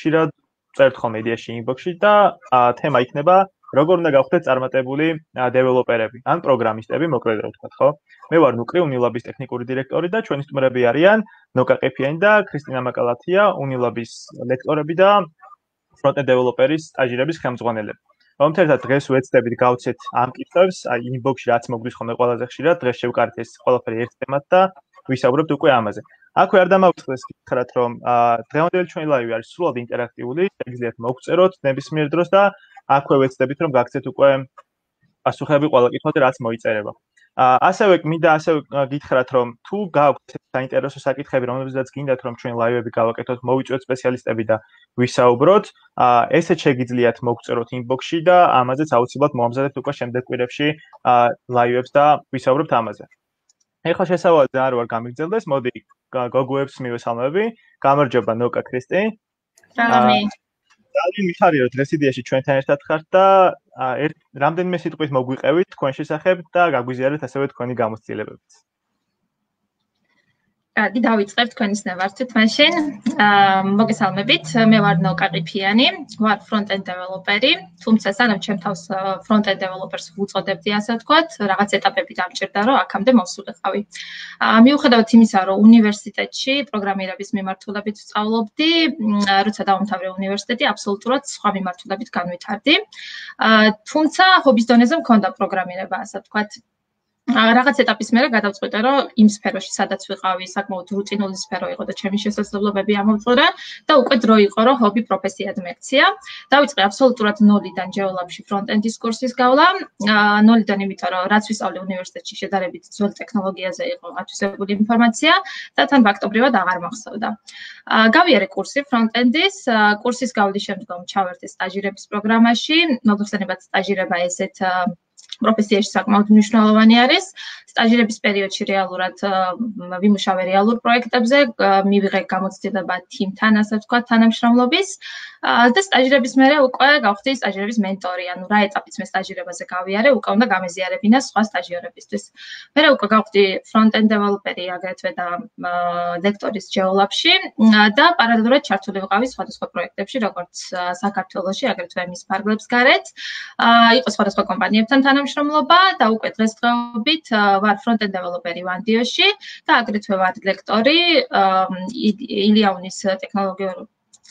ხშირად წერთ ხოლმე იდეაში inbox-ში და თემა იქნება როგორ უნდა გავხდეთ წარმატებული დეველოპერები ან პროგრამისტები, მოკლედ რა ვთქვათ, ხო? მე ვარ ნუკრი უნილაბის ტექნიკური დირექტორი და ჩვენი სტუმრები არიან ნოკა ყიფიანი და ქრისტინა მაკალათია, უნილაბის ლექტორები და ფრონტენდ დეველოპერის სტაჟირების ხელმძღვანელები. რომელთერთად დღეს ვეცდებით გავცეთ ამ კითხვებს, აი inbox-ში რაც მოგდის ხოლმე ყველაზე ხშირად, დღეს შევკარეთ ეს ყველაფერი ერთ თემად და ვისაუბრებთ უკვე ამაზე. აქვე არ დამავიწყდეს გითხრათ, რომ დღევანდელი ჩვენი ლაივი არის სრულად ინტერაქტიული, შეგიძლიათ მოგწეროთ ნებისმიერ დროს და აქვე ვეცდებით რომ გაგცეთ უკვე პასუხები ყველა კითხვაზე რაც მოიწერება. ასევე მინდა ასევე გითხრათ რომ თუ გაქვთ საინტერესო საკითხები რომლებზეც გინდათ რომ ჩვენ ლაივები გავაკეთოთ, მოვიწვიოთ სპეციალისტები და ვისაუბროთ, ესეც შეგიძლიათ მოგწეროთ inbox-ში და ამაზეც აუცილებლად მოამზადებთ უკვე შემდეგ კვირებში ლაივებს და ვისაუბრებთ ამაზე. ეხლა შესავალ ძალიან არ ვარ გამიგრძელდეს, მოდი გოგოებს მივესალმები. გამარჯობა ნოკა ქრისტი. ძალიან მიხარია რომ დღეს იდეაში ჩვენთან ერთად ხართ და რამდენიმე სიტყვით მოგვიყევით თქვენ შესახებ და გაგვიზიარეთ ასევე თქვენი გამოცდილებებიც. დავიწყებ თქვენის ნებართვით მაშინ. მოგესალმებით, მე ვარ ნოკა ყიფიანი, ვარ ფრონტენდ დეველოპერი, თუმცა სანამ ჩემ თავს ფრონტენდ დეველოპერს ვუწოდებდი, ასე ვთქვათ, რაღაც ეტაპები დამჭირდა, რომ აქამდე მოვსულიყავი. მიუხედავად იმისა, რომ უნივერსიტეტში პროგრამირების მიმართულებით ვსწავლობდი, როცა დავამთავრე უნივერსიტეტი, აბსოლუტურად სხვა მიმართულებით განვითარდი. თუმცა ჰობის დონეზე მქონდა პროგრამირება, ასე ვთქვათ. რაღაც ეტაპის მერე გადავწყვიტე, რომ იმ სფეროში, სადაც ვიყავი, საკმაოდ რუტინული სფერო იყო და ჩემი შესაძლებლობები ამოვწურა და უკვე დრო იყო, რომ ჰობი პროფესიად მექცია. დავიწყე აბსოლუტურად ნოლიდან JavaScript-ში ფრონტენდის კურსის გავლა. ნოლიდან, იმიტომ რომ რაც ვისწავლე უნივერსიტეტში შედარებით ძველ ტექნოლოგიაზე იყო ათვისებული ინფორმაცია და თან ფაქტობრივად აღარ მახსოვდა. გავიარე კურსი ფრონტენდის, კურსის გავლის შემდგომ ჩავერთე სტაჟირების პროგრამაში, მოგვიხსენებათ სტაჟირება ესეთ პროფესიაში საკმაოდ მნიშვნელოვანი არის. სტაჟირების პერიოდში რეალურად ვიმუშავე რეალურ პროექტებზე, მივიღე გამოცდილება თიმთან, ასე ვთქვათ, თანამშრომლობის და სტაჟირების მერე უკვე გავხდი სტაჟირების მენტორი, ანუ რა ეტაპიც მე სტაჟირებაზე გავიარე, უკვე უნდა გამეზიარებინა სხვა სტაჟიორებისთვის. მერე უკვე გავხდი ფრონტენდ დეველოპერი აგრეთვე და ლექტორის JavaScript-ში და პარალელურად ჩართული ვიყავი სხვადასხვა პროექტებში, როგორც საქართველოში, აგრეთვე მის ფარგლებს გარეთ. იყო სხვადასხვა კომპანიებთან თანამშრომლობა და უკვე დღესდღეობით ვარ ფრონტენდ დეველოპერი ვანდიოში და აგრეთვე ვარ ლექტორი ილიაუნის ტექნოლოგიურ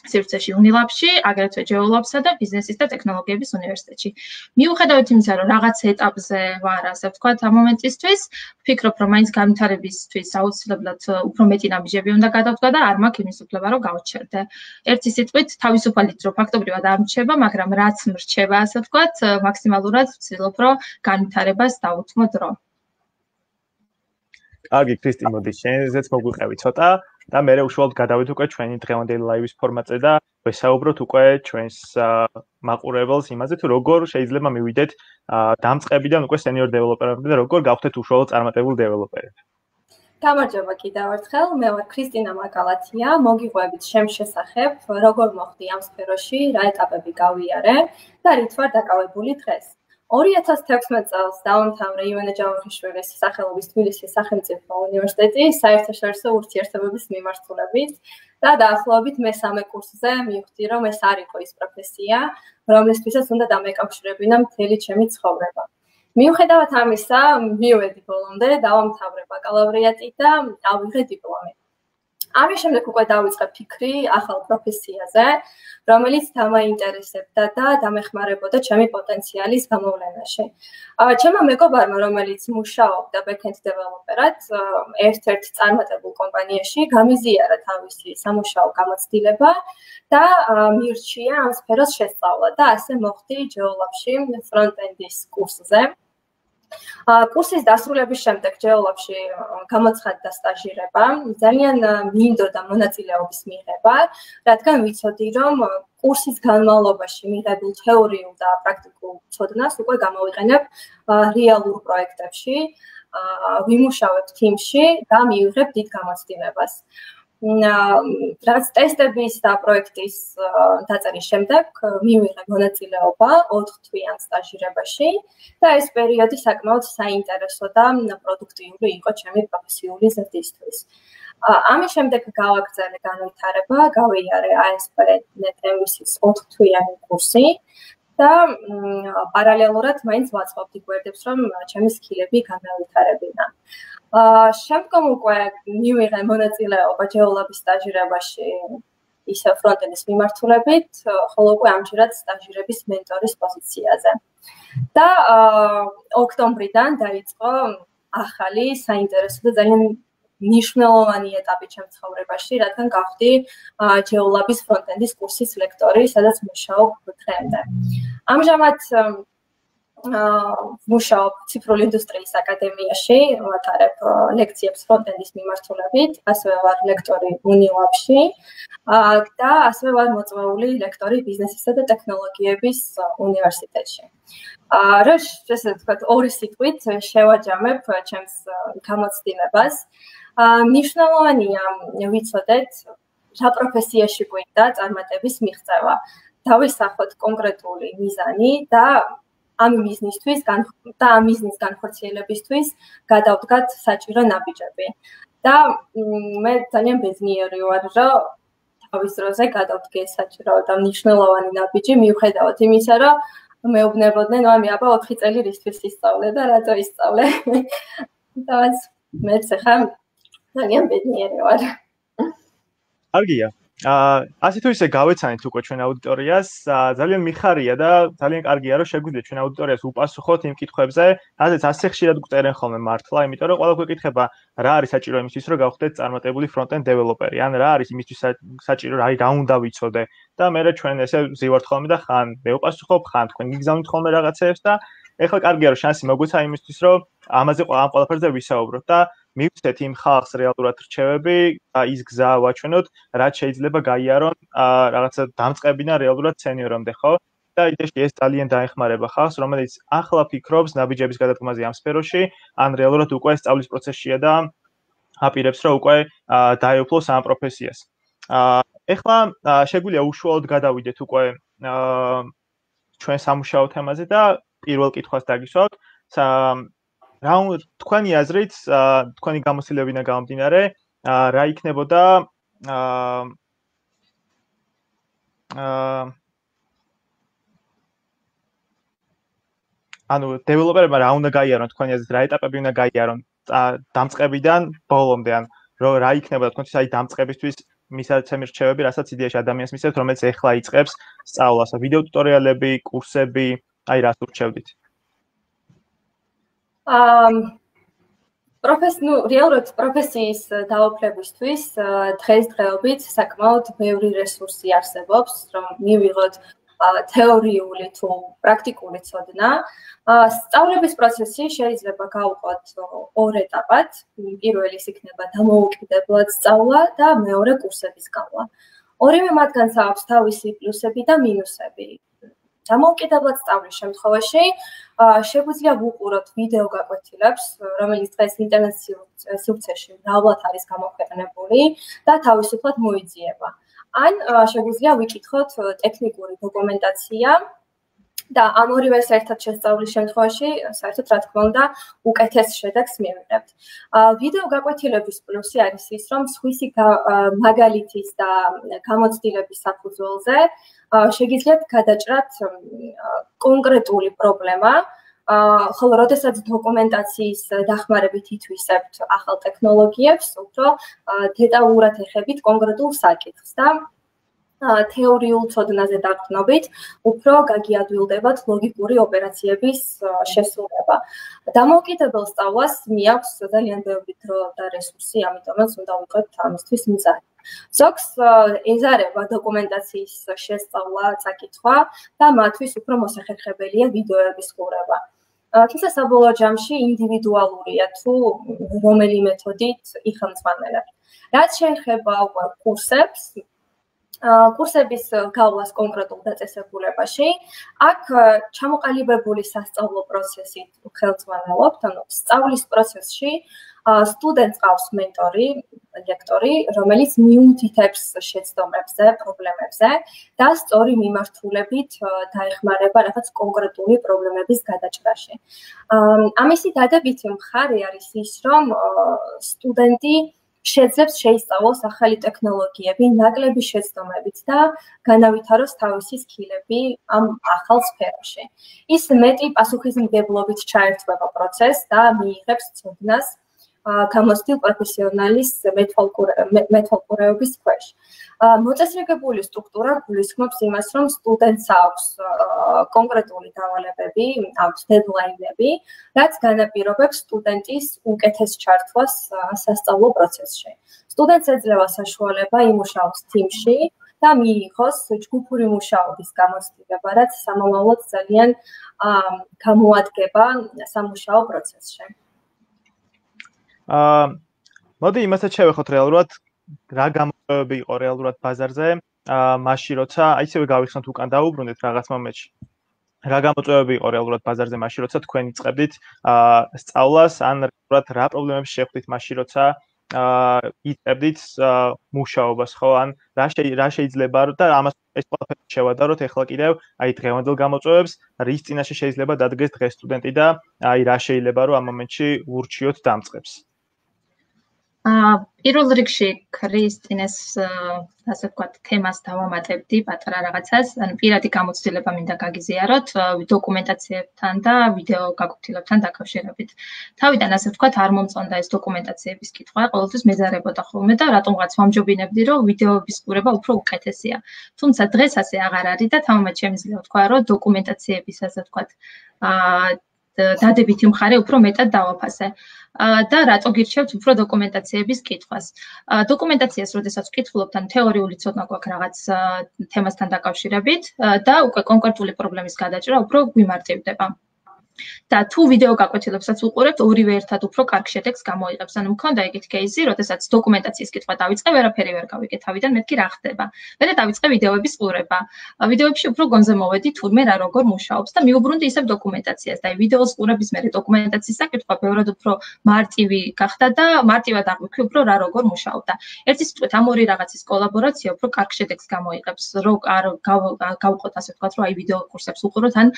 სივრცეში უნილაბში, აგრეთვე JavaScript-სა და ბიზნესის და ტექნოლოგიების უნივერსიტეტში. მიუხედავად იმისა, რომ რაღაც ეტაპზე ვარ, ასე ვთქვათ, ამ მომენტისთვის, ვფიქრობ, რომ მაინც განვითარებისთვის აუცილებლად უფრო მეტი ნაბიჯები უნდა გადავდგა და არ მაქვს იმის უფლება, რომ გავჩერდე. ერთი სიტყვით, თავისუფალით რო ფაქტობრივად არ მრჩება, მაგრამ რაც მრჩება, ასე ვთქვათ, მაქსიმალურად ვცდილობ, რომ განვითარებას დავუთმო დრო. კარგი, ქრისტი, მოდი, შენზეც მოგვიყევი ცოტა და მე უშუალოდ გადავიდე უკვე ჩვენი დღევანდელი ლაივის ფორმატზე და ვესაუბროთ უკვე ჩვენს მაყურებელს იმაზე, თუ როგორ შეიძლება მივიდეთ დამწყებიდან უკვე სენიორ დეველოპერამდე და როგორ გავხდეთ უშუალოდ წარმატებული დეველოპერები. გამარჯობა კიდევ ერთხელ, მე ვარ ქრისტინა მაკალათია, მოგიყვებით ჩემს შესახებ, როგორ მოხდი ამ სფეროში, რა ეტაპები გავიარე და რით ვარ დაკავებული დღეს. 2016 წელს დავამთავრე ივანე ჯავახიშვილის სახელობის თბილისის სახელმწიფო უნივერსიტეტი საერთაშორისო ურთიერთობების მიმართულებით და დაახლოებით მესამე კურსზე მივხვდი, რომ ეს არ იყო ის პროფესია, რომლისთვისაც უნდა დამეკავშირებინა მთელი ჩემი ცხოვრება. მიუხედავად ამისა, მივედი ბოლომდე, დავამთავრე ბაკალავრიატი და ავიღე დიპლომი. ამის შემდეგ უკვე დავიწყე ფიქრი ახალ პროფესიაზე, რომელიც დამაინტერესებდა და დამეხმარებოდა ჩემი პოტენციალის გამოვლენაში. ჩემმა მეგობარმა, რომელიც მუშაობდა backend developer-ად, ერთ-ერთ წარმატებულ კომპანიაში, გამიზიარა თავისი სამუშაო გამოცდილება და მირჩია ამ სფეროს შესწავლა და ასე მოხდი JavaScript-ში front-end-ის კურსზე. კურსის დასრულების შემდეგ JavaScript-ში გამოცხადდა სტაჟირება, ძალიან მინდოდა მონაწილეობის მიღება, რადგან ვიცოდი, რომ კურსის განმავლობაში მიღებულ თეორიულ და პრაქტიკულ ცოდნას უკვე გამოვიყენებ რეალურ პროექტებში, ვიმუშავებ თიმში და მივიღებ დიდ გამოცდილებას. რაც ტესტების და პროექტის დაწერის შემდეგ მივიღე მონაწილეობა 4 თვიან სტაჟირებაში და ეს პერიოდი საკმაოდ საინტერესო და პროდუქტიული იყო ჩემი პროფესიული ზრდისთვის. ამის შემდეგ გავაგრძელე განვითარება, გავიარე ASP.NET-MVC-ის 4 თვიანი კურსი და პარალელურად მაინც ვაწყობდი გვერდებს, რომ ჩემი სკილები განავითარებინა. შემდგომ უკვე მივიღე მონაწილეობა ჯეოლაბის სტაჟირებაში ისე ფრონტენდის მიმართულებით, ხოლო უკვე ამჯერად სტაჟირების მენტორის პოზიციაზე. და ოქტომბრიდან დაიწყო ახალი საინტერესო და ძალიან მნიშვნელოვანი ეტაპი ჩემს ცხოვრებაში, რადგან გავხდი ჯეოლაბის ფრონტენდის კურსის ლექტორი, სადაც მუშაობ დღემდე. ამჟამად მუშაობ ციფრული ინდუსტრიის აკადემიაში, ვატარებ ლექციებს ფრონტენდის მიმართულებით, ასევე ვარ ლექტორი უნილაბში და ასევე ვარ მოწვეული ლექტორი ბიზნესისა და ტექნოლოგიების უნივერსიტეტში. რა ესე ვთქვათ, ორი სიტყვით შევაჯამებ ჩემს გამოცდილებას. მნიშვნელოვანია ვიცოდეთ, რა პროფესიაში გვინდა წარმატების მიღწევა. დავისახოთ კონკრეტული მიზანი და ამ მიზნისთვის და ამ მიზნის განხორციელებისთვის გადავდგათ საჭირო ნაბიჯები. და მე ძალიან ბედნიერი ვარ, რომ თავის დროზე გადავდგე საჭირო და მნიშვნელოვანი ნაბიჯი, მიუხედავად იმისა, რომ მეუბნებოდნენ, მამი, აბა 4 წელი რისთვის ისწავლე და რატო ისწავლე. და მეც ახლა ძალიან ბედნიერი ვარ. კარგია. ასე თუ ისე გავეცანით უკვე ჩვენ აუდიტორიას, ძალიან მიხარია და ძალიან კარგია, რომ შეგვიძლია ჩვენ აუდიტორიას უპასუხოთ იმ კითხვებზე, რადგან ასე ხშირად გვწერენ ხოლმე მართლა, იმიტომ რომ ყველა გვეკითხება, რა არის საჭირო იმისთვის, რომ გავხდეთ წარმატებული front-end developer-ი, ან რა არის იმისთვის საჭირო, რა უნდა ვიცოდე და მე ჩვენ ესე ვზივართ ხოლმე და ხან მე ვპასუხობ, ხან თქვენ გიგზავნით ხოლმე რაღაცეებს და ეხლა კარგია, რომ შანსი მოგვეცა იმისთვის, რომ ამაზე ამ ყველაფერზე ვისაუბროთ და მივცეთ იმ ხალხს რეალურად რჩევები და ის გზა ვაჩვენოთ, რაც შეიძლება გაიარონ რაღაცა დამწყებინა რეალურად სენიორამდე, ხო? და იდეაში ეს ძალიან დაეხმარება ხალხს, რომელიც ახლა ფიქრობს ნაბიჯების გადადგმაზე ამ სფეროში, ან რეალურად უკვე სწავლის პროცესშია და აპირებს, რომ უკვე დაეუფლოს ამ პროფესიას. ეხლა შეგვიძლია უშუალოდ გადავიდეთ უკვე ჩვენ სამუშაო თემაზე და პირველ კითხვას დაგისვავთ. რა თქვენი აზრით, თქვენი გამოცდილებიდან გამომდინარე, რა იქნებოდა ანუ დეველოპერებმა რა უნდა გაიარონ თქვენი აზრით, რა ეტაპები უნდა გაიარონ დამწყებიდან ბოლომდე, ან რა იქნებოდა თქვენთვის აი დამწყებისთვის მისაცემი რჩევები, რასაც იდეაში ადამიანს მისცემთ, რომელიც ეხლა იწყებს სწავლას, ვიდეო ტუტორიალები, კურსები, აი რას ურჩევდით? რეალურად პროფესიის დაუფლებისთვის დღესდღეობით საკმაოდ ბევრი რესურსი არსებობს, რომ მივიღოთ თეორიული თუ პრაქტიკული ცოდნა. სწავლების პროცესი შეიძლება გავუყოთ ორ ეტაპად. პირველი იქნება დამოუკიდებლად სწავლა და მეორე კურსების გავლა. ორივე მათგანს აქვს თავისი პლუსები და მინუსები. დამოუკიდებლად სწავლის შემთხვევაში შეგვიძლია ვუყუროთ ვიდეო გაკვეთილებს, რომელიც დღეს ინტერნეტ სივრცეში მრავლად არის გამოქვეყნებული და თავისუფლად მოიძიება. ან შეგვიძლია ვიკითხოთ ტექნიკური დოკუმენტაცია და ამ ორივეს ერთად შესწავლის შემთხვევაში, საერთოდ რა თქმა უნდა, უკეთეს შედეგს მივიღებთ. ვიდეო გაკვეთილების პლუსი არის ის, რომ სხვისი მაგალითის და გამოცდილების საფუძველზე შეგიძლიათ გადაჭრათ კონკრეტული პრობლემა, ხოლო როდესაც დოკუმენტაციის დახმარებით ითვისებთ ახალ ტექნოლოგიებს, უფრო დეტალურად ეხებით კონკრეტულ საკითხს და თეორიულ ცოდნაზე დაყრდნობით, უფრო გაგიადვილდებათ ლოგიკური ოპერაციების შესრულება. დამოუკიდებელ სწავლას მიაქვს ძალიან ბევრი დრო და რესურსი, ამიტომაც უნდა ვიყოთ ამისთვის მზად. ზოგს ეზარება დოკუმენტაციის შესწავლა, წაკითხვა და მათთვის უფრო მოსახერხებელია ვიდეოების ყურება. თუმცა საბოლოო ჯამში ინდივიდუალურია თუ რომელი მეთოდით იხელმძღვანელებთ. რაც შეეხება უკვე კურსებს, კურსების გავლას კონკრეტულ დაწესებულებაში, აქ ჩამოყალიბებული სასწავლო პროცესით ხელმძღვანელობთ, ანუ სწავლის პროცესში სტუდენტს ყავს მენტორი, ლექტორი, რომელიც მიუთითებს შეცდომებზე, პრობლემებზე და სწორი მიმართულებით დაეხმარება რაღაც კონკრეტული პრობლემების გადაჭრაში. ამისი დადებითი მხარე არის ის, რომ სტუდენტი შეძლებს შეისწავლოს ახალი ტექნოლოგიები, ნაკლები შეცდომებით და განავითაროს თავისი სკილები ამ ახალ სფეროში. ის მეტი პასუხისმგებლობით ჩაერთვება პროცესს და მიიღებს ცოდნას გამოცდილ პროფესიონალის მეთვალყურეობის ქვეშ. მოწესრიგებული სტრუქტურა გულისხმობს იმას, რომ სტუდენტს აქვს კონკრეტული დავალებები, აქვს დედლაინები, რაც განაპირობებს სტუდენტის უკეთეს ჩართვას სასწავლო პროცესში. სტუდენტს ეძლევა საშუალება იმუშაოს თიმში და მიიღოს ჯგუფური მუშაობის გამოცდილება, რაც სამომავლოდ ძალიან გამოადგება სამუშაო პროცესში. მოდი იმასაც შევეხოთ რეალურად რა გამოწვევები იყო რეალურად ბაზარზე, მაშინ როცა ისევე გავიხსნათ უკან დაუბრუნდეთ რაღაც მომენტში. რა გამოწვევები იყო რეალურად ბაზარზე მაშინ როცა თქვენ იწყებდით სწავლას, ან რეალურად რა პრობლემებს შეხვდით მაშინ როცა იწყებდით მუშაობას, ხო? ან რა შეიძლება და ამას ეს ყველაფერი შევადაროთ ახლა კიდევ აი დღევანდელ გამოწვევებს, რის წინაშე შეიძლება დადგეს დღეს სტუდენტი და აი რა შეიძლება რომ ამ მომენტში ურჩიოთ დამწყებს. პირველ რიგში ქრისტინეს ასე ვთქვათ თემას დავამატებდი პატარა რაღაცას, ანუ პირადი გამოცდილება მინდა გაგიზიაროთ დოკუმენტაციებთან და ვიდეო გაკვეთილებთან დაკავშირებით. თავიდან ასე ვთქვათ არ მომწონდა ეს დოკუმენტაციების კითხვა, ყოველთვის მეზარებოდა ხოლმე და რატომღაც ვამჯობინებდი, რომ ვიდეოების ყურება უფრო უკეთესია. თუმცა დღეს ასე აღარ არის და თამამად შემიძლია ვთქვა, რომ დოკუმენტაციების ასე ვთქვათ დადებითი მხარე უფრო მეტად დავაფასე. და რატო გირჩევთ უფრო დოკუმენტაციების კითხვას. დოკუმენტაციას როდესაც ვკითხულობთ, ან თეორიული ცოდნა გვაქვს რაღაც თემასთან დაკავშირებით და უკვე კონკრეტული პრობლემის გადაჭრა უფრო გვიმარტივდება. და თუ ვიდეო გაკვეთილებსაც ვუყურებთ, ორივე ერთად უფრო კარგ შედეგს გამოიღებს. ანუ მქონდა ეგეთი кейსი, როდესაც დოკუმენტაციის კითხვა დავიწყე, ვერაფერი ვერ გავიგე თავიდან, მეთქი რა ხდება. მერე დავიწყე ვიდეოების ყურება. ვიდეოებში უფრო გონზე მოვედი, თურმე რა როგორ მუშაობს და მივუბრუნდი ისევ დოკუმენტაციას და ვიდეოს ყურების მერე დოკუმენტაციის საკითხვა ბევრად უფრო მარტივი გახდა და მარტივად აღვიქვი უფრო რა როგორ მუშაობდა. ერთი სიტყვით ამ ორი რაღაცის კოლაბორაცია უფრო კარგ შედეგს გამოიღებს. რო არ გავყოთ ასე ვთქვათ, რომ აი ვიდეო კურსებს ვუყუროთ ან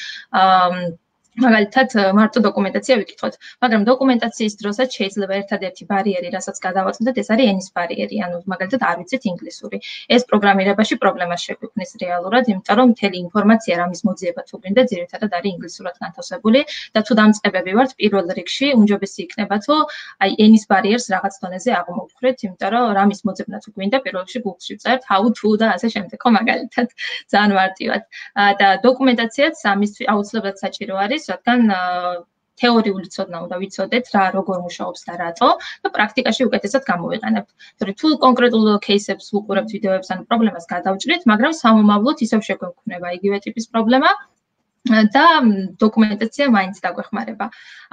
მაგალითად მარტო დოკუმენტაცია ვიკითხოთ, მაგრამ დოკუმენტაციის დროსაც შეიძლება ერთადერთი ბარიერი, რასაც გადავაწყდეთ, ეს არის ენის ბარიერი, ანუ მაგალითად არ ვიცით ინგლისური. ეს პროგრამირებაში პრობლემას შეგვიქმნის რეალურად, იმიტომ რომ მთელი ინფორმაცია რამის მოძიება თუ გვინდა, ძირითადად არის ინგლისურად განთავსებული და თუ დამწყებები ვართ, პირველ რიგში უმჯობესი იქნება, თუ აი ენის ბარიერს რაღაც დონეზე აღმოვხვრეთ, იმიტომ რომ რამის მოძებნა თუ გვინდა, პირველ რიგში Google-ში ვწერთ how to და ასე შემდეგ, ხო მაგალითად, ძალიან მარტივად. და დოკუმენტაციაც ამისთვის აუცილებლად საჭირო არის, რადგან თეორიული ცოდნა უნდა ვიცოდეთ რა როგორ მუშაობს და რატო და პრაქტიკაში უკეთესად გამოვიყენებთ. თორემ თუ კონკრეტულ кейსებს ვუყურებთ ვიდეოებს ან პრობლემას გადავჭრით, მაგრამ სამომავლოდ ისევ შეგვექმნება იგივე ტიპის პრობლემა და დოკუმენტაცია მაინც დაგვეხმარება.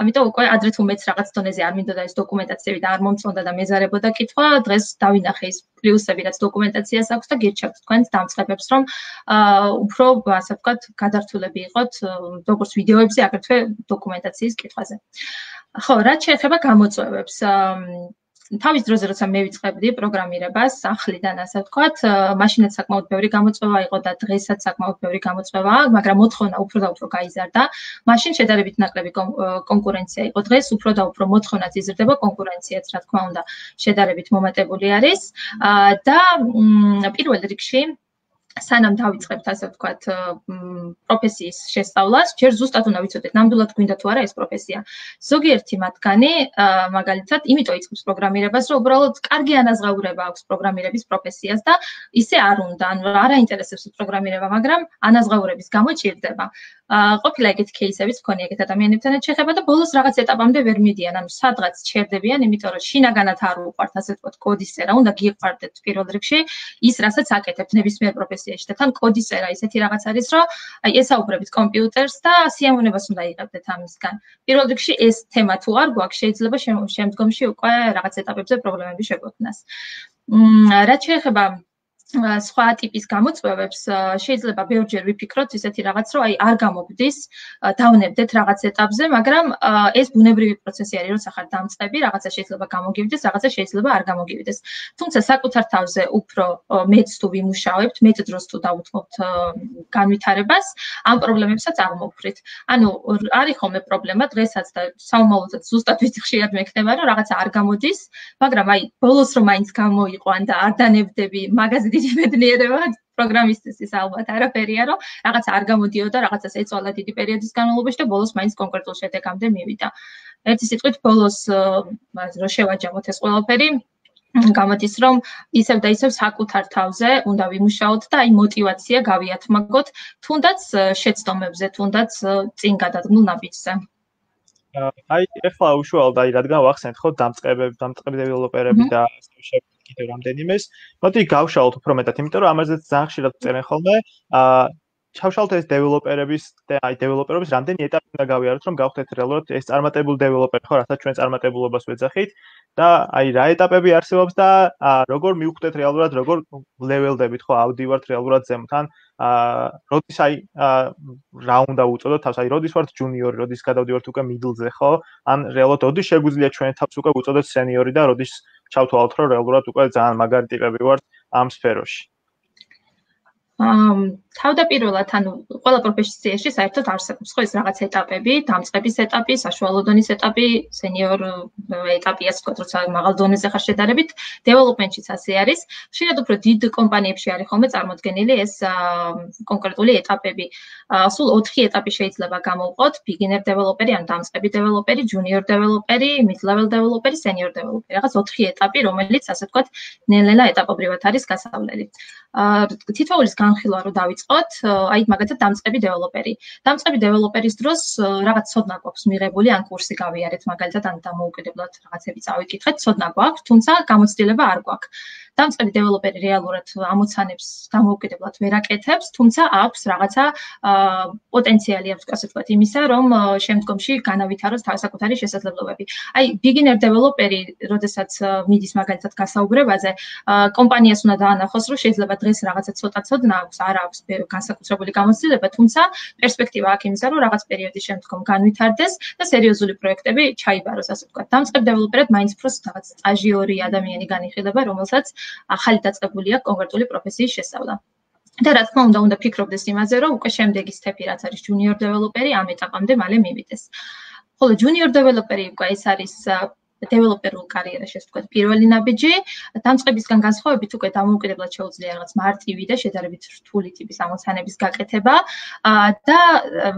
ამიტომ უკვე ადრე თუ მეც რაღაც დონეზე არ მინდოდა ეს დოკუმენტაციები და არ მომწონდა და მეზარებოდა კითხვა, დღეს დავინახე ის პლუსები, რაც დოკუმენტაციას აქვს და გირჩევთ თქვენს დამწყებებს, რომ უფრო ასე ვთქვათ, გადართულები იყოთ როგორც ვიდეოებზე, აგრეთვე დოკუმენტაციის კითხვაზე. ხო, რაც შეეხება გამოწვევებს, თავის დროზე როცა მე ვიწყებდი პროგრამირებას ახლიდან ასე ვთქვათ, მაშინაც საკმაოდ ბევრი გამოწვევა იყო და დღესაც საკმაოდ ბევრი გამოწვევაა, მაგრამ მოთხოვნა უფრო და უფრო გაიზარდა. მაშინ შედარებით ნაკლები კონკურენცია იყო. დღეს უფრო და უფრო მოთხოვნაც იზრდება, კონკურენციაც რა თქმა უნდა შედარებით მომატებული არის და პირველ რიგში სანამ დავიწყებთ ასე ვთქვათ პროფესიის შესწავლას, ჯერ ზუსტად უნდა ვიცოდეთ, ნამდვილად გვინდა თუ არა ეს პროფესია. ზოგიერთი მათგანი მაგალითად იმიტომ იწყებს პროგრამირებას, რომ უბრალოდ კარგი ანაზღაურება აქვს პროგრამირების პროფესიას და ისე არ უნდა, ანუ არ აინტერესებს პროგრამირება, მაგრამ ანაზღაურების გამო ჭირდება. ყოფილა ეგეთი кейსებიც მქონია ეგეთ ადამიანებთანაც შეხება და ბოლოს რაღაც ეტაპამდე ვერ მიდიან, ანუ სადღაც ჩერდებიან, იმიტომ რომ შინაგანად არ უყვართ ასე ვთქვათ კოდის წერა, უნდა გიყვარდეთ პირველ რიგში ის, რასაც აკეთებთ ნებისმიერ პროფესიაში და თან კოდის წერა ისეთი რაღაც არის, რომ აი ესაუბრებით კომპიუტერს და სიამოვნებას უნდა იღებდეთ ამისგან. პირველ რიგში ეს თემა თუ არ გვაქვს, შეიძლება შემდგომში უკვე რაღაც ეტაპებზე პრობლემები შეგვექმნას. რაც შეეხება სხვა ტიპის გამოწვევებს შეიძლება ბევრჯერ ვიფიქროთ ისეთი რაღაც, რომ აი არ გამოგდის, დავნებდეთ რაღაც ეტაპზე, მაგრამ ეს ბუნებრივი პროცესი არის, როცა ხარ დამწყები, რაღაცა შეიძლება გამოგივიდეს, რაღაცა შეიძლება არ გამოგივიდეს. თუმცა საკუთარ თავზე უფრო მეც თუ ვიმუშავებთ, მეტ დროს თუ დავუთმობთ განვითარებას, ამ პრობლემებსაც აღმოვხვრით. ანუ არის ხოლმე პრობლემა დღესაც და საომალოდაც ზუსტად ვიცი ხშირად მექნება, რომ რაღაცა არ გამოდის, მაგრამ აი ბოლოს რომ მაინც გამოიყო ან და არ დანებდები, მაგაზე დიდი ბედნიერება პროგრამისტისთვის ალბათ არაფერია, რომ რაღაცა არ გამოდიოდა, რაღაცას ეწვალა დიდი პერიოდის განმავლობაში და ბოლოს მაინც კონკრეტულ შედეგამდე მივიდა. ერთი სიტყვით ბოლოს რო შევაჯამოთ ეს ყველაფერი, გამოდის რომ ისევ და ისევ საკუთარ თავზე უნდა ვიმუშაოთ და აი мотиваცია გავიათმაგოთ, თუნდაც შეცდომებზე, თუნდაც წინ გადადგმულ ნაბიჯზე. აი ეხლა უშუალოდ აი რადგან ვახსენეთ ხო დამწყები დეველოპერები და კიდევ რამდენიმეს, მოდი გავშალოთ უფრო მეტად, იმიტომ რომ ამაზეც ძალიან ხშირად წერენ ხოლმე, ჩავშალოთ ეს დეველოპერების რამდენი ეტაპი უნდა გავიაროთ, რომ გავხდეთ რეალურად ეს წარმატებული დეველოპერი ხო, რასაც ჩვენ წარმატებულობას ვეძახით და აი რა ეტაპები არსებობს და როგორ მივხვდეთ რეალურად, როგორ ლეველდებით ხო, ავდივართ რეალურად ზემოთ, ან როდის აი რა უნდა უწოდოთ თავს, აი როდის ვართ ჯუნიორი, როდის გადავდივართ უკვე მიდლზე ხო, ან რეალურად როდის შეგვიძლია ჩვენ თავს უკვე უწოდოთ სენიორი და როდის ჩავთვალოთ, რომ რეალურად უკვე ძალიან მაგარი ტიპები ვართ ამ სფეროში. თავდაპირველად, ანუ ყველა პროფესიაში საერთოდ არსებობს ხო ეს რაღაც ეტაპები, დამწყების ეტაპი, საშუალო დონის ეტაპი, სენიორ ეტაპი, ასე ვთქვათ, როცა მაღალ დონეზე ხარ შედარებით, დეველოპმენტშიც ასე არის. ხშირად უფრო დიდ კომპანიებში არის ხოლმე წარმოდგენილი ეს კონკრეტული ეტაპები. სულ 4 ეტაპი შეიძლება გამოვყოთ: beginner developer, ან დამწყები developer, junior developer, mid-level developer, senior developer. რაღაც 4 ეტაპი, რომელიც ასე ვთქვათ, ნელ-ნელა ეტაპობრივად არის გასავლელი. თითოეულის განხილვა რო დავიწყოთ, აი მაგალითად დამწყები დეველოპერი. დამწყები დეველოპერის დროს რაღაც ცოდნა გვაქვს მიღებული, ან კურსი გავიარეთ მაგალითად, ან დამოუკიდებლად რაღაცები წავიკითხეთ, ცოდნა გვაქვს, თუმცა გამოცდილება არ გვაქვს. დამწყები დეველოპერი რეალურად ამოცანებს დამოუკიდებლად ვერ აკეთებს, თუმცა აქვს რაღაცა პოტენციალი აქვს, ასე ვთქვათ, იმისა, რომ შემდგომში განავითაროს საკუთარი შესაძლებლობები. აი beginner developer-ი, როდესაც მიდის მაგალითად გასაუბრებაზე, კომპანიას უნდა დაანახოს, რომ შეიძლება დღეს რაღაცა ცოტა ცოდნა აქვს, არ აქვს განსაკუთრებული გამოცდილება, თუმცა პერსპექტივა აქვს იმისა, რომ რაღაც პერიოდის შემდგომ განვითარდეს და სერიოზული პროექტები ჩაიბაროს, ასე ვთქვათ. დამწყებ დეველოპერად მაინც უფრო რაღაც სტაჟიორი ადამიანი განიხილება, რომელსაც ახალი დაწყებული აქვს კონკრეტული პროფესიის შესწავლა. და რა თქმა უნდა ფიქრობდეს იმაზე, რომ უკვე შემდეგი სტეპი რაც არის junior developer-ი ამ ეტაპამდე მალე მივიდეს. ხოლო junior developer-ი უკვე ეს არის დეველოპერულ კარიერაში, ასე ვთქვათ, პირველი ნაბიჯი, დამწყებისგან განსხვავებით უკვე დამოუკიდებლად შეუძლია რაღაც მარტივი და შედარებით რთული ტიპის ამოცანების გაკეთება და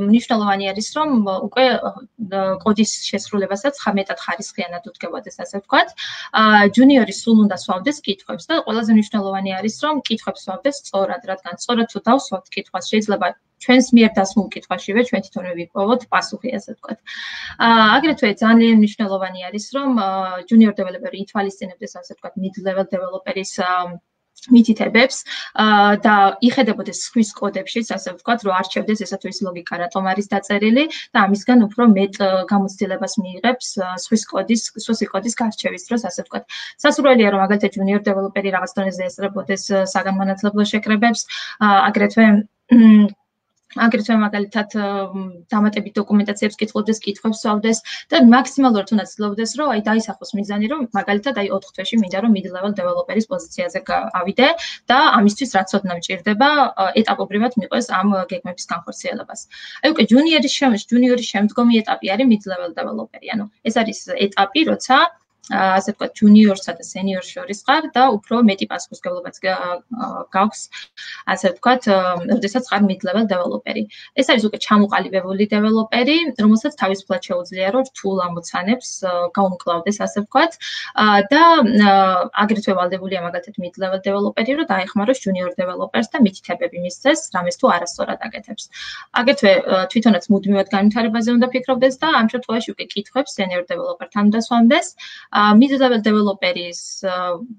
მნიშვნელოვანი არის, რომ უკვე კოდის შესრულებასაც მეტად ხარისხიანად უდგებოდეს, ასე ვთქვათ. ჯუნიორი სულ უნდა სვავდეს კითხვებს და ყველაზე მნიშვნელოვანი არის, რომ კითხვებს სვავდეს სწორად, რადგან სწორად თუ დავსვათ კითხვას, შეიძლება ჩვენს მიერ დასმულ კითხვაშივე ჩვენ თვითონვე ვიპოვოთ პასუხი, ასე ვთქვათ. აგრეთვე ძალიან მნიშვნელოვანი არის, რომ junior developer-ი ითვალისწინებდეს, ასე ვთქვათ, mid-level developer-ის მითითებებს და იხედებოდეს სხვის კოდებშიც, ასე ვთქვათ, რომ არჩევდეს ესა თუ ის ლოგიკა რატომ არის დაწერილი და ამისგან უფრო მეტ გამოცდილებას მიიღებს სხვის კოდის გარჩევის დროს, ასე ვთქვათ. სასურველია, რომ მაგალითად junior developer-ი რაღაც დონეზე ესწრებოდეს საგანმანათლებლო შეკრებებს, აგრეთვე მაგალითად დამატებით დოკუმენტაციებს კითხულობდეს, კითხვებს სვავდეს და მაქსიმალურად უნდა ცდილობდეს, რომ აი დაისახოს მიზანი, რომ მაგალითად აი 4 თვეში მინდა რომ mid-level developer-ის პოზიციაზე ავიდე და ამისთვის რაც ოდნა მჭირდება, ეტაპობრივად მიყვეს ამ გეგმების განხორციელებას. აი უკვე junior-ის შემდგომი ეტაპი არის mid-level developer-ი. ანუ ეს არის ეტაპი, როცა ასე ვთქვათ, junior-სა და senior-ს შორის ხარ და უფრო მეტი პასუხისმგებლობაც გაქვს, ასე ვთქვათ, როდესაც ხარ mid-level developer-ი. ეს არის უკვე ჩამოყალიბებული developer-ი, რომელსაც თავისუფლად შეუძლია, რომ რთულ ამოცანებს გაუმკლავდეს, ასე ვთქვათ, და აგრეთვე ვალდებულია მაგალითად mid-level developer-ი, რომ დაეხმაროს junior developers და მითითებები მისცეს, რამეს თუ არასწორად აკეთებს. აგრეთვე თვითონაც მუდმივად განვითარებაზე უნდა ფიქრობდეს და ამ შემთხვევაში უკვე კითხვებს senior developer-თან უნდა სვამდეს. Mid-level developer-ის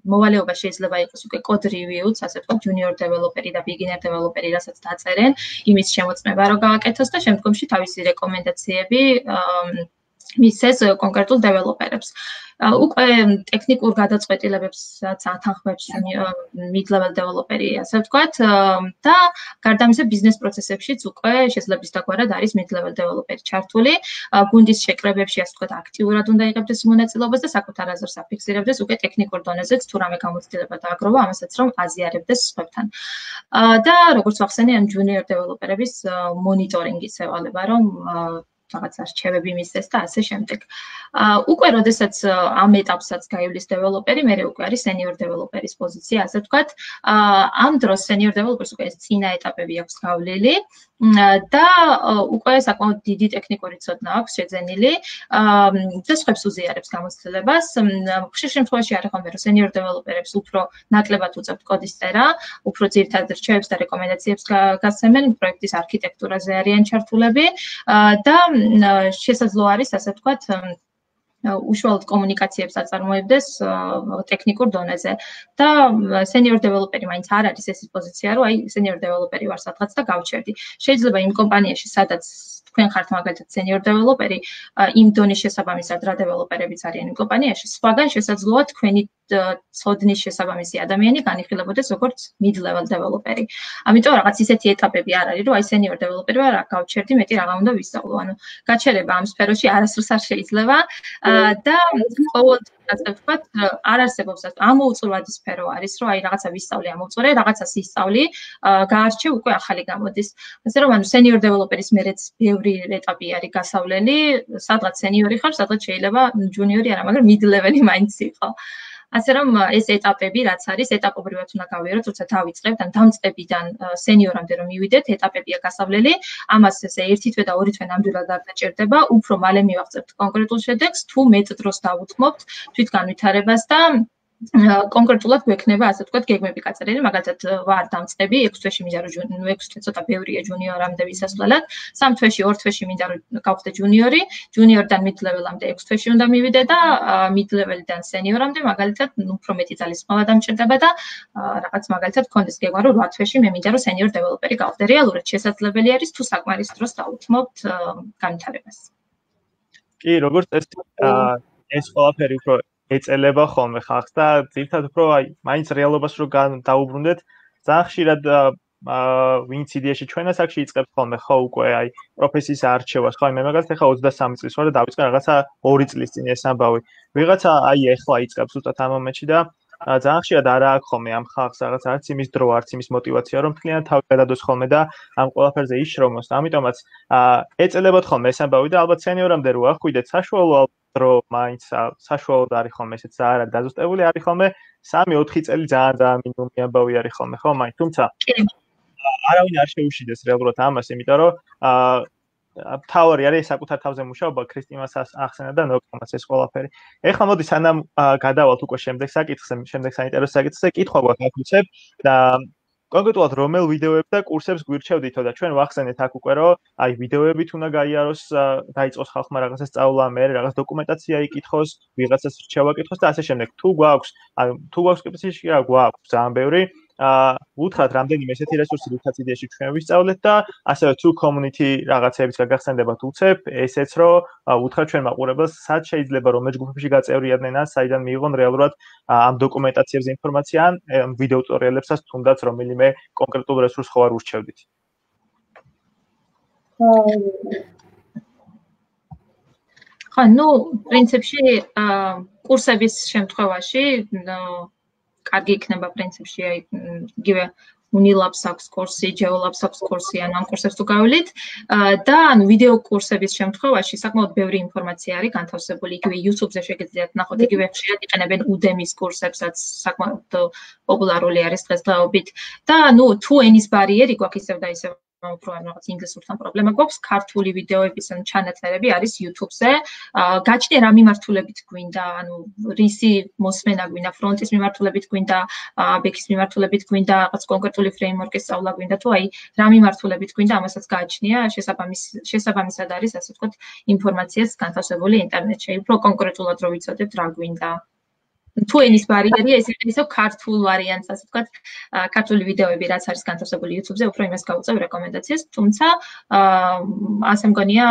მოვალეობა შეიძლება იყოს უკვე code review-ც, ასე ვთქვათ, junior developer-ი და beginner developer-ი, რასაც დაწერენ, იმის შემოწმება რომ გააკეთოს და შემდგომში თავისი რეკომენდაციები მისცეს კონკრეტულ დეველოპერებს. უკვე ტექნიკურ გადაწყვეტილებებსაც ათანხმებს mid-level developeri, ასე ვთქვათ, და გარდა ამისა ბიზნეს პროცესებშიც უკვე შესაძლებლად არის mid-level developeri ჩართული. გუნდის შეკრებებში, ასე ვთქვათ, აქტიურად უნდა იღებდეს მონაწილეობას და საკუთარ აზრს აფიქსირებდეს უკვე ტექნიკურ დონეზეც თუ რამე გამოცდილება დააგროვა, ამასაც რომ აზიარებდეს სხვებთან. და როგორც ვახსენე, ამ junior developerების მონიტორინგის ევალება, რომ რაღაც არჩევები მისცეს და ასე შემდეგ. უკვე როდესაც ამ ეტაპსაც გაივლის დეველოპერი, მე უკვე არის senior developeris პოზიცია, ასე ვთქვათ. ამ დროს senior developers უკვე ეს წინა ეტაპები აქვს გავლილი და უკვე საკმაოდ დიდი ტექნიკური ცოდნა აქვს შეძენილი და სხვებს უზიარებს გამოცდილებას. ხშირ შემთხვევაში არის ხოლმე რომ senior developerებს უფრო ნაკლებად უწევთ კოდის წერა, უფრო ძირითად რჩევებს და რეკომენდაციებს გასცემენ, პროექტის არქიტექტურაზე არიან ჩართულები და შესაძლოა არის, ასე ვთქვათ, უშუალოდ კომუნიკაციებს აწარმოებდეს ტექნიკურ დონეზე და senior developeri მაინც არ არის ეს პოზიცია, რომ აი senior developeri ვარ სადღაც და გავჩერდი. შეიძლება იმ კომპანიაში, სადაც თქვენ ხართ მაგალითად senior developeri, იმ დონის შესაბამისად რა დეველოპერებიც არიან იმ კომპანიაში, სხვაგან შესაძლოა თქვენი ცოდნის შესაბამისი ადამიანი განიხილებოდეს როგორც mid-level developeri. ამიტომ რაღაც ისეთი ეტაპები არ არის, რომ აი senior developeri ვარ, გავჩერდი, მეტი რაღა უნდა ვისწავლო. ანუ გაჩერება ამ სფეროში არასდროს არ შეიძლება და ყოველთვის ასე ვთქვათ, არ არსებობს ამოუწურვადი სფერო არის, რომ აი რაღაცა ვისწავლე, ამოვწურე, რაღაცას ისწავლი, გაარჩევ, უკვე ახალი გამოდის. ასე რომ ანუ senior developeris მერეც ბევრი ეტაპი არის გასავლელი, სადღაც senior-ი ხარ, სადღაც შეიძლება junior-ი არა, მაგრამ mid-level-ი მაინც იყო. ასე რომ ეს ეტაპები რაც არის, ეტაპობრივად უნდა გავიაროთ, როცა დავიწყებთ, ან დამწყებიდან senior-ამდე რომ მივიდეთ, ეტაპებია გასავლელი. ამას ესე ერთი თვე და ორი თვე ნამდვილად არ დაჭირდება, უფრო მალე მივაღწევთ კონკრეტულ შედეგს, თუ მეტ დროს დავუთმობთ თვითგანვითარებას და კონკრეტულად გვექნება, ასე ვთქვათ, გეგმები გაწერილი, მაგალითად ვარ დამწყები, 6 თვეში მინდა რომ 6 თვე ცოტა ბევრია junior-ამდე ვისასვლელად, 3 თვეში 2 თვეში მინდა რომ გავხდე junior-ი, junior-დან mid-level-ამდე 6 თვეში უნდა მივიდე და mid-level-დან senior-ამდე მაგალითად უფრო მეტი ძალის ხმავა დამჭირდება და რაღაც მაგალითად გქონდეს გეგმა რომ 8 თვეში მე მინდა რომ senior developeri გავხდე. რეალურად შესაძლებელი არის თუ საკმარის დროს დავუთმობთ განვითარებას. კი, როგორც ეს ყველაფერი უფრო ეწელება ხოლმე ხალხს და ძირითადად უფრო აი მაინც რეალობას რო დაუბრუნდეთ, ძალიან ხშირად ვინც იდეაში ჩვენას აქში იწყებს ხოლმე ხო უკვე აი პროფესიის არჩევას, ხო მე მაგალითად ახლა 23 წლის ვარ და დავიწყე რაღაცა 2 წლის წინ ეს ამბავი. ვიღაცა აი ახლა იწყებს უბრალოდ ამ მომენტში და ძალიან ხშირად არ აქვს ხოლმე ამ ხალხს რაღაც არც იმის დრო, არც იმის мотиваცია, რომ მთლიანად თავი გადადოს ხოლმე და ამ ყველაფერზე იშრომოს. ამიტომაც ეწელებოდ ხოლმე ეს ამბავი და ალბათ senior-ამდე რო ახვიდეთ საშუალო რომ მაინც საშუალოდ არის ხოლმე ესეც არა დაზუსტებული არის ხოლმე 3-4 წელი ძალიან მინიმუმი ამბავი არის ხოლმე ხო მაინც თუმცა არავინ არ შეუშიდეს რეალურად ამას იმიტომ რომ თავი არის საკუთარ თავზე მუშაობა ქრისტიმას ახსენა და ნოკამას ეს ყველაფერი ეხლა მოდი სანამ გადავალთ უკვე შემდეგ საკითხზე შემდეგ საინტერესო საკითხზე კითხვა გვაქვს და კონკრეტულად რომელ ვიდეოებს და კურსებს გვირჩევდითო და ჩვენ ვახსენეთ აქ უკვე რომ აი ვიდეოებით უნდა გაიაროს დაიწყოს ხალხმა რაღაცა სწავლა მე რაღაც დოკუმენტაცია იკითხოს ვიღაცას რჩევა კითხოს და ასე შემდეგ თუ გვაქვს სპეციფიკაში რა გვაქვს ძალიან ბევრი უთხრათ რამდენიმე ესეთი რესურსი რითაც იდეაში ჩვენ ვისწავლეთ და ასევე თუ community რაღაცებიც გაგახსენდებათ უცებ ესეც რომ უთხრათ ჩვენ მაყურებელს სად შეიძლება რომ ჯგუფებში გაწევრიადნენ ან საიდან მიიღონ რეალურად ამ დოკუმენტაციებზე ინფორმაცია ან ვიდეო ტუტორიალებსაც თუნდაც რომელიმე კონკრეტულ რესურსს ხო არ ურჩევდით ხო ნუ პრინციპში კურსების შემთხვევაში კარგი იქნება პრინციპში აი იგივე Unilabs აქვს კურსი, Geolabs აქვს კურსი, ან ამ კურსებს თუ გავლით და ან ვიდეო კურსების შემთხვევაში საკმაოდ ბევრი ინფორმაცია არის განთავსებული იგივე YouTube-ზე შეგიძლიათ ნახოთ იგივე ხშირად იყენებენ Udemy-ის კურსებსაც საკმაოდ პოპულარული არის დღესდღეობით და ნუ თუ ენის ბარიერი გვაქვს ისევ და ისევ უფრო რაღაც ინგლისურთან პრობლემა გვაქვს ქართული ვიდეოების ან ჩანაწერები არის YouTube-ზე გაჩნია რა მიმართულებით გვინდა ანუ რისი მოსმენა გვინდა ფრონტის მიმართულებით გვინდა ბექის მიმართულებით გვინდა რაღაც კონკრეტული ფრეიმვორკის სწავლა გვინდა თუ აი რა მიმართულებით გვინდა ამასაც გააჩნია შესაბამისად არის ასე ვთქვათ ინფორმაციას განთავსებული ინტერნეტში უფრო კონკრეტულად რო ვიცოდეთ რა გვინდა თუ ენის ბარიერია ისევ ქართულ ვარიანტს ასე ვთქვათ ქართული ვიდეოები რაც არის განთავსებული YouTube-ზე უფრო იმას გავუწევ რეკომენდაციას თუმცა ასე მგონია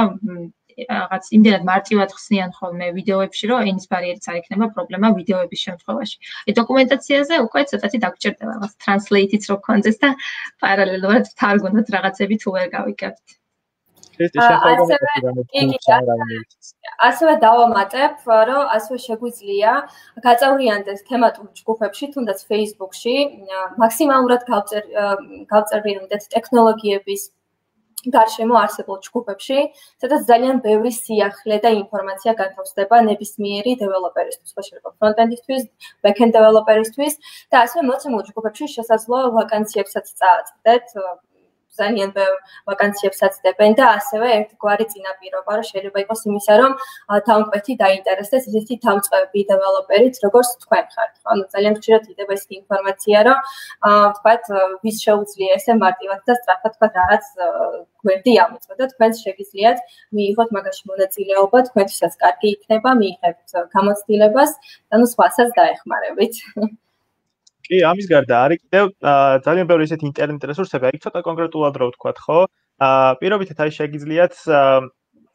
რაღაც იმდენად მარტივად ხსნიან ხოლმე ვიდეოებში, რომ ენის ბარიერიც არ იქნება პრობლემა ვიდეოების შემთხვევაში. დოკუმენტაციაზე უკვე ცოტათი დაგვჭირდება რაღაც translate-იც რო გქონდეს და პარალელურად თარგმნოთ რაღაცები თუ ვერ გავიკეთებთ. ასევე დავამატებ, რომ ასევე შეგვიძლია გაწევრიანდეს თემატურ ჯგუფებში, თუნდაც Facebook-ში, მაქსიმალურად გავწერიანდეთ ტექნოლოგიების გარშემო არსებულ ჯგუფებში, სადაც ძალიან ბევრი სიახლე და ინფორმაცია განთავსდება ნებისმიერი დეველოპერისთვის, შეიძლება ფრონტენდისთვის, ბექენდ დეველოპერისთვის და ასევე მოცემულ ჯგუფებში შესაძლოა ვაკანციებსაც წააწყდეთ. ძალიან ბევრ ვაკანციებსაც დებენ და ასევე ერთგვარი წინაპირობა, რომ შეიძლება იყოს იმისა, რომ დამკვეთი დაინტერესდეს ისეთი დამწყები დეველოპერიც, როგორც თქვენ ხართ. ანუ ძალიან ხშირად იდება ეს ინფორმაცია, რომ ვთქვათ, ვის შეუძლია ესე მარტივად და სწრაფად ვთქვათ რაღაც გვერდი ამოწყოთ და თქვენს შეგიძლიათ მიიღოთ მაგაში მონაწილეობა, თქვენთვისაც კარგი იქნება, მიიღებთ გამოცდილებას, ანუ სხვასაც დაეხმარებით. კი, ამის გარდა არის კიდევ ძალიან ბევრი ისეთი ინტერნეტ რესურსები, აი ცოტა კონკრეტულად რო ვთქვათ, ხო? პირობითად აი შეგიძლიათ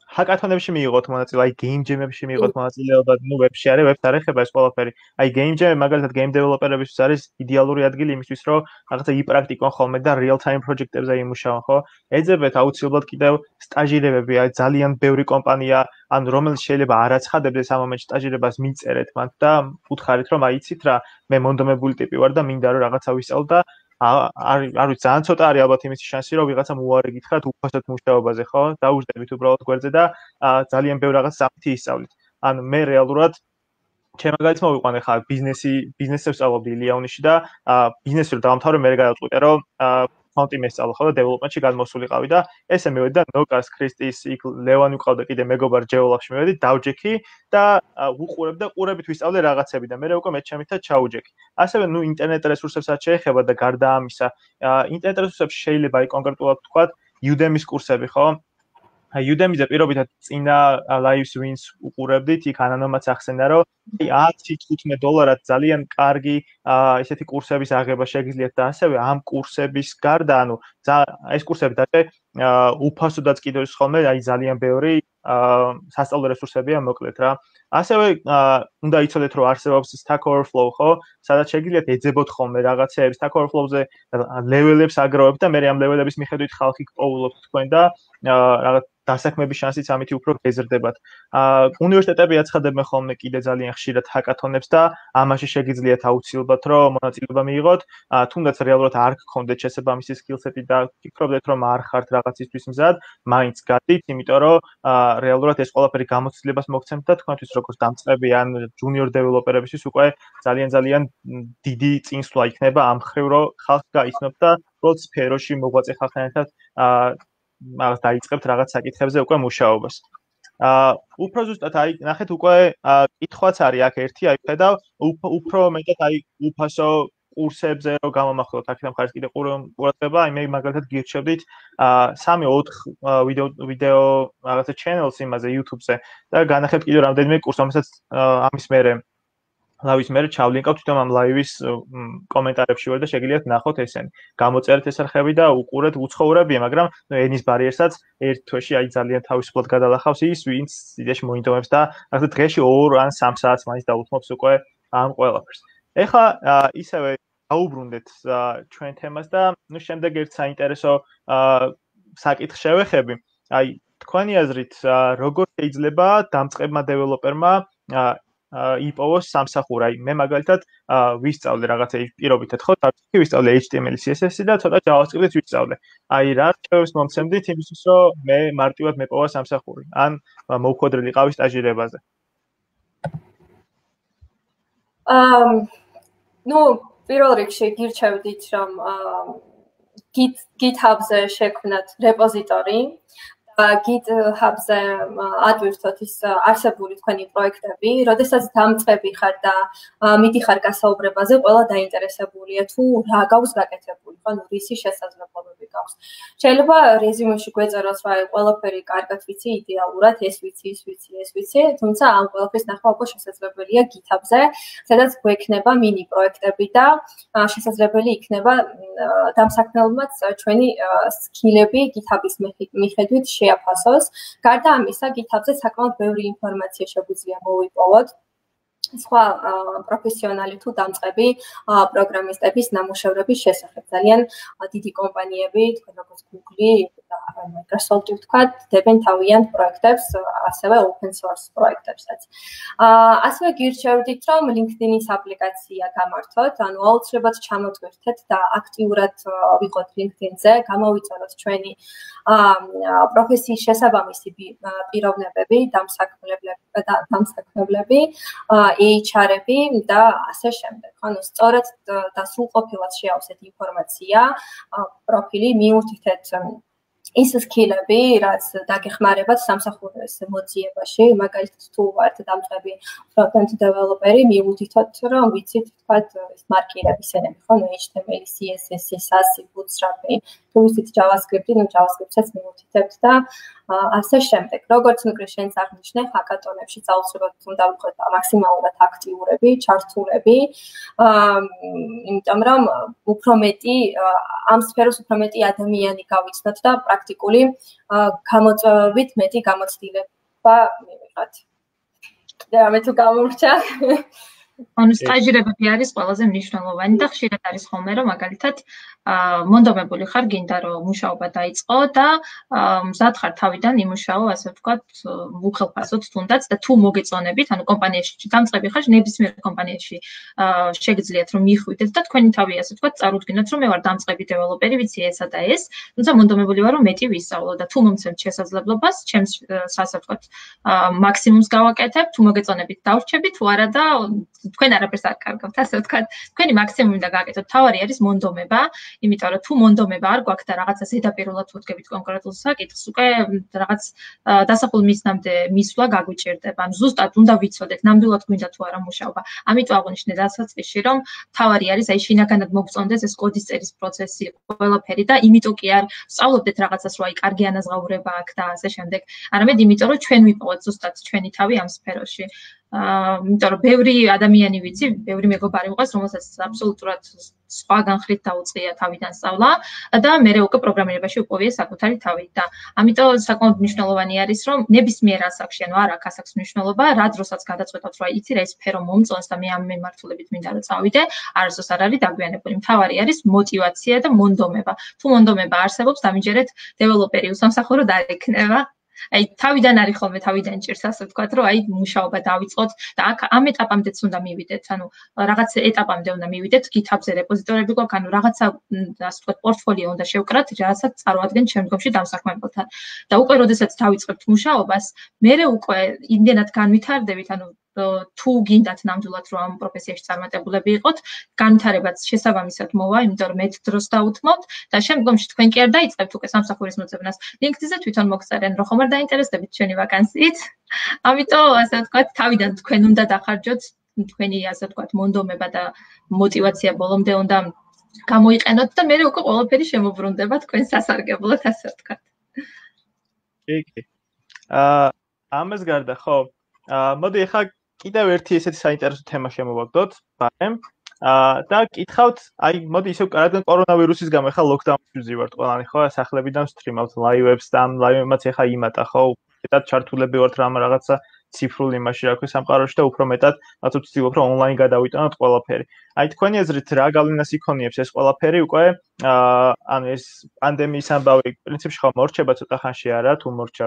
ჰაკათონებში მიიღოთ მონაწილე, აი game jam-ებში მიიღოთ მონაწილეობა, ნუ ვებში არის, ვებს არ ეხება ეს ყველაფერი. აი game jam მაგალითად game developer-ებისთვის არის იდეალური ადგილი იმისთვის, რომ რაღაცა იპრაქტიკონ ხოლმე და real time project-ებზე იმუშაონ, ხო? ეძებეთ აუცილებლად კიდევ სტაჟირებები, აი ძალიან ბევრი კომპანია, ანუ რომელიც შეიძლება არ აცხადებდეს ამ მომენტში სტაჟირებას მიწერეთ მათ და უთხარით, რომ აი იცით რა, მე მონდომებული ტიპი ვარ და მინდა რომ რაღაცა ვისწავლო და არ ვიცი, ძალიან ცოტა არის ალბათ იმის შანსი, რომ ვიღაცამ უარი გითხრათ უფასოდ მუშაობაზე, ხო? დაუждებით უბრალოდ გვერდზე და ძალიან ბევრ რაღაცას სამთი ისწავლით. ანუ მე რეალურად ჩემ მაგალითს მოვიყვანე ხა ბიზნესებს ვსწავლობდი ლიაუნიში და ბიზნესი რომ დავამთავრე, მე გადავწყვიტე, რომ ფონტი მესწავლო ხო და დეველოპმენტში გადმოსულიყავი და ესე მივედი და ნოკას, ქრისტის, იქ ლევანი უყავდა კიდე მეგობარ ჯეოლაფში მივედი, დავჯექი და უყურებ და ყურებით ვისწავლე რაღაცები და მე უკვე მე ჩემითაც ჩაუჯექი. ასევე ნუ ინტერნეტ რესურსებსაც შეეხება და გარდა ამისა, ინტერნეტ რესურსებში შეიძლება აი კონკრეტულად ვთქვათ Udemy-ის კურსები, ხო? Udemy-ზე პირობითად წინა live streams უყურებდით, იქ ანანომაც ახსენა, რომ $10-15 ძალიან კარგი ესეთი კურსების აღება შეგიძლიათ და ასევე ამ კურსების გარდა, ანუ ეს კურსები დაჭე უფასოდაც კიდევ ის ხოლმე, აი ძალიან ბევრი სასწავლო რესურსებია მოკლედ რა. ასევე უნდა იცოდეთ, რომ არსებობს Stack Overflow, ხო? სადაც შეგიძლიათ ეძებოთ ხოლმე რაღაცეებს Stack Overflow-ზე ლეველებს აგროვებთ და მე ამ ლეველების მიხედვით ხალხი პოულობს თქვენ და რაღაც დასაქმების შანსიც ამით უფრო გეზრდებათ. უნივერსიტეტები აცხადებენ ხოლმე კიდე ძალიან ხშირად ჰაკათონებს და ამაში შეგიძლიათ აუცილებლად რომ მონაწილეობა მიიღოთ, თუნდაც რეალურად არ გქონდეთ შესაბამისი სკილსეტი და ფიქრობდეთ რომ არ ხართ რაღაცისთვის მზად, მაინც გადით, იმიტომ რომ რეალურად ეს ყველაფერი გამოცდილებას მოგცემთ და თქვენთვის როგორც დამწყები ან junior developer-ებისთვის უკვე ძალიან დიდი წინსვლა იქნება ამ ხრივ რომ ხალხს გაიცნობთ და უბრალოდ სფეროში მოღვაწე ხალხთან მაგას დაიწყებთ რაღაც საკითხებზე უკვე მუშაობას. უფრო ზუსტად აი ნახეთ უკვე კითხვაც არის აქ ერთი, აი ხედავ უფრო მეტად აი უფასო კურსებზე რომ გამომახვილოთ აქედან მხარეს კიდე ყურადღება, აი მე მაგალითად გირჩევდით 3-4 ვიდეო რაღაცა channels იმაზე YouTube-ზე და განახებთ კიდე რამდენიმე კურს, რომელსაც ამის მერე ლაივის მერე ჩავლინკავთ თვითონ ამ ლაივის კომენტარებში ვარ და შეგიძლიათ ნახოთ ესენი. გამოწერეთ ეს არხები და უყურეთ უცხოვრებია, მაგრამ ენის ბარიერსაც ერთ თვეში აი ძალიან თავისუფლად გადალახავს ის, ვინც იდეაში მოინდომებს და რაღაცა დღეში 2 ან 3 საათს მაინც დაუთმობს უკვე ამ ყველაფერს. ეხლა ისევე დაუბრუნდეთ ჩვენ თემას და ნუ შემდეგ ერთ საინტერესო საკითხს შევეხები. აი თქვენი აზრით როგორ შეიძლება დამწყებმა დეველოპერმა იპოვოს სამსახური. აი მე მაგალითად ვისწავლე რაღაცა პირობითად ხო, დავიწყე ვისწავლე HTML, CSS და ცოტა JavaScript-ით ვისწავლე. აი რა რჩევებს მომცემდით იმისთვის, რომ მე მარტივად მეპოვა სამსახური ან მოვხვედრილი ყავი სტაჟირებაზე. ნუ პირველ რიგში გირჩევდით, რომ GitHub-ზე შექმნათ რეპოზიტორი. GitHub-ზე ადვირთოთ ის არსებული თქვენი პროექტები, როდესაც დამწყები ხარ და მიდიხარ გასაუბრებაზე, ყველა დაინტერესებულია თუ რა გაქვს გაკეთებული, ანუ რისი შესაძლებლობები გაქვს. შეიძლება რეზიუმეში გვეწეროს, რა ყველაფერი კარგად ვიცი, იდეალურად ეს ვიცი, თუმცა ამ ყველაფრის ნახვა უკვე შესაძლებელია GitHub-ზე, სადაც გვექნება მინი პროექტები და შესაძლებელი იქნება დამსაქმებელმაც ჩვენი სკილები GitHub-ის მიხედვით შეაფასოს. გარდა ამისა, GitHub-ზე საკმაოდ ბევრი ინფორმაცია შეგვიძლია მოვიპოვოთ. სხვა პროფესიონალი თუ დამწყები პროგრამისტების ნამუშევრების შესახებ. ძალიან დიდი კომპანიები, როგორც Google და Microsoft ვთქვათ, დებენ თავიანთ პროექტებს, ასევე open source პროექტებსაც. ასევე გირჩევდით, რომ LinkedIn-ის აპლიკაცია გამართოთ, ანუ აუცილებლად ჩამოტვირთეთ და აქტიურად ვიყოთ LinkedIn-ზე, გამოვიწეროთ ჩვენი პროფესიის შესაბამისი პიროვნებები, დამსაქმებლები, HR-ები და ასე შემდეგ. ანუ სწორად და სრულყოფილად შეავსეთ ინფორმაცია, პროფილი მიუთითეთ ის სკილები, რაც დაგეხმარებათ სამსახურის მოძიებაში, მაგალითად თუ ვართ დამწყები front-end developer-ი, მიუთითოთ, რომ ვიცით, თქვათ, მარკირების ენები, ხო, HTML, CSS, SAS, Bootstrap, თუ ვიცით JavaScript-ი, JavaScript-საც მიუთითებთ და ასე შემდეგ. როგორც ნუ შენც აღნიშნე, ჰაკატონებში აუცილებლად უნდა ვიყოთ მაქსიმალურად აქტიურები, ჩართულები, იმიტომ რომ უფრო მეტი ამ სფეროს უფრო მეტი ადამიანი გავიცნოთ და პრაქტიკული გამოწვევებით მეტი გამოცდილება მივიღოთ. და მე თუ გამორჩა ანუ სტაჟირებები არის ყველაზე მნიშვნელოვანი და ხშირად არის ხოლმე რომ მაგალითად მონდომებული ხარ გინდა რომ მუშაობა დაიწყო და მზად ხარ თავიდან იმუშაო ასე ვთქვათ უხელფასოდ თუნდაც და თუ მოგეწონებით ანუ კომპანიაში დამწყები ხარ ნებისმიერ კომპანიაში შეგიძლიათ რომ მიხვიდეთ და თქვენი თავი ასე ვთქვათ წარუდგინოთ რომ მე ვარ დამწყები დეველოპერი ვიცი ესა და ეს თუმცა მონდომებული ვარ რომ მეტი ვისწავლო და თუ მომცემთ შესაძლებლობას ჩემს ასე ვთქვათ მაქსიმუმს გავაკეთებ თუ მოგეწონებით დავრჩებით თუ არა და თქვენ არაფერს არ კარგავთ, ასე ვთქვათ, თქვენი მაქსიმუმი უნდა გააკეთოთ. თავარი არის მონდომება, იმიტომ რომ თუ მონდომება არ გვაქვს და რაღაცა ზედაპირულად ვუდგებით კონკრეტულ საკითხს, უკვე რაღაც დასახულ მისნამდე მისვლა გაგვიჭირდება. ანუ ზუსტად უნდა ვიცოდეთ, ნამდვილად გვინდა თუ არა მუშაობა. ამიტომ აღვნიშნე დასაწყისში, რომ თავარი არის აი შინაგანად მოგწონდეს ეს კოდის წერის პროცესი, ყველაფერი და იმიტომ კი არ სწავლობდეთ რაღაცას, რომ აი კარგი ანაზღაურება აქვს და ასე შემდეგ. არამედ იმიტომ რომ ჩვენ ვიპოვოთ ზუსტად ჩვენი თავი ამ სფეროში. იმიტომ რომ ბევრი ადამიანი ვიცი, ბევრი მეგობარი მყავს, რომელსაც აბსოლუტურად სხვა განხრით დაუწყია თავიდან სწავლა და მე უკვე პროგრამირებაში უპოვია საკუთარი თავი და ამიტომ საკმაოდ მნიშვნელოვანი არის, რომ ნებისმიერ ასაკში, ანუ არ აქვს ასაკს მნიშვნელობა, რა დროსაც გადაწყვეტავთ, რომ იცი რა ეს სფერო მომწონს და მე ამ მიმართულებით მინდა რომ წავიდე, არასდროს არ არის დაგვიანებული. მთავარი არის мотиваცია და მონდომება. თუ მონდომება არსებობს, დამიჯერეთ დეველოპერი უსამსახუროდ არ იქნება. აი თავიდან არის ხოლმე თავიდან ჭირს ასე ვთქვათ რომ აი მუშაობა დავიწყოთ და აქ ამ ეტაპამდეც უნდა მივიდეთ ანუ რაღაც ეტაპამდე უნდა მივიდეთ GitHub-ზე რეპოზიტორები გვაქვს ანუ რაღაცა ასე ვთქვათ პორტფოლიო უნდა შევკრათ რასაც წარმოადგენთ შემდგომში დამსაქმებელთან და უკვე როდესაც დავიწყებთ მუშაობას მერე უკვე იმდენად განვითარდებით ანუ თუ გინდათ ნამდვილად რომ ამ პროფესიაში წარმატებულები იყოთ, განვითარებაც შესაბამისად მოვა, იმიტომ რომ მეტ დროს დაუთმოთ და შემდგომში თქვენ კი არ დაიწყებთ უკვე სამსახურის მოძებნას. LinkedIn-ზე თვითონ მოგწერენ, რომ ხომ არ დაინტერესდებით ჩვენი ვაკანსიით. ამიტომ ასე ვთქვათ, თავიდან თქვენ უნდა დახარჯოთ თქვენი ასე ვთქვათ მონდომება და мотиваცია ბოლომდე უნდა გამოიყენოთ და მერე უკვე ყველაფერი შემოbrunდება თქვენ სასარგებლოდ ასე ვთქვათ. კი. ამას გარდა ხო მოდი ახლა კიდევ ერთი ესეთი საინტერესო თემა შემოვაგდოთ, ბარემ. და კითხავთ, აი, მოდი ისევ რადგან კორონავირუსის გამო ახლა ლოკდაუნში ვზივართ ყველანი, ხო, სახლებიდან ვსტრიმავთ ლაივებს და ამ ლაივებმაც ახლა იმატა, ხო, მეტად ჩართულები ვართ რაღაცა ციფრულ იმაში, რა ქვია, სამყაროში და უფრო მეტად რაც ვცდილობ, რომ ონლაინ გადავიტანოთ ყველაფერი. აი, თქვენი აზრით რა გავლენას იქონიებს ეს ყველაფერი უკვე, ანუ ეს პანდემიის ამბავი პრინციპში ხო მორჩება ცოტა ხანში არა, თუ მორჩა,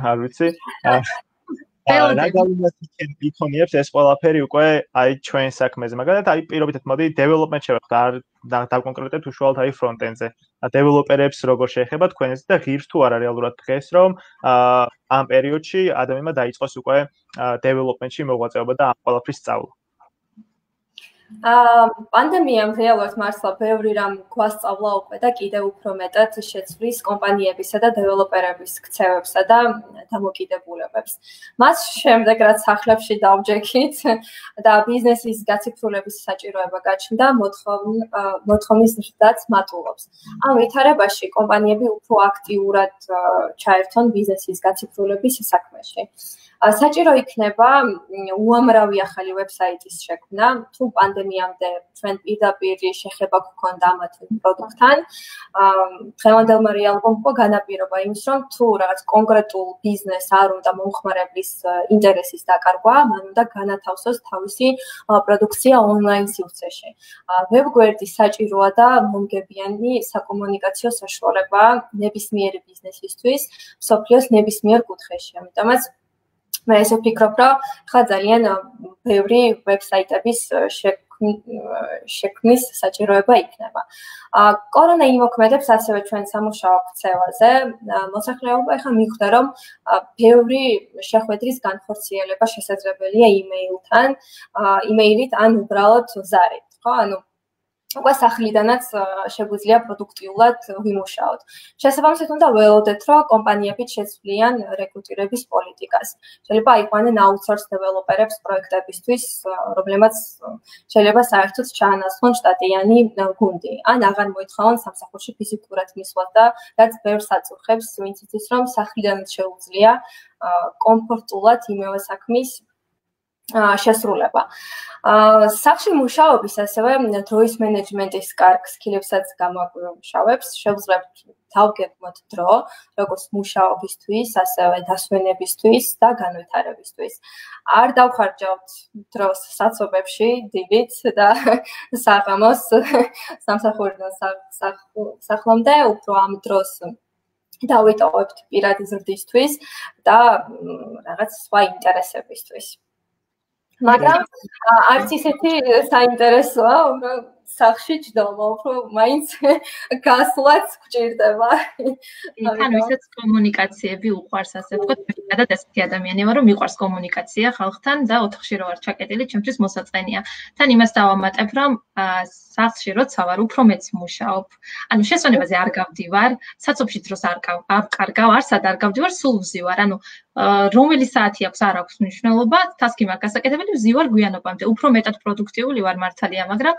არ ვიცი. რა გავლენას იქონიებს ეს ყველაფერი უკვე აი ჩვენ საქმეზე. მაგალითად, აი პირობითად მოდი დეველოპმენტ შევეხოთ, დავკონკრეტებთ უშუალოდ აი ფრონტენდზე. დეველოპერებს როგორ შეეხება თქვენს და ღირს თუ არა რეალურად დღეს რომ ამ პერიოდში ადამიანმა დაიწყოს უკვე დეველოპმენტში მოღვაწეობა და ამ ყველაფრის სწავლა. პანდემიამ რეალურად მართლა ბევრი რამ გვასწავლა უკვე და კიდევ უფრო მეტად შეცვლის კომპანიებისა და დეველოპერების ქცევებსა და დამოკიდებულებებს. მას შემდეგ რაც სახლებში დავჯექით და ბიზნესის გაციფრულების საჭიროება გაჩნდა, მოთხოვნის ზრდაც მატულობს. ამ ვითარებაში კომპანიები უფრო აქტიურად ჩაერთონ ბიზნესის გაციფრულების საქმეში. საჭირო იქნება უამრავი ახალი ვებსაიტის შექმნა, თუ პანდემიამდე ჩვენ პირდაპირ შეხება გქონდა ამ პროდუქტთან. დღევანდელმა რეალობამ უკვე განაპირობა იმის, რომ თუ რაღაც კონკრეტულ ბიზნესს არ უნდა მომხმარებლის ინტერესის დაკარგვა, მან უნდა განათავსოს თავისი პროდუქცია ონლაინ სივრცეში. ვებგვერდი საჭიროა და მომგებიანი საკომუნიკაციო საშუალება ნებისმიერი ბიზნესისთვის, მსოფლიოს ნებისმიერ კუთხეში. ამიტომაც მე ესე ვფიქრობ, რომ ხა ძალიან ბევრი ვებსაიტების შექმნის საჭიროება იქნება. კორონა იმოქმედებს ასევე ჩვენ სამუშაო ქცევაზე. მოსახლეობა ახლა მიხვდა, რომ ბევრი შეხვედრის განხორციელება შესაძლებელია იმეილით ან უბრალოდ ზარით, ხო? ანუ უკვე სახლიდანაც შეგვიძლია პროდუქტიულად ვიმუშაოთ. შესაბამისად უნდა ველოდეთ, რომ კომპანიები შეცვლიან რეკრუტირების პოლიტიკას. შეიძლება აიყვანენ აუთსორს დეველოპერებს პროექტებისთვის, რომლებმაც შეიძლება საერთოდ ჩაანაცვლონ შტატიანი გუნდი, ან აღარ მოითხოვონ სამსახურში ფიზიკურად მისვლას და რაც ბევრს აწუხებს, ვინც იცის, რომ სახლიდანაც შეუძლია კომფორტულად იმავე საქმის შესრულება. სახლში მუშაობის ასევე დროის მენეჯმენტის კარგ სკილებსაც გამოაკვირვებებს. შევძლებთ დავგეგმოთ დრო, როგორც მუშაობისთვის, ასევე დასვენებისთვის და განვითარებისთვის. არ დავხარჯავთ დროს საცობებში, დილით და საღამოს სამსახურიდან სახლამდე, უფრო ამ დროს დავიტოვებთ პირადი ზრდისთვის და რაღაც სხვა ინტერესებისთვის. მაგრამ არც ისეთი საინტერესოა, რომ სახლში ჯდომა, უფრო მაინც გასვლაც გჭირდება. თან ვისაც კომუნიკაციები უყვარს, ასე ვთქვათ, და ესეთი ადამიანი ვარ, რომ მიყვარს კომუნიკაცია ხალხთან და ოთახში რო ვარ ჩაკეტილი, ჩემთვის მოსაწყენია. თან იმას დავამატებ, რომ სახლში როცა ვარ, უფრო მეც მუშაობ. ანუ შესვენებაზე არ გავდივარ, საცობში დროს არ კარგავ, არსად არ გავდივარ, სულ ვზივარ. ანუ რომელი საათი აქვს არ აქვს მნიშვნელობა, თასკი მაქვს გასაკეთებელი, ვზივარ გვიანობამდე. უფრო მეტად პროდუქტიული ვარ მართალია, მაგრამ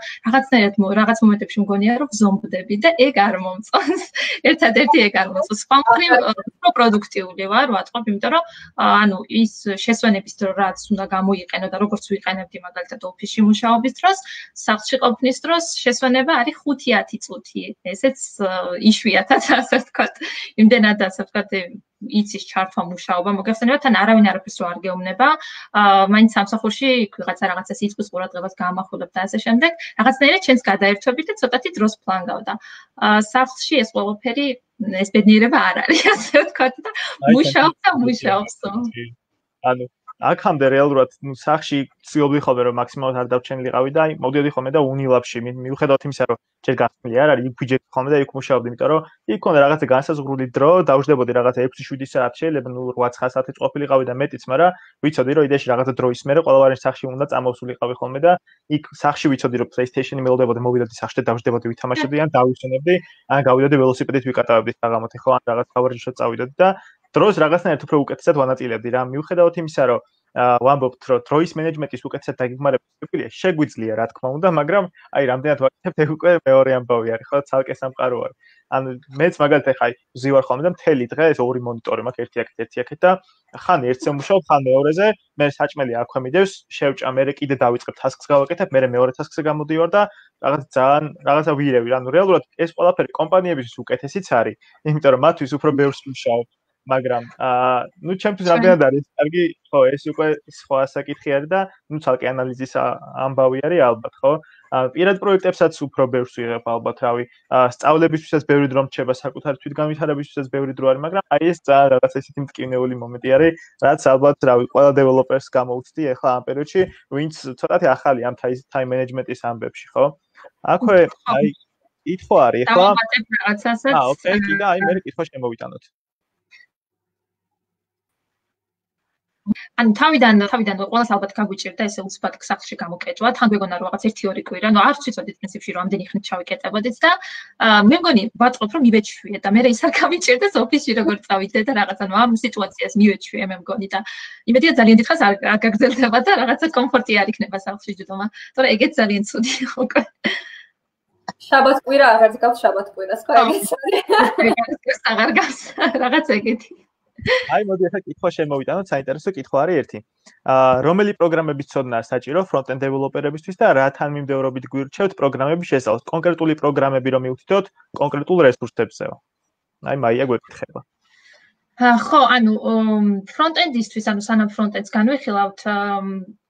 რაღაც მომენტებში მგონია, რომ ზომბდები და ეგ არ მომწონს. ერთადერთი ეგ არ მომწონს. სხვა მხრივ უფრო პროდუქტიული ვარ, ვატყობ, იმიტომ რომ ანუ ის შესვენების დრო რაც უნდა გამოიყენო და როგორც ვიყენებდი მაგალითად ოფისში მუშაობის დროს, სახლში ყოფნის დროს შესვენება არის 5-10 წუთი. ესეც იშვიათად, ასე ვთქვათ, იმდენად ასე ვთქვათ იცის ჩართვა მუშაობა მოგეხსენება თან არავინ არაფერს რო არ გეუბნება მაინც სამსახურში რაღაცას იწვის ყურადღებას გაამახვილებ და ასე შემდეგ რაღაცნაირად ჩვენს გადაერთვებით და ცოტათი დროს ფლანგავდა სახლში ეს ყველაფერი ეს ბედნიერება არ არის ასე ვთქვათ და მუშაობს ანუ აქამდე რეალურად სახლში ცდილობდი ხოლმე რომ მაქსიმალურად არ დავჩენილიყავი და მოდიოდი ხოლმე და უნილაბში მიუხედავად იმისა რომ ჯერ გახსნილი არ არის იქ ვიჯექი ხოლმე და იქ მუშაობდი იმიტომ რომ იქ ქონდა რაღაცა განსაზღვრული დრო დავждდებოდი რაღაცა 6-7 საათი შეიძლება 8-9 საათი ყოფილიყავი და მეტიც მაგრამ ვიცოდი რომ იდეაში რაღაცა დროის მერე ყველავარი სახლში უნდა წამოვსულიყავი ხოლმე და იქ სახლში ვიცოდი რომ PlayStation-ი მელოდებოდი მოვიდოდი სახლში და დავждდებოდი ვითამაშებდი ან დავისვენებდი ან გავიდოდი ველოსიპედით ვიკატავებდი საღამოთი ხო ან რაღაც გავარჯიშოთ წავიდოდი და დროს რაღაცნაირად უფრო უკეთესად ვანაწილებდი რა მიუხედავად იმისა რომ ვამბობთ რომ დროის მენეჯმენტის უკეთესად დაგეგმარება შეგვიძლია რა თქმა უნდა მაგრამ აი რამდენად ვაკეთებ ეგ უკვე მეორე ამბავი არის ხო ცალკე სამყარო არის ანუ მეც მაგალითად ხაი ვზივარ ხოლმე და მთელი დღე ეს ორი მონიტორი მაქვს ერთი აქეთ და ხან ერთზე ვმუშაობ ხან მეორეზე მე საჭმელი აქვე მიდევს შევჭა მე კიდე დავიწყებ ტასკს გავაკეთებ მე მეორე ტასკზე გამოდივარ და რაღაც ძალიან რაღაცა ვირევი ანუ რეალურად ეს ყველაფერი კომპანიებისთვის უკეთესიც არის იმიტომ რომ მათთვის უფრო ბევრს ვმუშაობ მაგრამ ნუ ჩემთვის რამდენად არის კარგი ხო ეს უკვე სხვა საკითხი არის და ნუ ცალკე ანალიზის ამბავი არის ალბათ ხო პირად პროექტებსაც უფრო ბევრს ვიღებ ალბათ რავი სწავლებისთვისაც ბევრი დრო მრჩება საკუთარი თვითგამვითარებისთვისაც ბევრი დრო არის მაგრამ აი ეს ძალიან რაღაც ესეთი მტკივნეული მომენტი არის რაც ალბათ რავი ყველა დეველოპერს გამოუცდი ახლა ამ პერიოდში ვინც ცოტათი ახალი ამ time management-ის ამბებში ხო აქვე აი კითხვა არის ახლა ოკეი კიდე აი მე კითხვა შემოვიტანოთ ან თავიდან ყველას ალბათ გაგვიჭირდა ესე უცბად სახლში გამოკეჭვა, თან გვეგონა რომ რაღაც 1-2 კვირა, ну არც ვიცოდით პრინციპში რომ ამდენი ხნით ჩავიკეტებოდით და მე მგონი ვატყობ რომ მივეჩვიე და მე ისარ გამიჭირდეს ოფისში როგორ წავიდე და რაღაც ანუ ამ სიტუაციას მივეჩვიე მე მგონი და იმედია ძალიან დიდხანს არ გაგრძელდება და რაღაცა კომფორტი არ იქნება სახლში ჯდომა, თორე ეგეც ძალიან ცუდი იყო უკვე. შაბათ კვირა აღარ გავს შაბათ კვირას ხო ეგეც არის. აღარ გავს რაღაც ეგეთი. აი მოდი ახლა კითხვა შემოვიტანოთ, საინტერესო კითხვა არის ერთი. რომელი პროგრამების ცოდნა საჭირო front-end developer-ებისთვის და რა თანმიმდევრობით გვირჩევთ პროგრამების შესწავლას? კონკრეტული პროგრამები რომ მივხვდეთ, კონკრეტულ რესურსებზეო. აი მაია გვეკითხება. ხო, ანუ front-end-ისთვის, ანუ სანამ front-end-ს განვიხილავთ,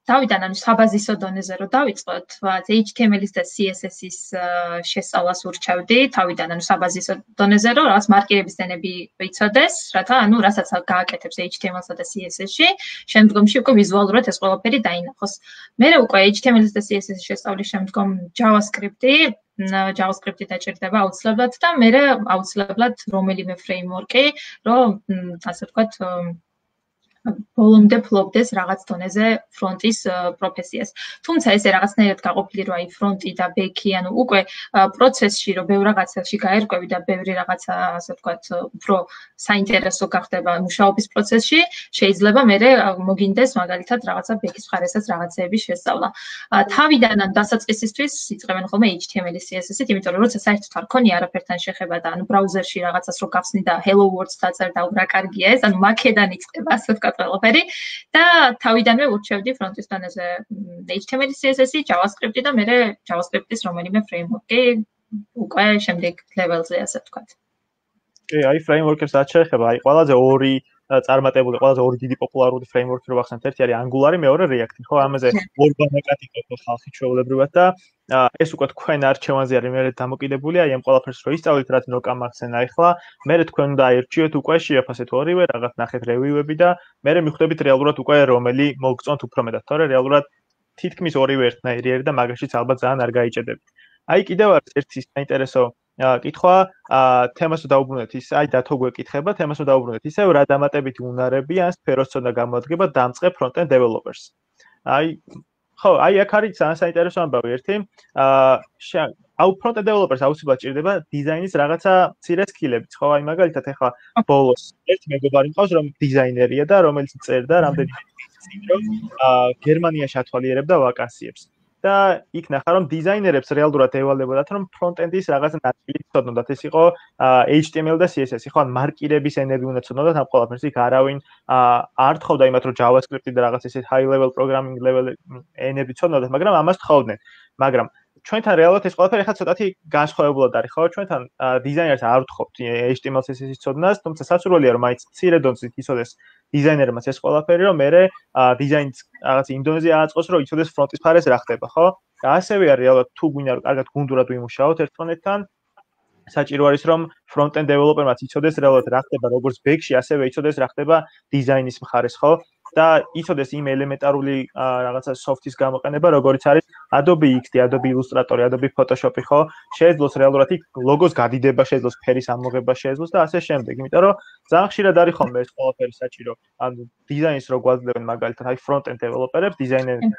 დავიდან ანუ საბაზისო დონეზე რომ დავიწყოთ, HTML-ის და CSS-ის შესწავლას ურჩევდი, თავიდან ანუ საბაზისო დონეზე რომ რაღაც მარკირების ენები ვიცოდეს, რათა ანუ რასაც გააკეთებს HTML-სა და CSS-ში, შემდგომში უკვე ვიზუალურად ეს ყველაფერი დაინახოს. მერე უკვე HTML-ის და CSS-ის შესწავლის შემდგომ JavaScript-ი დაჭირდება აუცილებლად და მერე აუცილებლად რომელიმე framework-ი, რომ ასე ვთქვათ ბოლომდე ფლობდეს რაღაც დონეზე ფრონტის პროფესიას. თუმცა ესე რაღაცნაირად გაყოფილი რომ აი ფრონტი და ბექი, ანუ უკვე პროცესში რომ ბევრ რაღაცაში გაერკვევი და ბევრი რაღაცა ასე ვთქვათ უფრო საინტერესო გახდება მუშაობის პროცესში, შეიძლება მერე მოგინდეს მაგალითად რაღაცა ბექის მხარესაც რაღაცეების შესწავლა. თავიდან ან დასაწყისისთვის იწყებენ ხოლმე HTML-ის CSS-ით, იმიტომ რომ როცა საერთოდ არ ქონია არაფერთან შეხება და ანუ ბრაუზერში რაღაცას რო გავხსნი და hello world-ს დაწერდა და რა კარგია ეს, ანუ მაქედან იწყება ასე ვთქვათ ყველაფერი და თავიდანვე ურჩევდი ფრონტის დონეზე HTML, CSS-ი, JavaScript-ი და მერე JavaScript-ის რომელიმე framework-ი უკვე შემდეგ level-ზე ასე ვთქვათ. კი, აი framework-ებს რაც შეეხება, აი ყველაზე ორი წარმატებული, ყველაზე ორი დიდი პოპულარული framework-ი რო ვახსენებთ, ერთი არის Angular-ი, მეორე React-ი, ხო, ამაზე ორბანაკატი ყოფილი ხალხი ჩვეულებრივად და ეს უკვე თქვენ არჩევანზე არის მე დამოკიდებული, აი ამ ყველაფერს რო ისწავლით, რაც ნოკამ ახსენა ახლა, მე თქვენ უნდა აირჩიოთ უკვე შეაფასეთ ორივე, რაღაც ნახეთ რევიუები და მე მიხვდებით რეალურად უკვე რომელი მოგწონთ უფრო მეტად, თორე რეალურად თითქმის ორივე ერთნაირი არის და მაგაშიც ალბათ ძალიან არ გაიჭედებით. აი კიდევ არის ერთი საინტერესო კითხვა, თემასო დაუბრუნდეთ ის, აი დათო გვეკითხება, თემასო დაუბრუნდეთ ისევ რა დამატებითი უნარები ან სფეროს ცოდნა გამოადგება დამწყებ front-end developers. აი ხო, აი აქ არის ძალიან საინტერესო ამბავი ერთი. აუ front-end developers აუცილებლად ჭირდება დიზაინის რაღაცა მცირე სკილებიც, ხო? აი მაგალითად ახლა ბოლოს ერთი მეგობარი მყავს, რომ დიზაინერია და რომელიც წერდა რამდენიმე წინ რომ გერმანიაში ათვალიერებდა ვაკანსიებს. და იქ ნახა რომ დიზაინერებს რეალურად ევალებოდათ რომ front-end-ის რაღაც ნაწილი ცოდნოდათ, ეს იყო HTML და CSS, ხო, ან მარკირების ენები უნდა ცოდნოდათ, ამ ყველაფერს იქ არავინ არ თხოვდა იმათ რომ JavaScript-ი და რაღაც ესეთ high level programming level ენები ცოდნოდათ, მაგრამ ამას თხოვდნენ. მაგრამ ჩვენთან რეალურად ეს ყველაფერი ხა ცოტათი განსხვავებულად არის, ხო? ჩვენთან დიზაინერს არ ვთხოვთ HTML CSS-ის ცოდნას, თუმცა სასურველია რომ მაინც მცირე დონეზე იცოდეს დიზაინერმაც ეს ყველაფერი, რომ მერე დიზაინს რაღაც იმ დონეზე აწყოს, რომ იცოდეს ფრონტის მხარეს რა ხდება, ხო? და ასევე არის რეალურად თუ გვინდა რომ კარგად გუნდურად ვიმუშაოთ ერთმანეთთან, საჭირო არის რომ front-end developer-მაც იცოდეს რეალურად რა ხდება როგორც back-ში, ასევე იცოდეს რა ხდება დიზაინის მხარეს, ხო? და იცოდეს იმ ელემენტარული რაღაცა soft-ის გამოყენება, როგორც არის Adobe XD, Adobe Illustrator, Adobe Photoshop, ხო? შეეძლოს რეალურად იქ ლოგოს გადიდება, შეეძლოს ფერის ამოღება, შეეძლოს და ასე შემდეგ. იმიტომ რომ ძალიან ხშირად არის ხოლმე ეს ყველაფერი საჭირო. ანუ დიზაინს რო გვაძლევენ მაგალითად აი front-end developer-ებს, დიზაინერები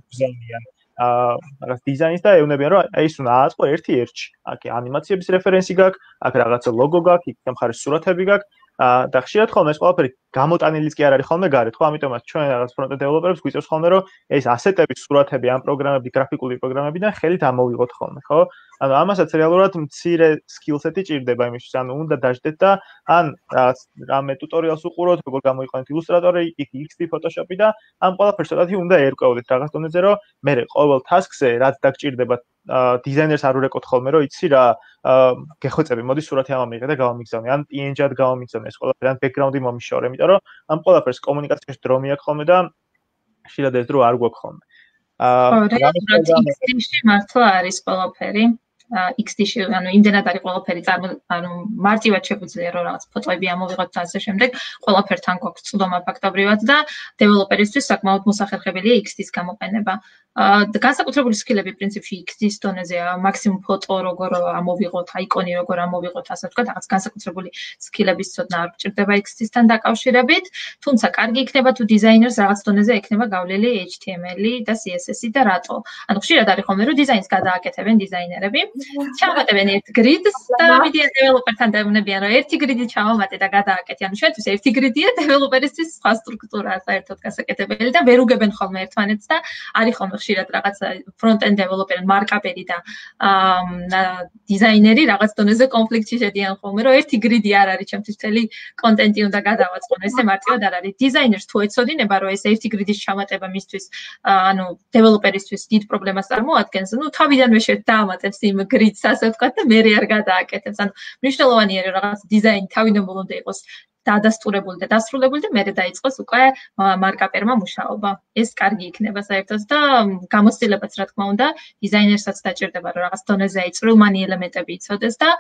გზავნიან რაღაც დიზაინს და ეუბნებიან რომ აი ეს უნდა აწყო ერთი ერთში. აქ ანიმაციების რეფერენსი გაქვს, აქ რაღაცა ლოგო გაქვს, იქ სამხარეს სურათები გაქვს. და ხშირად ხოლმე ეს ყველაფერი გამოტანილიც კი არ არის ხოლმე გარეთ, ხო? ამიტომაც ჩვენ რაღაც front-end developer-ებს გვიწევს ხოლმე რომ ეს ასეტების სურათები ამ პროგრამები, გრაფიკული პროგრამებიდან ხელით ამოვიღოთ ხოლმე, ხო? ანუ ამასაც რეალურად მცირე skill set-ი ჭირდება იმისთვის, ანუ უნდა დაждდეთ და ან რაღაც რამე ტუტორიალს უყუროთ, როგორ გამოიყენოთ Illustrator-ი, XD, Photoshop-ი და ამ ყველაფერს ცოტათი უნდა ერკვევდეთ რაღაც დონეზე, რომ მე ყოველ task-ზე რაც დაგჭირდება დიზაინერს არ ურეკოთ ხოლმე, რომ იცი რა, გეხვეწები, მოდი სურათი ამომიღე და გავამიგზავნე, ან PNG-ად გავამიგზავნე ეს ყველაფერი, ან background-ი მომიშორე, იმიტომ რომ ამ ყველაფერს კომუნიკაციაში დრო მიაქვს ხოლმე და ხშირად ეს დრო არ გვაქვს ხოლმე. XD-ში მართლა არის ყველაფერი. XD-ში, ანუ იმდენად არის ყველაფერი ანუ მარტივად შეგვიძლია რომ რაღაც ფოტოები ამოვიღოთ და ასე შემდეგ, ყველაფერთან გვაქვს წვდომა ფაქტობრივად და დეველოპერისთვის საკმაოდ მოსახერხებელია XD-ის გამოყენება. განსაკუთრებული სკილები პრინციპში XD-ის დონეზეა, მაქსიმუმ ფოტო როგორ ამოვიღოთ, აიკონი როგორ ამოვიღოთ, ასე ვთქვათ, რაღაც განსაკუთრებული სკილების ცოდნა არ გჭირდება XD-ისთან დაკავშირებით, თუმცა კარგი იქნება თუ დიზაინერს რაღაც დონეზე ექნება გავლილი HTML-ი და CSS-ი და რატო. ანუ ხშირად არის ხოლმე რომ დიზაინს გადააკეთებენ დიზაინერები, ჩავატებენ ერთ გრიდს და მიდიან დეველოპერთან დაეუბნებიან რომ ერთი გრიდი ჩავამატე და გადააკეთე. ანუ ჩვენთვის ერთი გრიდია, დეველოპერისთვის სხვა სტრუქტურაა საერთოდ გასაკეთებელი და ვერ უგებენ ხოლმე ერთმანეთს და არის ხოლმე ხშირად რაღაც front-end developer, markup-ერი და დიზაინერი რაღაც დონეზე კონფლიქტში შედიან ხოლმე, რომ ერთი გრიდი არ არის ჩემთვის მთელი კონტენტი უნდა გადავაწყო, ესე მარტივად არ არის. დიზაინერს თუ ეცოდინება, რომ ეს ერთი გრიდის ჩამატება მისთვის, ანუ დეველოპერისთვის დიდ პრობლემას წარმოადგენს, ნუ თავიდანვე დაამატებს იმ გრიდს, ასე ვთქვათ, და მე არ გადააკეთებს. ანუ მნიშვნელოვანია რომ რაღაც დიზაინი თავიდან ბოლომდე იყოს დადასტურებული და დასრულებული და მერე დაიწყოს უკვე მარკაპერმა მუშაობა. ეს კარგი იქნება საერთოდ და გამოცდილებაც რა თქმა უნდა დიზაინერსაც დაჭირდება რომ რაღაც დონეზე წვრილმანი ელემენტები იცოდეს და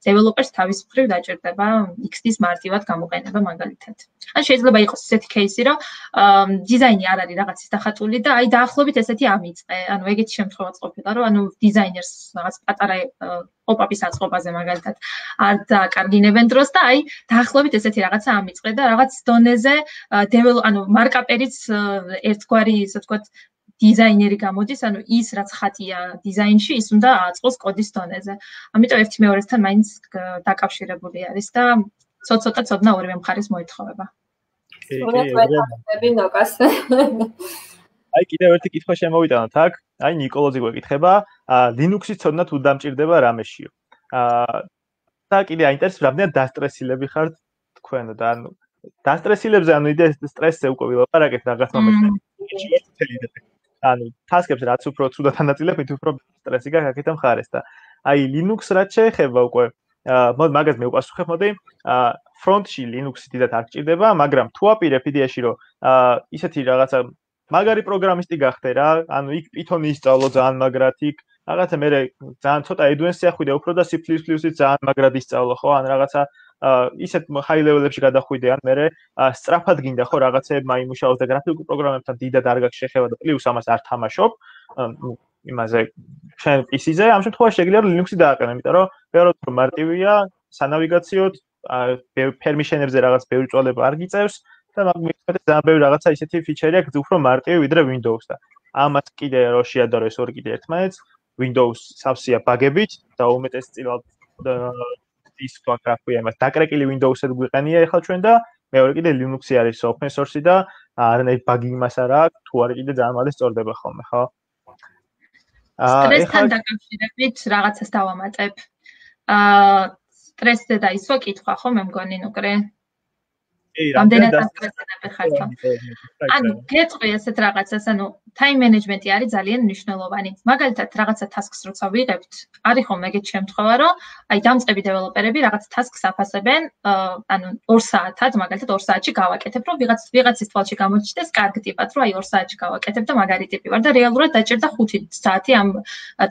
დეველოპერს თავის მხრივ დაჭირდება XD-ს მარტივად გამოყენება მაგალითად. ან შეიძლება იყოს ესეთი кейსი რომ დიზაინი არ არის რაღაცის დახატული და აი დაახლოებით ესეთი ამიწყე. ანუ ეგეთი შემთხვევაც ყოფილა რომ ანუ დიზაინერს რაღაც პატარა pop-up-ის აწყობაზე მაგალითად არ დააკარგინებენ დროს და აი დაახლოებით ესეთი რაღაცა ამიწყე და რაღაც დონეზე ანუ მარკაპერიც ერთგვარი ისე ვთქვათ დიზაინერი გამოდის, ანუ ის რაც ხატია დიზაინში, ის უნდა აწყოს კოდის დონეზე. ამიტომ ერთი მეორესთან მაინც დაკავშირებული არის და ცოტა ცოდნა ორივე მხარეს მოეთხოვება. აი კიდევ ერთი კითხვა შემოვიტანოთ აქ. აი ნიკოლოზი გვეკითხება, Linux-ის ცოდნა თუ დამჭირდება რამეშიო. და კიდე აინტერესებს, რამდენად დასტრესილები ხართ თქვენ და ანუ დასტრესილებზე ანუ იდეა სტრესზე უკვე ვილაპარაკეთ რაღაც მომენტში. ანუ task-ებს რაც უფრო ცუდად ანაწილებ, მით უფრო სტრესი გაქვს მხარეს და აი Linux რაც შეეხება უკვე მაგას მე უპასუხებ, მოდი front-ში Linux-ი დიდად არ გჭირდება, მაგრამ თუ აპირებ იდეაში რომ ისეთი რაღაცა მაგარი პროგრამისტი გახდე რა, ანუ იქ Python-ი ისწავლო ძალიან მაგრად იქ რაღაცა მე ძალიან ცოტა Advanced-ი ახვიდე უფრო და C++-იც ძალიან მაგრად ისწავლო ხო, ან რაღაცა ისეთ high level-ებში გადახვიდე, ან მე სწრაფად გინდა ხო რაღაცეებ მაიმუშაოს და გრაფიკულ პროგრამებთან დიდად არ გაქვს შეხება და პლუს ამას არ თამაშობ, იმაზე შენ PC-ზე, ამ შემთხვევაში შეგიძლია რომ Linux-ი დააყენო, იმიტომ რომ ბევრად მარტივია, სანავიგაციოდ, permission-ებზე რაღაც ბევრი წვალება არ გიწევს და მაგალითად ძალიან ბევრი რაღაცა ისეთი ფიჩერი აქვს, უფრო მარტივი ვიდრე Windows და ამას კიდე რო შეადარო ეს ორი კიდე ერთმანეთს, Windows სავსეა ბაგებით და უმეტესწილად ის თქვა იმას დაკრეკილი Windows-ად გვიყენია ახლა ჩვენ და მეორე კიდე Linux-ი არის open source-ი და არანაირი ბაგი იმას არ აქვს, თუ არის კიდე ძალიან მალე სწორდება ხოლმე, ხო? სტრესთან დაკავშირებით რაღაცას დავამატებ. სტრესზე დაისვა კითხვა ხო მე მგონი ნუკრე. რამდენად დასტრესებული ხართ? ანუ გეტყვი ესეთ რაღაცას, ანუ time management-ი არის ძალიან მნიშვნელოვანი. მაგალითად, რაღაცა tasks როცა ვიღებთ, არის ხოლმე ეგეთი შემთხვევა, რომ აი დამწყები დეველოპერები რაღაც tasks აფასებენ, ანუ 2 საათად, მაგალითად 2 საათში გავაკეთებ, რომ ვიღაცის თვალში გამოჩნდეს კარგ ტიპად, რომ აი 2 საათში გავაკეთებ და მაგარი ტიპი ვარ და რეალურად დაჭერდა 5 საათი ამ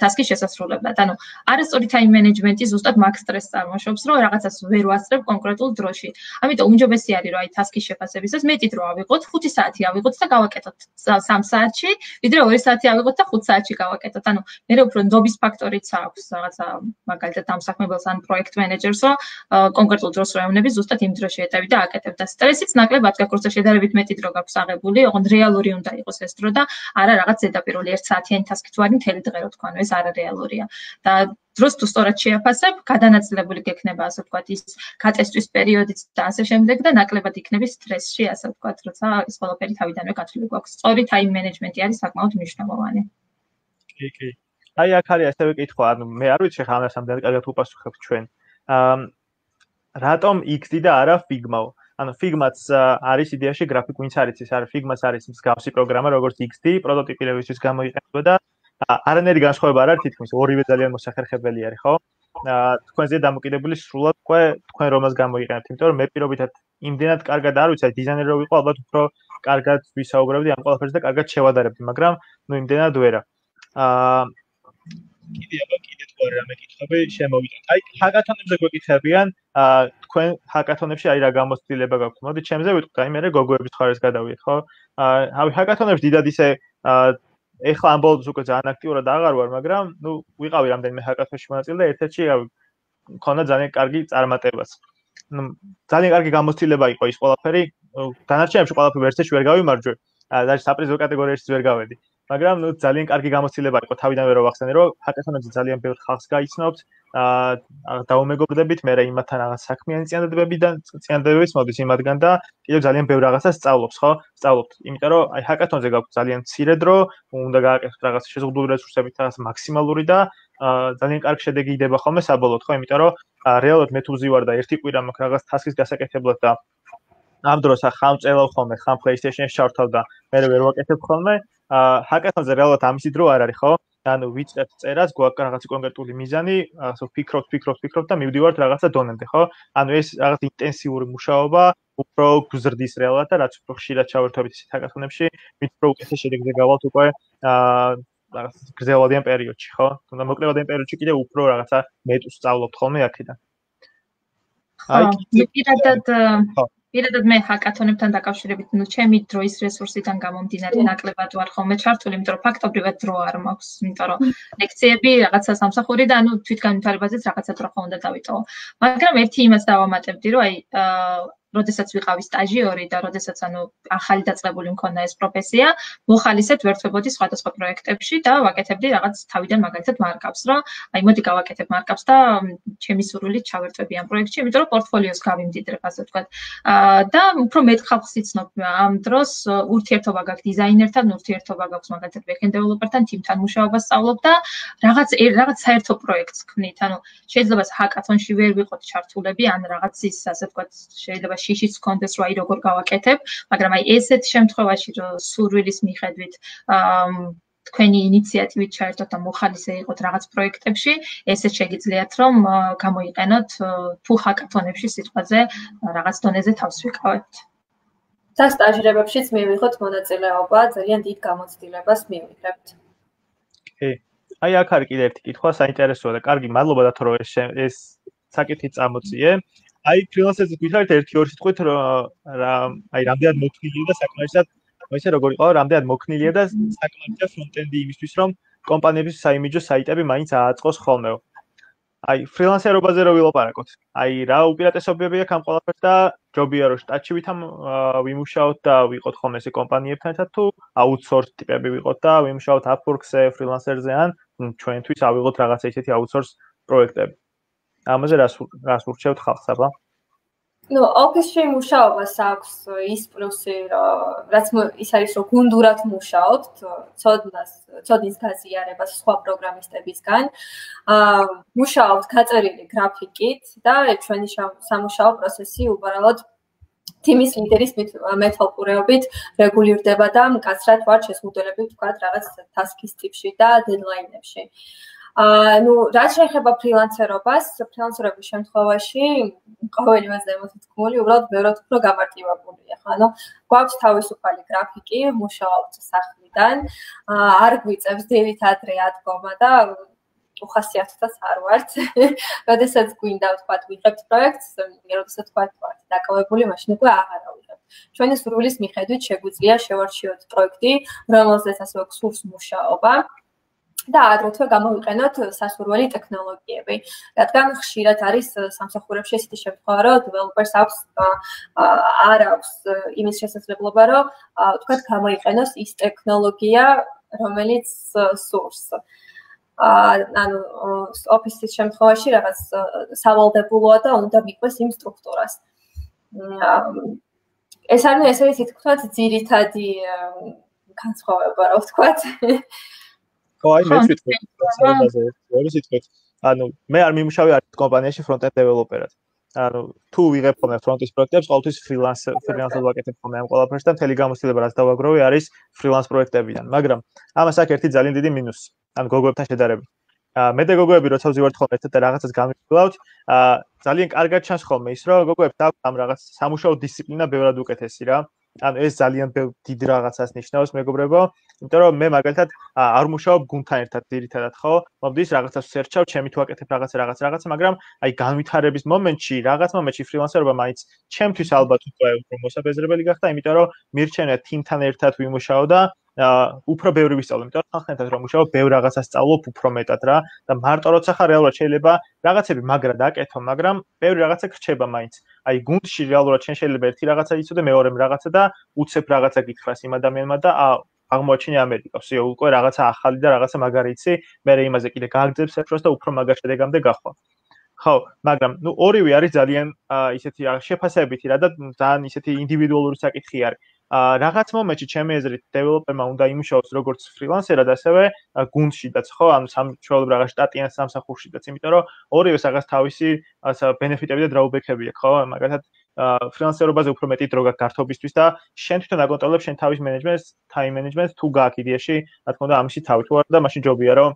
task-ის შესასრულებლად. ანუ არასწორი time management-ი ზუსტად მაგ სტრესს წარმოშობს, რომ რაღაცას ვერ ვასწრებ კონკრეტულ დროში. ამიტომ უმჯობესი არის რომ აი task-ის შეფასებისას მეტი დრო ავიღოთ, 5 საათი ავიღოთ და გავაკეთოთ 3 საათში, ვიდრე 2 საათი ავიღოთ და 5 საათში გავაკეთოთ. ანუ მე უფრო ნდობის ფაქტორიც აქვს რაღაცა მაგალითად დამსაქმებელს ან პროექტ მენეჯერს, რომ კონკრეტულ დროს რო ევნები, ზუსტად იმ დროში ეტევი და აკეთებ და სტრესიც ნაკლებად გაქვს, როცა შედარებით მეტი დრო გაქვს აღებული, ოღონდ რეალური უნდა იყოს ეს დრო და არა რაღაც ზედაპირული 1 საათიანი task-ით ვარი მთელი დღე რო თქვა, ეს არა რეალურია. და დროს თუ სწორად შეაფასებ, გადანაწილებული გექნება, ასე ვთქვათ, ის გატესტვის პერიოდიც და ასე შემდეგ და ნაკლებად იქნები სტრესში, ასე ვთქვათ, როცა ეს ყველაფერი თავიდანვე გათვლილი გვაქვს. სწორი time management-ი არის საკმაოდ მნიშვნელოვანი. კი. აი აქ არის ასევე კითხვა, ანუ მე არ ვიცი ხა ამას ამდენ კარგად უპასუხებთ ჩვენ. რატომ XD და არა Figma-ო? ანუ Figma-ც არის იდეაში გრაფიკ ვინც არის ის არის Figma-ც არის მსგავსი პროგრამა, როგორც XD, პროტოტიპირებისთვის გამოიყენება და არანაირი განსხვავება არ არის, თითქმის ორივე ძალიან მოსახერხებელი არის, ხო? თქვენზე დამოკიდებული სრულად უკვე თქვენ რომას გამოიყენებთ, იმიტომ რომ მე პირობითად იმდენად კარგად არ ვიცი, დიზაინერი რო ვიყო, ალბათ უფრო კარგად ვისაუბრებდი ამ ყველაფერზე და კარგად შევადარებდი, მაგრამ ნუ იმდენად ვერა. კიდე თუ არა რამე კითხები შემოვიტანთ. აი, ჰაკათონებზე გვეკითხებიან, თქვენ ჰაკათონებში აი რა გამოცდილება გაქვთ? მოდი, ჩემზე ვიტყვით, აი მე გოგოების ხარეს გადავიდეთ, ხო? აი, ჰაკათონებში დიდად ისე ეხლა ამ ბოლოს უკვე ძალიან აქტიურად აღარ ვარ, მაგრამ ნუ ვიყავი რამდენიმე ჰაკათონში მონაწილე და ერთ-ერთში მქონდა ძალიან კარგი წარმატებაც. ნუ ძალიან კარგი გამოცდილება იყო ის ყველაფერი. დანარჩენებში ყველაფერი ვერცეში ვერ გავიმარჯვე. და საპრიზო კატეგორიაში ვერ გავედი. მაგრამ ნუ ძალიან კარგი გამოცდილება იყო თავიდანვე რო ვახსენე, რომ ჰაკათონებზე ძალიან ბევრ ხალხს გაიცნობთ, დაუმეგობრდებით, მე იმათთან რაღაც საქმიანი წინადადებებიც მოდის იმათგან და კიდევ ძალიან ბევრ რაღაცას სწავლობს, ხო? სწავლობთ, იმიტომ რომ აი ჰაკათონზე გაქვს ძალიან მცირე დრო, უნდა გააკეთოთ რაღაც შეზღუდული რესურსებით რაღაც მაქსიმალური და ძალიან კარგი შედეგი იდება ხოლმე საბოლოოდ, ხო? იმიტომ რომ რეალურად მე თუ ვზივარ და ერთი კვირა მაქვს რაღაც ტასკის გასაკეთებლად და ამ დროს ხამ წელავ ხოლმე, ხამ PlayStation-ში ჩავთავ და მე ვერ ვაკეთებ ხოლმე, ჰაკათონზე რეალურად ამისი დრო არ არის, ხო? ანუ ვიწყებთ წერას, გვაქვს რაღაცა კონკრეტული მიზანი, ასე ვფიქრობთ და მივდივართ რაღაცა დონემდე, ხო? ანუ ეს რაღაც ინტენსიური მუშაობა უფრო გზრდის რეალურად და რაც უფრო ხშირად ჩავერთვებით ისეთ ჰაკათონებში, მით უფრო უკეთეს შედეგზე გავალთ უკვე რაღაც გრძელვადიან პერიოდში, ხო? თუნდაც მოკლევადიან პერიოდში კიდევ უფრო რაღაცა მეტს სწავლობთ ხოლმე აქედან. პირადად მე ჰაკათონებთან დაკავშირებით, ჩემი დროის რესურსიდან გამომდინარე ნაკლებად ვარ ხოლმე ჩართული, იმიტომ რომ ფაქტობრივად დრო არ მაქვს, იმიტომ რომ ლექციები, რაღაცა სამსახური და ანუ თვითგანვითარებაზეც რაღაცა დრო ხო უნდა დავიტოვო. მაგრამ ერთი იმას დავამატებდი, რომ აი როდესაც ვიყავი სტაჟიორი და როდესაც ანუ ახალი დაწყებული მქონდა ეს პროფესია, მოხალისედ ვერთვებოდი სხვადასხვა პროექტებში და ვაკეთებდი რაღაც თავიდან მაგალითად მარკაპს, რომ აი მოდი გავაკეთებ მარკაპს და ჩემი სურვილით ჩავერთვები ამ პროექტში, იმიტომ რომ პორტფოლიოს გავიმდიდრებ, ასე ვთქვათ. და უფრო მეტ ხალხს იცნობ ამ დროს ურთიერთობა გაქვს დიზაინერთან, ურთიერთობა გაქვს მაგალითად backend developer-თან, team-თან მუშაობას სწავლობ და რაღაც საერთო პროექტს ქმნით. ანუ შეიძლება ჰაკათონში ვერ ვიყოთ ჩართულები, ან რაღაც ის ასე ვთქვათ, შეიძლება შიშიც გქონდეს, რომ აი როგორ გავაკეთებ, მაგრამ აი ესეთ შემთხვევაში, რომ სურვილის მიხედვით თქვენი ინიციატივით ჩაერთოთ და მოხალისე იყოთ რაღაც პროექტებში, ესეც შეგიძლიათ რომ გამოიყენოთ თუ ჰაკათონებში სიტყვაზე რაღაც დონეზე თავს ვიკავებთ. და სტაჟირებებშიც მივიღოთ მონაწილეობა, ძალიან დიდ გამოცდილებას მივიღებთ. კი. აი აქ არის კიდე ერთი კითხვა, საინტერესოა და კარგი, მადლობა დათო რომ ეს საკითხი წამოწიე. აი ფრილანსერზე გითხრათ 1-2 სიტყვით აი რამდენად მოქნილია და საკმარისად ისე როგორ იყო, რამდენად მოქნილია და საკმარისად ფრონტენდი იმისთვის, რომ კომპანიების საიმიჯო საიტები მაინც ააწყოს ხოლმე. აი ფრილანსერობაზე რო ვილაპარაკოთ. აი რა უპირატესობები აქვს ამ ყველაფერს და ჯობია რომ შტატში ვიმუშაოთ და ვიყოთ ხოლმე ესე კომპანიებთან ერთად თუ აუთსორს ტიპები ვიყოთ და ვიმუშაოთ Upwork-ზე, ფრილანსერზე ან ჩვენთვის ავიღოთ რაღაცა ისეთი აუთსორს პროექტები. ამაზე რას ურჩევთ ხალხს, აბა? Ну, ოფისში მუშაობას აქვს ის პლუსი, რაც ის არის, რომ გუნდურად მუშაობთ, ცოდნის გაზიარებას სხვა პროგრამისტებისგან. მუშაობთ გაწერილი გრაფიკით და ჩვენი სამუშაო პროცესი უბრალოდ თიმის ლიდერის მეთვალყურეობით რეგულირდება და მკაცრად ვართ შესრულებული თქვათ რაღაც ტასკის ტიპში და დედლაინებში. Ну, რაც შეეხება ფრილანსერობას, ფრილანსერების შემთხვევაში ყოველი მასზე მოთქმული უბრალოდ ბევრად უფრო გამარტივებულია, ხო? ანუ გვაქვს თავისუფალი გრაფიკი, მუშაობთ სახლიდან, არ გვიწევს დილით ადრე ადგომა და უხასიათოთაც არ ვართ. როდესაც გვინდა ვთქვათ, ვიღებთ პროექტს, როდესაც ვთქვათ, დაკავებული, მაშინ უკვე აღარ ავიღებთ. ჩვენი სურვილის მიხედვით შეგვიძლია შევარჩიოთ პროექტი, რომელზეც ასე გვსურს მუშაობა. და აგრეთვე გამოვიყენოთ სასურველი ტექნოლოგიები. რადგან ხშირად არის სამსახურებში ესეთი შემთხვევა, რომ developers არ აქვს იმის შესაძლებლობა, რომ თქვათ გამოიყენოს ის ტექნოლოგია, რომელიც სურს. ანუ ოფისის შემთხვევაში რაღაც სავალდებულოა და უნდა მიყვეს იმ სტრუქტურას. ეს არის ესე ვთქვათ, ძირითადი განსხვავება, რა ვთქვათ. ხო, აი მე ვიტყვი. ანუ მე არ მიმუშავე არც კომპანიაში front-end developer-ად. ანუ თუ ვიღებ ხოლმე front-end პროექტებს, ყოველთვის freelance-ად ვაკეთებ ხოლმე ამ ყველაფერს და მთელი გამოცდილება რაც დავაგროვე არის freelance პროექტებიდან. მაგრამ ამას აქვს ერთი ძალიან დიდი მინუსი. ანუ გოგოებთან შედარებით. მე და გოგოები როცა ვზივართ ხოლმე ერთად და რაღაცას გამივლავთ, ძალიან კარგად ჩანს ხოლმე ის, რომ გოგოებს აქვს ამ რაღაც სამუშაო დისციპლინა ბევრად უკეთესი რა. ანუ ეს ძალიან დიდ რაღაცას ნიშნავს მეგობრებო, იმიტომ რომ მე მაგალითად არ მუშაობ გუნდთან ერთად ძირითადად, ხო? მომდის რაღაცას ვსერჩავ, ჩემი თუ აკეთებ რაღაცა, მაგრამ აი განვითარების მომენტში, რაღაც მომენტში ფრილანსერობა მაინც ჩემთვის ალბათ უკვე უფრო მოსაბეზრებელი გახდა, იმიტომ რომ მირჩენია თიმთან ერთად ვიმუშაო და უფრო ბევრი ვისწავლო, იმიტომ რომ თან ერთად რომ მუშაობ, ბევრ რაღაცას სწავლობ უფრო მეტად რა და მარტო როცა ხარ რეალურად შეიძლება რაღაცები მაგრად აკეთო, მაგრამ ბევრი რაღაცა გრჩება მაინც. აი გუნდში რეალურად შენ შეიძლება ერთი რაღაცა იცოდე, მეორე რაღაცა და უცებ რაღაცა გითხრას იმ ადამიანმა და აღმოაჩინე ამერიკას, უკვე რაღაცა ახალი და რაღაცა მაგარიცი, მე იმაზე კიდე გააგრძებს ეფროს და უფრო მაგარ შედეგამდე გახვა. ხო, მაგრამ ორივე არის ძალიან ისეთი შეფასებითი რა და ძალიან ისეთი ინდივიდუალური საკითხი არის. რაღაც მომენტში ჩემი აზრით დეველოპერმა უნდა იმუშაოს როგორც ფრილანსერად, ასევე გუნდშიდაც, ხო? ანუ სამშობლო რაღაც შტატიან სამსახურშიდაც, იმიტომ რომ ორივეს რაღაც თავისი ბენეფიტები და დრაუბექები აქვს, ხო? მაგალითად ფრილანსერობაზე უფრო მეტი დრო გაქვს გართობისთვის და შენ თვითონ აკონტროლებ შენ თავის მენეჯმენტს, time management თუ გაქვს იდეაში, რა თქმა უნდა, ამისი თავი თუ არა და მაშინ ჯობია რომ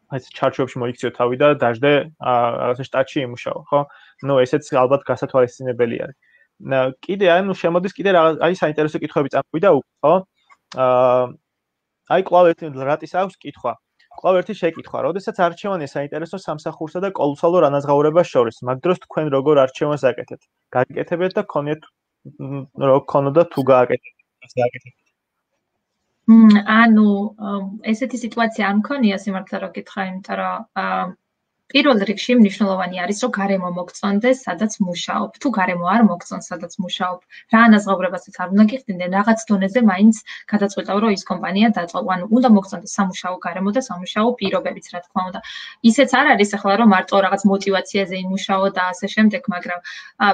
აი ჩარჩოებში მოიქციო თავი და დაждე რაღაცა შტატში იმუშაო, ხო? ესეც ალბათ გასათვალისწინებელი არის. კიდე შემოდის კიდე აი საინტერესო კითხვები წამოვიდა უკვე, ხო? აი კვლავ ერთი რატის აქვს კითხვა. კვლავ ერთი შეკითხვა, როდესაც არჩევანია საინტერესო სამსახურსა და კოლოსალურ ანაზღაურებას შორის, მაგ დროს თქვენ როგორ არჩევანს აკეთებთ? გააკეთებთ და ქონოდა თუ გააკეთებთ? ანუ ესეთი სიტუაცია არ მქონია სიმართლე რომ გითხრა, იმიტომ რომ პირველ რიგში მნიშვნელოვანი არის რომ გარემო მოგწონდეს, სადაც მუშაობ. თუ გარემო არ მოგწონს, სადაც მუშაობ, რა ანაზღაურებასაც არ უნდა გიხდიდნენ, რაღაც დონეზე მაინც გადაწყვეტავ რომ ის კომპანია დაწყო. ანუ უნდა მოგწონდეს სამუშაო გარემო და სამუშაო პირობებიც, რა თქმა უნდა. ისეც არ არის ახლა რომ მარტო რაღაც мотиваციაზე იმუშაო და ასე შემდეგ, მაგრამ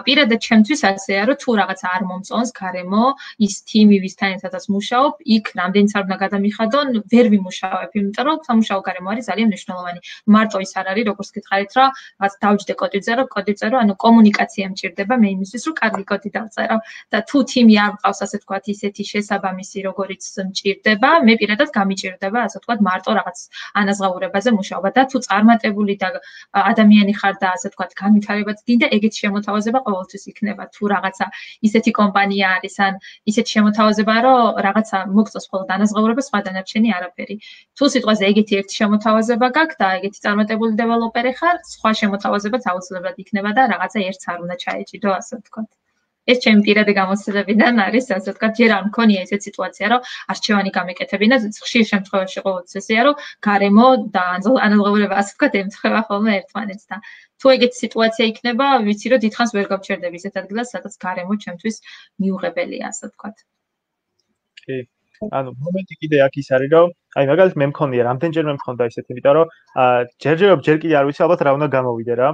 პირადად ჩემთვის ასეა რომ თუ რაღაც არ მომწონს გარემო, ის თიმი ვისთან ერთადაც მუშაობ, იქ რამდენიც არ უნდა გადამიხადონ, ვერ ვიმუშავებ, იმიტომ რომ სამუშაო გარემო არის ძალიან მნიშვნელოვანი. მარტო ის არ არის როგორც გითხარით რა, რაღაც დავჯდე კოდი წერო, ანუ კომუნიკაცია მჭირდება მე იმისთვის, რომ კარგი კოდი დავწერო და თუ თიმი არ მყავს, ასე ვთქვათ, ისეთი შესაბამისი, როგორიც მჭირდება, მე პირადად გამიჭირდება, ასე ვთქვათ, მარტო რაღაც ანაზღაურებაზე მუშაობა და თუ წარმატებული და ადამიანი ხარ და ასე ვთქვათ, განვითარებაც გინდა, ეგეთი შემოთავაზება ყოველთვის იქნება. თუ რაღაცა ისეთი კომპანია არის, ან ისეთი შემოთავაზება, რომ რაღაცა მოგწონს მხოლოდ ანაზღაურება, სხვა დანარჩენი არაფერი. თუ სიტყვაზე ეგეთი ერთი შემოთავაზება გაქვს და ეგეთი წარმატებული დეველოპერი ხარ, სხვა შემოთავაზებაც აუცილებლად იქნება და რაღაცა ერთს არ უნდა ჩაეჭიდო, ასე ვთქვათ. ეს ჩემი პირადი გამოცდილებიდან არის, ასე ვთქვათ, ჯერ არ მქონია ესეთი სიტუაცია, რომ არჩევანი გამეკეთებინა, ხშირ შემთხვევაში ყოველთვის ესეა, რომ გარემო და ანაზღაურება, ასე ვთქვათ, ემთხვევა ხოლმე ერთმანეთს და თუ ეგეთი სიტუაცია იქნება, ვიცი რომ დიდხანს ვერ გავჩერდები ისეთ ადგილას, სადაც გარემო ჩემთვის მიუღებელია, ასე ვთქვათ. კი. ანუ მომენტი კიდე აქ ის არის, რომ აი მაგალითად მე მქონია, რამდენჯერმე მქონდა ისეთი, იმიტომ რომ ჯერ კიდე არ ვიცი ალბათ რა უნდა გამოვიდე რა.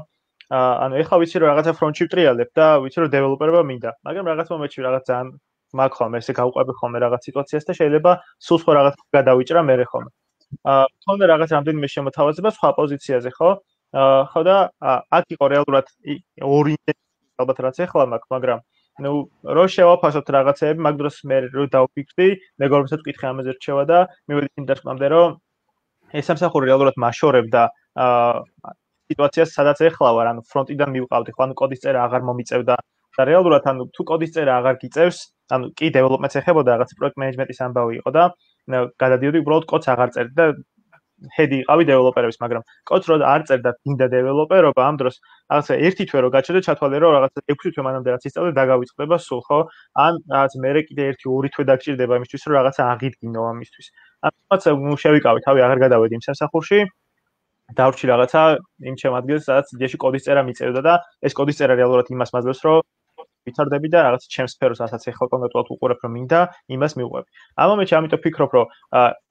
ანუ ეხლა ვიცი რომ რაღაცა ფრონტში ვტრიალებ და ვიცი რომ დეველოპერობა მინდა, მაგრამ რაღაც მომენტში რაღაც ძალიან მაგ ხოლმე ესე გავყვები ხოლმე რაღაც სიტუაციას და შეიძლება სულ სხვა რაღაც გადავიჭრა მე ხოლმე. მქონდა რაღაც რამდენიმე შემოთავაზება სხვა პოზიციაზე, ხო? ხო და აქ იყო რეალურად ორი ალბათ რაც ეხლა მაქვს, მაგრამ რო შევაფასოთ რაღაცეები, მაგ დროს მე რო დავფიქრდი, მეგობრებსაც ვკითხე ამაზე რჩევა და მივედი იმ დასკვნამდე, რომ ეს სამსახური რეალურად მაშორებდა სიტუაციას, სადაც ეხლა ვარ, ანუ ფრონტიდან მივყავდი, ხო, ანუ კოდის წერა აღარ მომიწევდა და რეალურად ანუ თუ კოდის წერა აღარ გიწევს, ანუ კი დეველოპმენტს ეხებოდა რაღაც პროექტ მენეჯმენტის ამბავი იყო და გადადიოდი უბრალოდ კოდს აღარ წერდი და ჰედი იყავი დეველოპერების, მაგრამ კოდს რო არ წერდა მინდა დეველოპერობა, ამ დროს რაღაცა ერთი თვე რო გაჩერდე, ჩათვალე რომ რაღაცა 6 თვე მანამდე რაც ისწავლე დაგავიწყდება სულ, ხო? ან რაღაც მე კიდე 1-2 თვე დაგჭირდება იმისთვის, რომ რაღაცა აღიდგინო ამისთვის. ამაც შევიკავი, თავი აღარ გადავედი იმ სამსახურში. დავრჩი რაღაცა იმ ჩემ ადგილს, სადაც იდეაში კოდის წერა მიწევდა და ეს კოდის წერა რეალურად იმას მაძლევს, რომ ვითარდები და რაღაც ჩემს სფეროს, რასაც ეხლა კონკრეტულად უყურებ, რომ მინდა, იმას მივყვები. ამ მომენტში ამიტომ ფიქრობ, რომ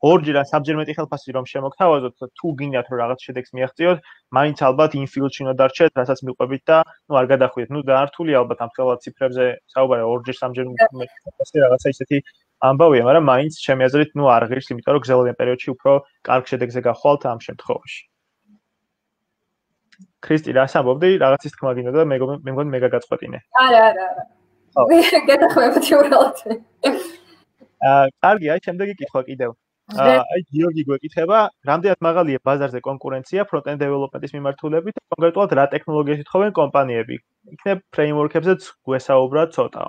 ორჯერ ან საბჯერ მეტი ხელფასი რომ შემოგთავაზოთ, თუ გინდათ რომ რაღაც შედეგს მიაღწიოთ, მაინც ალბათ იმ ფილდში უნდა დარჩეთ, რასაც მივყვებით და არ გადახვიდეთ. დაართული ალბათ ამ ხელად ციფრებზე საუბარი ორჯერ სამჯერ მეტი რაღაცა ისეთი ამბავია, მაგრამ მაინც ჩემი აზრით, არ ღირს, იმიტომ რომ გრძელვადიან პერიოდში უფრო კარგ შედეგზე გახვალთ ამ შემთხვევაში. ქრისტი, რა სამბობდი? რაღაცის თქმა გინდა და მე მგონი მე გაგაწყვეტინე. არა. გეტყვევდი უბრალოდ. კარგი, აი შემდეგი კითხვა კიდევ. აი გიორგი გვეკითხება, რამდენად მაღალია ბაზარზე კონკურენცია ფრონტ-ენდ დეველოპმენტის მიმართულებით და კონკრეტულად რა ტექნოლოგიას ითხოვენ კომპანიები? იქნებ ფრეიმვორკებზეც გვესაუბრა ცოტა.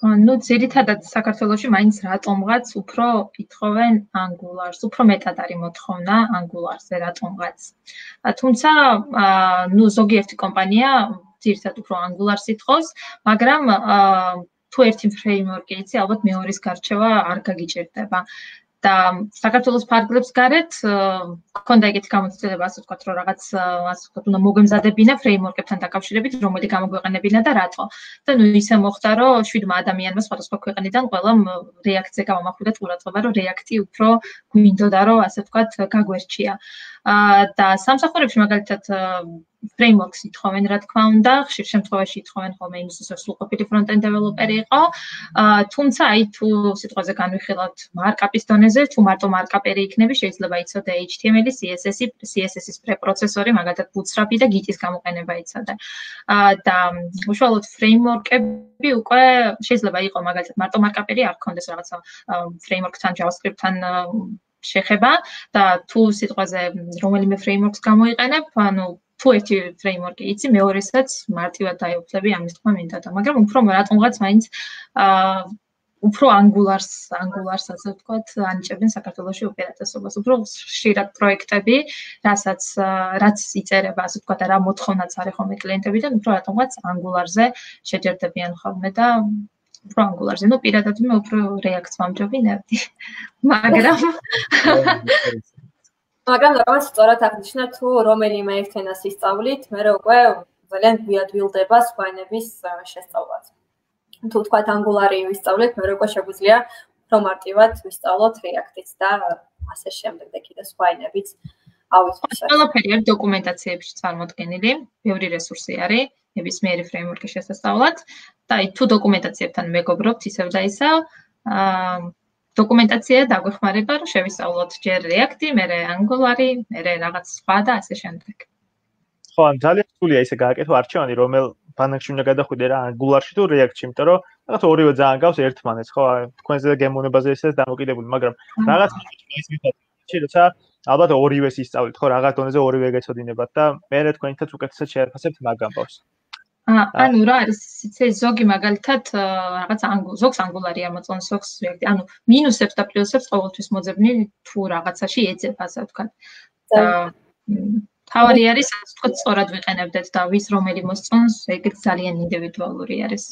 ძირითადად საქართველოში მაინც რატომღაც უფრო ითხოვენ Angular-ს, უფრო მეტად არის მოთხოვნა Angular-ზე რატომღაც. თუმცა, ზოგიერთი კომპანია ძირითადად უფრო Angular-ს ითხოვს, მაგრამ თუ ერთი ფრეიმვორკი იცი, ალბათ მეორეს გარჩევა არ გაგიჭირდება. და საქართველოს ფარგლებს გარეთ გქონდა ეგეთი გამოცდილება, ასე ვთქვათ, რომ რაღაც ასე ვთქვათ, უნდა მოგემზადებინა ფრეიმვორკებთან დაკავშირებით, რომელი გამოგვეყენებინა და რატო. და ნუ ისე მოხდა, რომ 7 ადამიანმა სხვადასხვა ქვეყნიდან ყველამ რეაქცია გამომახვიდა ყურადღება, რომ რეაქტი უფრო გვინდოდა, რომ ასე ვთქვათ, გაგვერჩია. და სამსახურებში მაგალითად frameworks ითხოვენ, რა თქმა უნდა, ხშირ შემთხვევაში ითხოვენ ხოლმე იმისთვის, რომ სრულყოფილი front-end developer იყო. თუმცა აი თუ სიტყვაზე განვიხილავთ markup-ის დონეზე, თუ მარტო markup-ერი იქნები, შეიძლება იცოდე HTML-ი, CSS-ის პრეპროცესორი, მაგალითად Bootstrap-ი და Git-ის გამოყენება იცოდე. და უშუალოდ framework-ები უკვე შეიძლება იყოს მაგალითად მარტო markup-ერი არ ქონდეს რაღაცა framework-თან, JavaScript-თან შეხება და თუ სიტყვაზე რომელიმე frameworks გამოიყენებ, ანუ თუ ერთი framework-ი იცი, მეორესაც მარტივად დაეუფლები ამის თქმა მინდა და მაგრამ უფრო რატომღაც მაინც უფრო Angular-ს ასე ვთქვათ, ანიჭებენ საქართველოში უპირატესობას. უფრო ხშირად პროექტები, რაც იწერება, ასე ვთქვათ, რა მოთხოვნაც არის ხოლმე კლიენტებიდან, უფრო რატომღაც Angular-ზე შეჯერდებიან ხოლმე და უფრო Angular-ზე. ნუ პირადად მე უფრო React-ს ვამჯობინებდი. მაგრამ რაღაც სწორად აღნიშნა თუ რომელიმე ერთ ენას ისწავლით, მე უკვე ძალიან გვიადვილდება სხვა ენების შესწავლაც. თუ თქვათ Angular-ი ვისწავლეთ, მე უკვე შეგვიძლია უფრო მარტივად ვისწავლოთ React-იც და ასე შემდეგ და კიდე სხვა ენებიც ავიცვათ. ყველაფერი არის დოკუმენტაციებში წარმოდგენილი, ბევრი რესურსი არის ნებისმიერი framework-ის შესასწავლად და აი თუ დოკუმენტაციებთან მეგობრობთ ისევ და ისევ დოკუმენტაცია დაგვეხმარება, რომ შევისწავლოთ ჯერ React-ი, მერე Angular-ი, მერე რაღაც სხვა და ასე შემდეგ. ხო, ძალიან რთულია ისე გააკეთო არჩევანი, რომელ ბანაკში უნდა გადახვიდე რა Angular-ში თუ React-ში, იმიტომ რომ რაღაც ორივე ძალიან გავს ერთმანეთს, ხო? თქვენზე გემოვნებაზე ისეც დამოკიდებული, მაგრამ რაღაც ის მიხარია, როცა ალბათ ორივეს ისწავლით, ხო, რაღაც დონეზე ორივე გეცოდინებათ და მერე თქვენითაც უკეთესად შეაფასებთ მაგ ამბავს. ანუ რა არის იცი ზოგი მაგალითად რაღაც ზოგს Angular-ი ამოწონს, ზოგს React-ი. ანუ მინუსებს და პლუსებს ყოველთვის მოძებნი თუ რაღაცაში ეძებ, ასე ვთქვათ. და თავი არის, ასე ვთქვათ, სწორად ვიყენებდეთ და ვის რომელი მოსწონს, ეგ ძალიან ინდივიდუალური არის.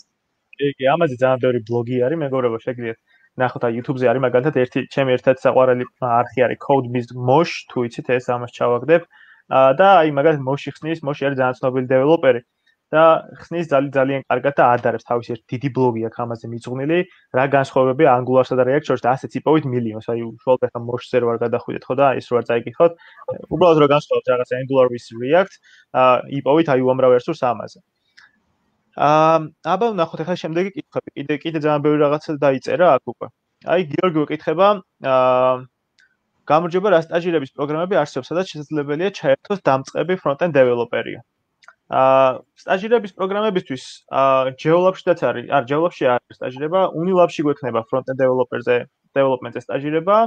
კი, ამაზე ძალიან ბევრი ბლოგი არის, მეგობრებო, შეგიძლიათ ნახოთ აი YouTube-ზე არის მაგალითად ჩემი ერთ-ერთი საყვარელი არხი არის CodeBiz Mosh, თუ იცით ეს ამას ჩავაგდებ. და აი მაგალითად Mosh-ი ხსნის, Mosh-ი არის ძალიან ცნობილი დეველოპერი. და ხსნის ძალიან კარგად და ადარებს თავის ერთ დიდი ბლოგი აქვს ამაზე მიწვნილი, რა განსხვავებებია Angular-სა და React შორის და ასეც იპოვით მილიონს, აი უშუალოდ ახლა Mosh-ზე რო არ გადახვიდეთ ხო და ის რო არ წაიკითხოთ, უბრალოდ რო განსხვავებთ რაღაც Angular with React, იპოვით აი უამრავ რესურს ამაზე. აბა ნახოთ ახლა შემდეგი კითხვები. კიდე ძალიან ბევრი რაღაცა დაიწერა აქ უკვე. აი გიორგი ეკითხება, გამარჯობა, რა სტაჟირების პროგრამები არსებობს, სადაც შესაძლებელია ჩაერთოს დამწყები front-end developer-ია. სტაჟირების პროგრამებისთვის Geolab-შიც არის, Geolab-ში არის სტაჟირება, Unilab-ში გვექნება front-end developer-ზე, development-ზე სტაჟირება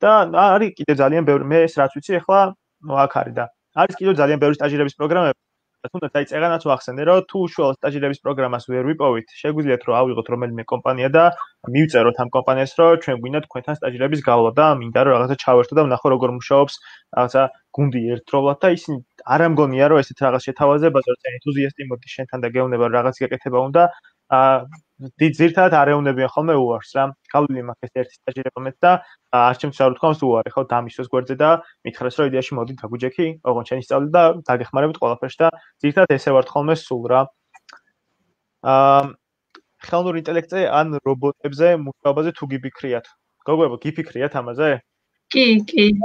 და არის კიდე ძალიან ბევრი, მე ეს რაც ვიცი ახლა, აქ არის და არის კიდე ძალიან ბევრი სტაჟირების პროგრამები. თუნდაც აი წეგანაც ვახსენე, რომ თუ უშუალოდ სტაჟირების პროგრამას ვერ ვიპოვით, შეგვიძლიათ რომ ავიღოთ რომელიმე კომპანია და მივწეროთ ამ კომპანიას, რომ ჩვენ გვინდა თქვენთან სტაჟირების გავლა და მინდა რომ რაღაცა ჩავერთო და ვნახო როგორ მუშაობს რაღაცა გუნდი ერთდროულად და ისინი არ ამგონია რომ ესეთ რაღაც შეთავაზებაზე რომ ენთუზიასტი მოდი შენთან და გეუბნება რომ რაღაც გაკეთება უნდა ძირთადად არ ეუნებიან ხოლმე უარს რა გავლილი მაქვს ეს ერთი სტაჟირება მეც და არჩევს რა ვთქვამს უარი ხო დამისვეს გვერდზე და მითხრეს რომ იდეაში მოდი დაგუჯექი ოღონდ შენი სწავლი და დაგეხმარებით ყველაფერში და ძირთადად ესე ვართ ხოლმე სულ რა ხელოვნური ინტელექტზე ან რობოტებზე მუშაობაზე თუ გიფიქრიათ გოგოებო გიფიქრიათ ამაზე კი,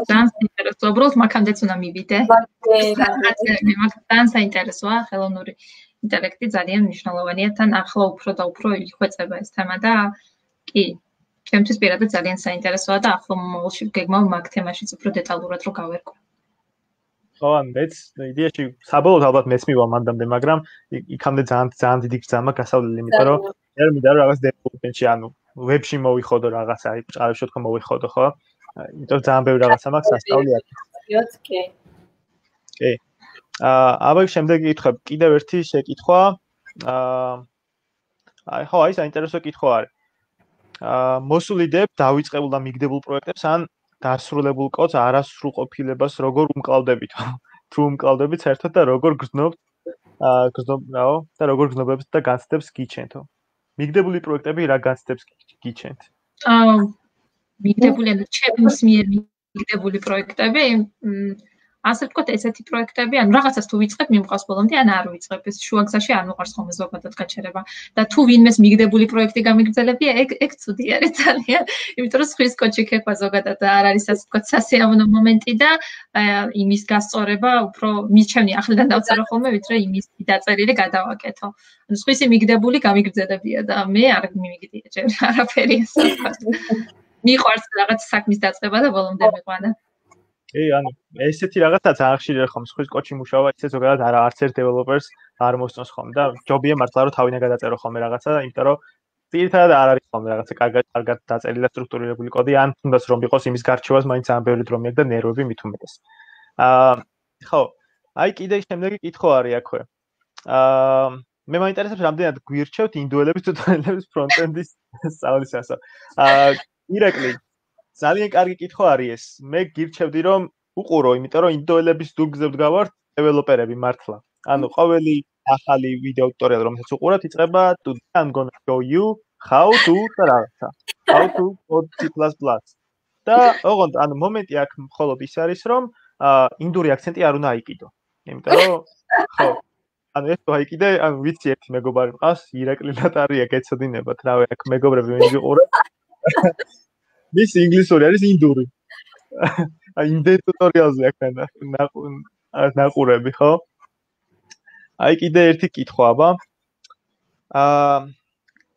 ძალიან საინტერესოა. უბრალოდ მაგამდეც უნდა მივიდე. ძალიან საინტერესოა ხელოვნური ინტელექტი ძალიან მნიშვნელოვანია. თან ახლა უფრო და უფრო იხვეწება ეს თემა და კი, ჩემთვის პირადად ძალიან საინტერესოა და ახლა მომავალში გეგმავ მაგ თემაშიც უფრო დეტალურად რო გავერკვე. ხო, მეც იდეაში საბოლოოდ ალბათ მეც მივა მანდამდე, მაგრამ იქამდე ძალიან დიდი გზაა გასავლელი, იმიტომ რომ მე მინდა რომ რაღაც დეველოპმენტში ანუ ვებში მოვიხოდო რაღაცა, აი ჭარბში თქო მოვიხოდო, ხო? იმიტომ ძალიან ბევრი რაღაცა მაქვს სასწავლი აქ. კი. აბა შემდეგი კითხვა, კიდევ ერთი შეკითხვა. აი ხო, აი საინტერესო კითხვა არის. მოსულ იდეებს დავიწყებულ და მიგდებულ პროექტებს ან დასრულებულ კოდს არასრულყოფილებას როგორ უმკლავდებით? თუ უმკლავდებით საერთოდ და როგორ გრძნობთ და როგორ გრძნობებს და განცდებს გიჩენთო? მიგდებული პროექტები რა განცდებს გიჩენთ? მიგდებული ან ჩემს მიერ მიგდებული პროექტები, ასე ვთქვათ, ესეთი პროექტები, ანუ რაღაცას თუ ვიწყებ, მიმყავს ბოლომდე, ან არ ვიწყებ, ეს შუაგზაში არ მოყარს ხოლმე ზოგადად გაჩერება. და თუ ვინმეს მიგდებული პროექტი გამიგრძელებია, ეგ ცუდი არის ძალიან, იმიტომ რომ სხვის კოჩი ქეფა ზოგადად არ არის ასე ვთქვათ, სასიამოვნო მომენტი და იმის გასწორება უფრო მიჩემნი ახლიდან დავწერო ხოლმე, ვიდრე იმის დაწერილი გადავაკეთო. ანუ სხვისი მიგდებული გამიგრძელებია და მე არ მიმიგდია ჯერ არაფერი ასე ვთქვათ. მიყვარს რაღაც საქმის დაწყება და ბოლომდე მიყვანა. ანუ ესეთი რაღაცაც არ ხშირია ხომ სხვის კოჩი მუშაობა ისე ზოგადად არც ერთ დეველოპერს არ მოსწონს ხომ და ჯობია მართლა რომ თავინა გადაწერო ხოლმე რაღაცა და იმიტომ რომ ძირითადად არ არის ხოლმე რაღაცა კარგად დაწერილი და სტრუქტურირებული კოდი ან თუნდაც რომ იყოს იმის გარჩევას მაინც ამ ბევრი დრო მიაქვს და ნერვები მით უმეტეს. ხო, აი კიდე შემდეგი კითხვა არის აქვე. მე მაინტერესებს რამდენად გვირჩევთ ინდუელების ტუტუალების ფრონტენდის სწავლისასო. ირაკლი ძალიან კარგი კითხვა არის ეს. მე გირჩევდი რომ უყურო, იმიტომ რომ ინდოელების ზურგზე ვდგავართ დეველოპერები მართლა. ანუ ყოველი ახალი ვიდეო ტუტორიალი რომელსაც უყურებთ იწყება today I'm going to show you how to რაღაცა. How to code C++. და ოღონდ ანუ მომენტი აქ მხოლოდ ის არის რომ ინდური აქცენტი არ უნდა აიკიდო. იმიტომ რომ ხო ანუ ეს თუ აიკიდე, ანუ ვიცი ერთი მეგობარი მყავს, ირაკლი ნატარია გეცოდინებათ, რავი აქ მეგობრები მივიყურებ. მის ინგლისური არის ინდური. აი იმდენ ტუტორიალზე აქ ნაყურები, ხო? აი კიდე ერთი კითხვა, აბა.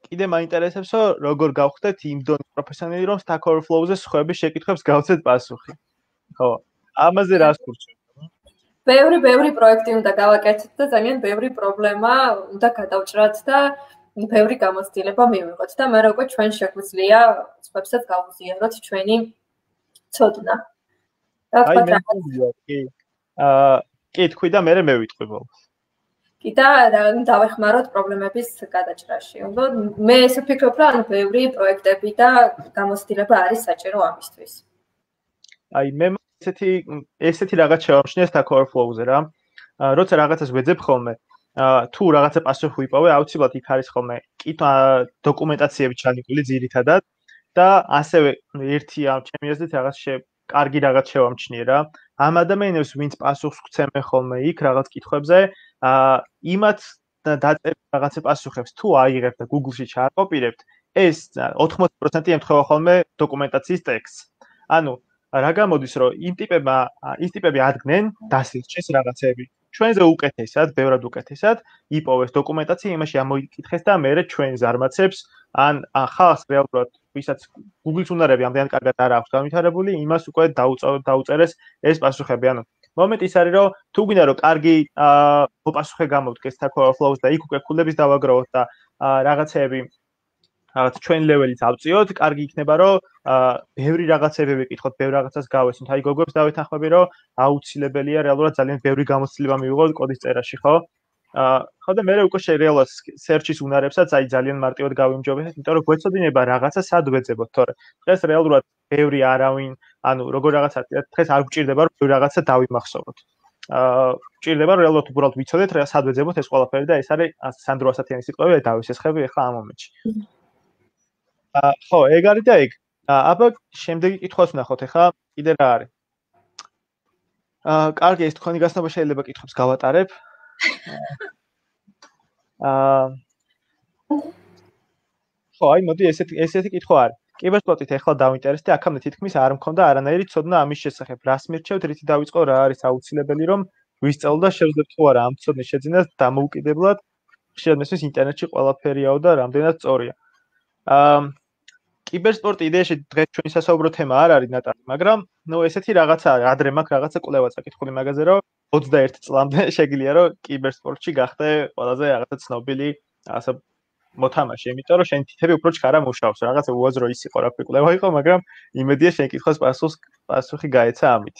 კიდე მაინტერესებსო, როგორ გავხდეთ იმ დონის პროფესიონალი, რომ Stack Overflow-ზე სხვების შეკითხვებს გავცეთ პასუხი. ხო, ამაზე რას გურჩევთ? ბევრი პროექტი უნდა გავაკეთოთ და ძალიან ბევრი პრობლემა უნდა გადავჭრათ და ბევრი გამოცდილება მივიღოთ და მე უკვე ჩვენ შეგვიძლია სხვებსაც გავუზიაროთ ჩვენი ცოდნა. აი მე კი. კი თქვი და მე მევიტყვი ბოლოს. კი და დავეხმაროთ პრობლემების გადაჭრაში. მე ესე ვფიქრობ, რომ ბევრი პროექტები და გამოცდილება არის საჭირო ამისთვის. აი მე ესეთი რაღაც შევამჩნიე Stack Overflow-ზე რა. როცა რაღაცას ვეძებ ხოლმე თუ რაღაცა პასუხი ვიპოვე, აუცილებლად იქ არის ხოლმე დოკუმენტაციები ჩანიკული ძირითადად და ასევე ერთი ამ ჩემი აზრით რაღაც კარგი რაღაც შევამჩნიე რა. ამ ადამიანებს ვინც პასუხს გვცემენ ხოლმე იქ რაღაც კითხვებზე, იმათ დაწერთ რაღაცა პასუხებს თუ აიღებთ და Google-ში ჩააკოპირებთ, ეს 80% ემთხვევა ხოლმე დოკუმენტაციის ტექსტს. ანუ რა გამოდის რომ იმ ტიპები ადგენენ დასილჩეს რაღაცები. ჩვენზე უკეთესად, ბევრად უკეთესად იპოვეს დოკუმენტაცია, იმაში ამოიკითხეს და მე ჩვენ ზარმაცებს ან ხალხს რეალურად ვისაც Google-ს უნარები ამდენად კარგად არ აქვს განვითარებული, იმას უკვე დაუწერეს ეს პასუხები. ანუ მომენტი ის არის რომ თუ გინდა რომ კარგი მოპასუხე გამოვდგეს Stack Overflow-ს და იქ უკვე ქულების დავაგროვოთ და რაღაცეები რაღაც ჩვენ ლეველით ავწიოთ, კარგი იქნება რომ ბევრი რაღაცები ვიკითხოთ, ბევრ რაღაცას გავესწროთ. აი გოგოებს დავეთანხმები რომ აუცილებელია რეალურად ძალიან ბევრი გამოცდილება მივიღოთ კოდის წერაში, ხო? ხო და მე უკვე რეალურად search-ის უნარებსაც აი ძალიან მარტივად გავიმჯობესეთ, იმიტომ რომ გვეცოდინება რაღაცა სად ვეძებოთ, თორე დღეს რეალურად ბევრი არავინ, ანუ როგორ რაღაცა დღეს არ გვჭირდება რომ ბევრი რაღაცა დავიმახსოვროთ. გვჭირდება რომ რეალურად უბრალოდ ვიცოდეთ რა სად ვეძებოთ ეს ყველაფერი და ეს არის სანდრო ასათიანის სიტყვები და დავისესხები ახლა ამ მომენტში. ხო, ეგ არის და ეგ. აბა შემდეგი კითხვას ვნახოთ ახლა, კიდე რა არის? კარგი, ეს თქვენი გასნობა შეიძლება კითხვებს გავატარებ. ხო, აი მოდი ესეთი კითხვა არის. კიბერსპორტით ახლა დავინტერესდი, აქამდე თითქმის არ მქონდა არანაირი ცოდნა ამის შესახებ. რას მირჩევთ, რითი დავიწყო, რა არის აუცილებელი რომ ვისწავლო და შევძლებთ თუ არა ამ ცოდნის შეძენას დამოუკიდებლად. ხშირად მესმის ინტერნეტში ყველაფერიაო და რამდენად სწორია. კიბერსპორტი იდეაში დღეს ჩვენი სასაუბრო თემა არ არის ნატარი, მაგრამ ესეთი რაღაცა არის, ადრე მაქვს რაღაცა კვლევა წაკითხული მაგაზე, რომ 21 წლამდე შეგიძლია რომ კიბერსპორტში გახდე ყველაზე რაღაცა ცნობილი ასე მოთამაშე, იმიტომ რომ შენ თითები უფრო ჩქარა მუშაობს, რაღაცა უაზრო ის იყო რა კვლევა იყო, მაგრამ იმედია შენ კითხოს პასუხი გაეცა ამით.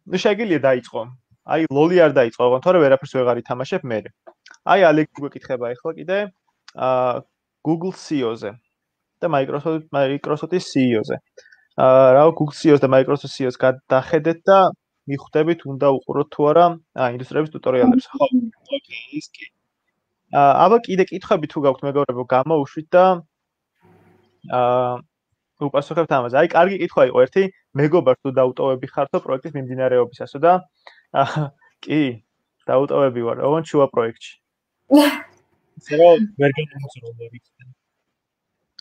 ნუ შეგიძლია დაიწყო. აი ლოლი არ დაიწყო, თორე ვერაფერს ვეღარ ითამაშებ მე. აი ალექსი გვეკითხება ახლა კიდე Google CEO-ზე და Microsoft-ის CEO-ზე. რა Google CEO-ს და Microsoft CEO-ს გადახედეთ და მიხვდებით უნდა უყუროთ თუ არა ინდუსტრიების ტუტორიალებს. ხო, ოკეი, ის კი. აბა კიდე კითხები თუ გაქვთ მეგობრებო, გამოუშვით და უპასუხებთ ამაზე. აი, კარგი კითხვა იყო ერთი, მეგობარ თუ დაუტოვები ხართო პროექტის მიმდინარეობისასო და კი, დაუტოვები ვარ, ოღონდ შუა პროექტში. ისე რომ ვერ გამოსროლები.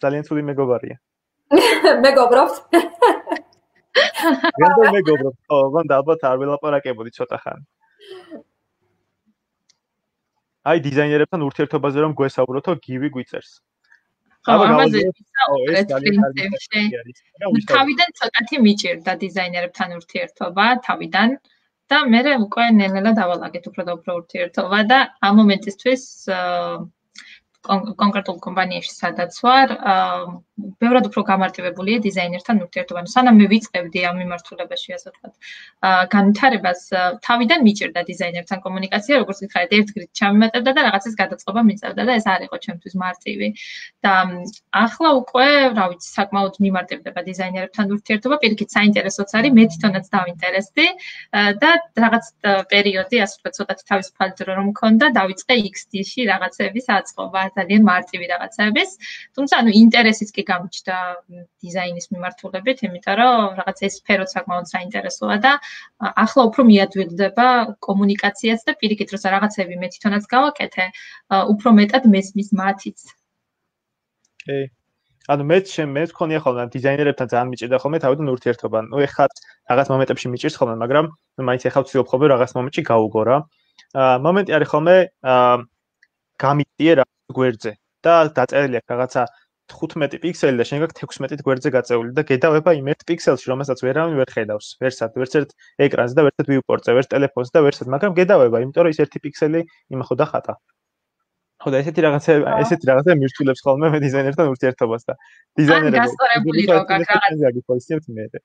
ძალიან ცუდი მეგობარია. მეგობრობთ? გენდო მეგობრობთ, ოღონდ ალბათ არ ველაპარაკებოდი ცოტა ხანი. აი, დიზაინერებთან ურთიერთობაზე რომ გვესაუბროთო, გივი გვიწერს. ამაზე ვისაუბრეთ პრინციპში. თავიდან ცოტათი მიჭირდა დიზაინერებთან ურთიერთობა, თავიდან და მე უკვე ნელ-ნელა დავალაგეთ უფრო და უფრო ურთიერთობა და ამ მომენტისთვის კონკრეტულ კომპანიაში სადაც ვარ, ბევრად უფრო გამარტივებულია დიზაინერთან ურთიერთობა. სანამ მე ვიწყებდი ამ მიმართულებაში, ასე ვთქვათ, განვითარებას, თავიდან მიჭირდა დიზაინერთან კომუნიკაცია, როგორც გითხარით, ერთ გრით ჩამიმატებდა და რაღაცის გადაწყობა მიწევდა და ეს არ იყო ჩემთვის მარტივი. და ახლა უკვე, რა ვიცი, საკმაოდ მიმარტივდება დიზაინერებთან ურთიერთობა, პირიქით საინტერესოც არის, მე თვითონაც დავინტერესდი და რაღაც პერიოდი, ასე ვთქვათ, ცოტათი თავისუფალი დრო რომ მქონდა, დავიწყე XD-ში რაღაცების აწყობა. ძალიან მარტივი რაღაცების, თუმცა ანუ ინტერესიც კი გამიჩნდა დიზაინის მიმართულებით, იმიტომ რომ რაღაც ეს სფეროც საკმაოდ საინტერესოა და ახლა უფრო მიადვილდება კომუნიკაციაც და პირიქით, როცა რაღაცები მე თვითონაც გავაკეთე, უფრო მეტად მესმის მათიც. კი. ანუ მე მქონია ხოლმე დიზაინერებთან ძალიან მიჭირდა ხოლმე თავიდან ურთიერთობა. ნუ ეხლა რაღაც მომენტებში მიჭირს ხოლმე, მაგრამ მაინც ეხლა ვცდილობ ხოლმე რაღაც მომენტში გავუგო რა. მომენტი არის ხოლმე გამიწიე რა გვერდზე და დაწერილი აქვს რაღაცა 15 პიქსელი და შენ გაქვს 16 გვერდზე გაწეული და გედავება იმ ერთ პიქსელში, რომელსაც ვერავინ ვერ ხედავს, ვერც ერთ ეკრანზე და ვერც ერთ ვიუპორტზე, ვერც ტელეფონზე და ვერც ერთ, მაგრამ გედავება, იმიტომ რომ ის ერთი პიქსელი იმახოდა ხატა. ხო და ესეთი რაღაცა მირჩულებს ხოლმე მე დიზაინერთან ურთიერთობას და დიზაინერები გასწორებული რო გაქვს რაღაცა.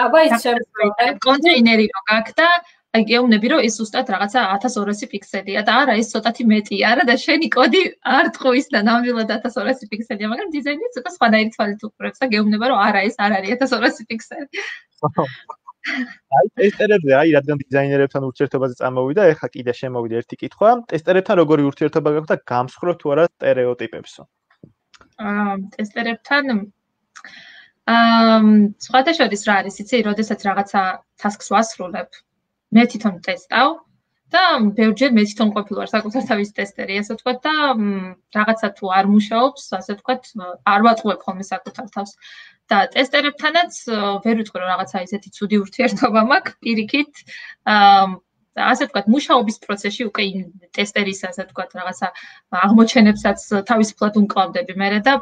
აბა ის შემიძლია კონტეინერი რო გაქვს და აი გეუბნები რომ ეს უბრალოდ რაღაცა 1200 პიქსელია და არა ეს ცოტათი მეტია არა და შენი კოდი არ ტყუის და ნამდვილად 1200 პიქსელია, მაგრამ დიზაინერი ცოტა სხვადასხვა თვალით უყურებს და გეუბნება რომ არა ეს არ არის 1200 პიქსელი. აი ტესტერებზე, აი რადგან დიზაინერებთან ურთიერთობაზე წამოვიდა, ეხლა კიდე შემოვიდა ერთი კითხვა, ტესტერებთან როგორი ურთიერთობა გაქვს და გამსხვრევთ თუ არა სტერეოტიპებსო? ტესტერებთან სხვადასხვა რა არის, იცი, როდესაც რაღაცა tasks ვასრულებ, მე თვითონ ტესტავ და ბევრჯერ მე თვითონ ყოფილი ვარ საკუთარ თავის ტესტერი, ასე ვთქვათ და რაღაცა თუ არ მუშაობს, ასე ვთქვათ, არ ვატყუებ ხოლმე საკუთარ თავს. და ტესტერებთანაც ვერ ვიტყვი რომ რაღაცა ისეთი ცუდი ურთიერთობა მაქვს, პირიქით, ასე ვთქვათ, მუშაობის პროცესში უკვე იმ ტესტერის, ასე ვთქვათ, რაღაცა აღმოჩენებსაც თავისუფლად უმკლავდები მე და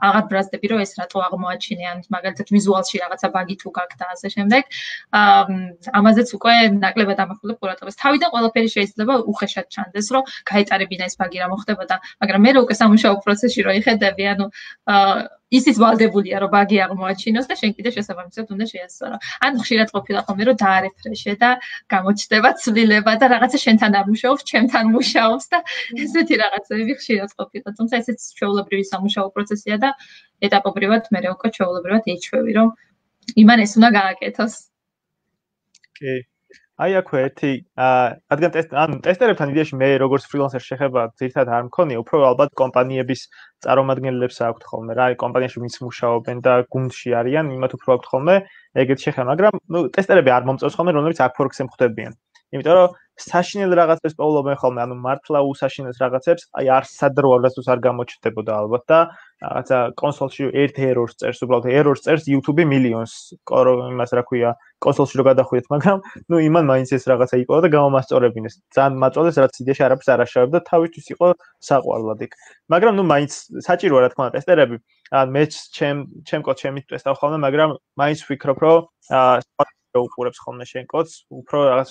აღარ ბრაზდები რომ ეს რატო აღმოაჩინე, ან მაგალითად ვიზუალში რაღაცა ბაგი თუ გაქვს და ასე შემდეგ. ამაზეც უკვე ნაკლებად ამახვილებ ყურადღებას. თავიდან ყველაფერი შეიძლება უხეშად ჩანდეს, რომ გაეტარებინა ეს ბაგი რა მოხდებოდა, მაგრამ მე უკვე სამუშაო პროცესში რო იხედები, ანუ ისიც ვალდებულია რომ ბაგი აღმოაჩინოს და შენ კიდე შესაბამისად უნდა შეასწორო. ან ხშირად ყოფილა ხოლმე რომ დაარეფრეშე და გამოჩნდება ცვლილება და რაღაცა შენთან არ მუშაობს, ჩემთან მუშაობს და ესეთი რაღაცები ხშირად ყოფილა. თუმცა ესეც ჩვეულებრივი სამუშაო პროცესია და ეტაპობრივად მე უკვე ჩვეულებრივად ეჩვევი რომ იმან ეს უნდა გააკეთოს. კი. აი აქვე ერთი რადგან ტესტერებთან იდეაში მე როგორც ფრილანსერ შეხება ძირითადად არ მქონია, უფრო ალბათ კომპანიების წარმომადგენლებს აქვთ ხოლმე რა, კომპანიაში ვინც მუშაობენ და გუნდში არიან, იმათ უფრო აქვთ ხოლმე ეგეთ შეხება, მაგრამ ნუ ტესტერები არ მომწონს ხოლმე, რომლებიც აქ-ფორქსზე მხვდებიან. იმიტომ რომ საშინელ რაღაცებს პოულობენ ხოლმე, ანუ მართლა უსაშინელს რაღაცებს, აი არსად რო არასდროს არ გამოჩნდებოდა ალბათ და რაღაცა კონსოლში ერთ ერორს წერს, უბრალოდ ერორს წერს YouTube მილიონს, იმას რა ქვია, კონსოლში რო გადახვიდეთ, მაგრამ ნუ იმან მაინც ეს რაღაცა იყო და გამომასწორებინეს. ძალიან მაწვალეს, რაც იდეაში არაფერს არ აშავებდა, თავისთვის იყო საყვარლად იქ. მაგრამ ნუ მაინც საჭიროა რა თქმა უნდა ტესტერები. ან მე ჩემ კოდს ჩემი ტესტავ ხოლმე, მაგრამ მაინც ვფიქრობ, რომ სხვა უყურებს ხოლმე შენ კოდს, უფრო რაღაც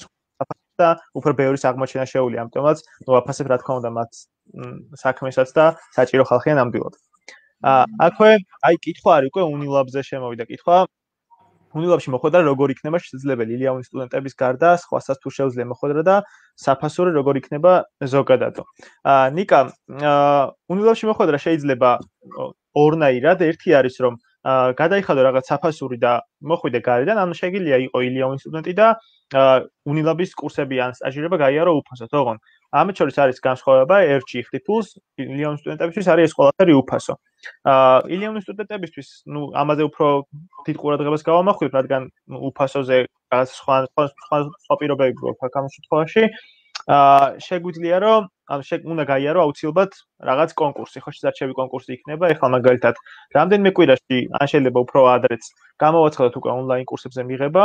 და უფრო ბევრის აღმოჩენა შეუძლია, ამიტომაც ნუ აფასებ რა თქმა უნდა მათ საქმესაც და საჭირო ხალხია ნამდვილად. აქვე აი კითხვა არის უკვე უნილაბზე შემოვიდა კითხვა. უნილაბში მოხვედრა როგორ იქნება შესაძლებელი ილია უნის სტუდენტების გარდა სხვასაც თუ შეუძლია მოხვედრა და საფასური როგორ იქნება ზოგადადო. ნიკა, უნილაბში მოხვედრა შეიძლება ორნაირად, ერთი არის რომ გადაიხადო რაღაც საფასური და მოხვიდე გარედან, ანუ შეგიძლია იყო ილია უნის სტუდენტი და უნილაბის კურსები ან სტაჟირება გაიარო უფასოდ, ოღონდ ამით შორის არის განსხვავება R-ში ხდით ფულს, ილიონის სტუდენტებისთვის არის ეს ყველაფერი უფასო. ილიონის სტუდენტებისთვის, ამაზე უფრო დიდ ყურადღებას გავამახვილებ, რადგან უფასოზე რაღაც სხვა პირობები გვაქვს ამ შემთხვევაში. შეგვიძლია რომ უნდა გაიარო აუცილებლად რაღაც კონკურსი, ხო შესაძლებელი კონკურსი იქნება. ეხლა მაგალითად, რამდენიმე კვირაში, ან შეიძლება უფრო ადრეც გამოვაცხადოთ უკვე ონლაინ კურსებზე მიღება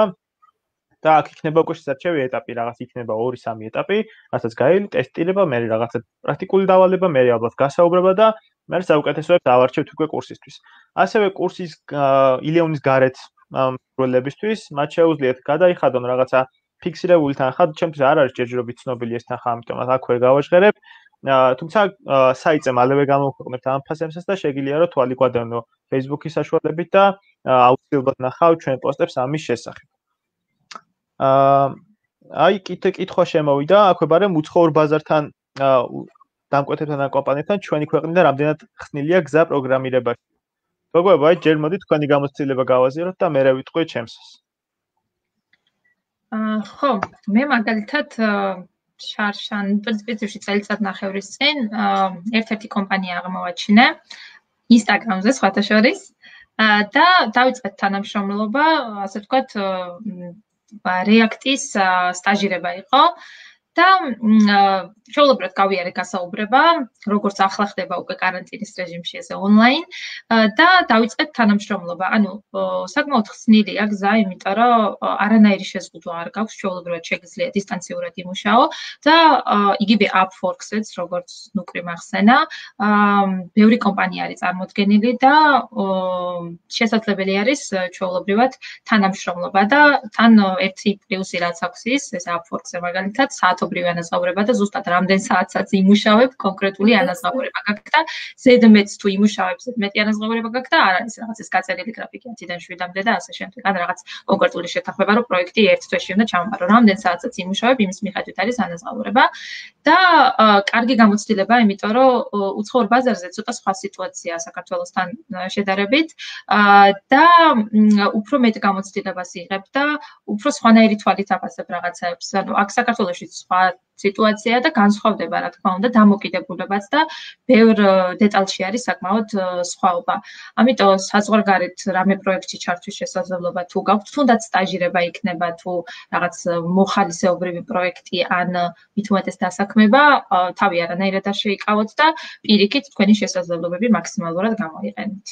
და აქ იქნება უკვე შესაძლებელი ეტაპი, რაღაც იქნება 2-3 ეტაპი, რასაც გაივლი ტესტირება, მე რაღაცა პრაქტიკული დავალება, მე ალბათ გასაუბრება და მე საუკეთესოებს ავარჩევთ უკვე კურსისთვის. ასევე კურსის ილიონის გარეთ მსურველებისთვის მათ შეუძლიათ გადაიხადონ რაღაცა ფიქსირებული თანხა, ჩემთვის არ არის ჯერჯერობით ცნობილი ეს თანხა, ამიტომ აქვე გავაჟღერებ. თუმცა საიტზე მალევე გამოვქვეყნებთ ამ ფასებსაც და შეგიძლია რომ თვალი გვადევნო Facebook-ის საშუალებით და აუცილებლად ნახავთ ჩვენ პოსტებს ამის შესახებ. აი კითხვა შემოვიდა, აქვე ბარემ უცხოურ ბაზართან დამკვეთებთან და კომპანიებთან ჩვენი ქვეყნიდან რამდენად ხსნილია გზა პროგრამირებაში. მოგყვება, ჯერ მოდი თქვენი გამოცდილება გავაზიაროთ და მერე ვიტყვი ჩემსას. ხო, მე მაგალითად შარშან პრინციპში წელიწადნახევრის წინ ერთ-ერთი კომპანია აღმოვაჩინე Instagram-ზე სხვათა შორის და დავიწყეთ თანამშრომლობა, ასე ვთქვათ, React-ის სტაჟირება იყო და ჩვეულებრივად გავიარე გასაუბრება, როგორც ახლა ხდება უკვე каранტინის რეჟიმში ესე ონლაინ და დავიწყეთ თანამშრომლობა. ანუ საკმაოდ ხსნილია გზა, იმიტომ რომ არანაირი შეზღუდვა არ გაქვს, ჩვეულებრივად შეგიძლია დისტანციურად იმუშაო და იგივე Upwork-საც, როგორც ნუკრი მახსენა, ბევრი კომპანია არის წარმოდგენილი და შესაძლებელი არის ჩვეულებრივად თანამშრომლობა და თან ერთი პლუსი რაც აქვს ის Upwork-ზე მაგალითად საათობრივი ანაზღაურება და ზუსტად რამდენ საათსაც იმუშავებ, კონკრეტული ანაზღაურება გაქვს და ზედმეტ თუ იმუშავებ, ზედმეტი ანაზღაურება გაქვს და არ არის რაღაც ეს გაწერილი გრაფიკი 10-დან 7-მდე და ასე შემდეგ. ან რაღაც კონკრეტული შეთანხმება, რომ პროექტი ერთ თვეში უნდა ჩამოვარო. რამდენ საათსაც იმუშავებ, იმის მიხედვით არის ანაზღაურება და კარგი გამოცდილება, იმიტომ რომ უცხოურ ბაზარზე ცოტა სხვა სიტუაციაა საქართველოსთან შედარებით და უფრო მეტ გამოცდილებას იღებ და უფრო სხვანაირი თვალით აფასებ რაღაცებს. ანუ აქ საქართველოში სხვა სიტუაცია და განსხვავდება, რა თქმა უნდა, დამოკიდებულებაც და ბევრ დეტალში არის საკმაოდ სხვაობა. ამიტომ საზღვარგარეთ რამე პროექტში ჩართვის შესაძლებლობა თუ გაქვთ, თუნდაც სტაჟირება იქნება თუ რაღაც მოხალისეობრივი პროექტი ან მით უმეტეს დასაქმება, თავი არანაირად არ შეიკავოთ და პირიქით თქვენი შესაძლებლობები მაქსიმალურად გამოიყენოთ.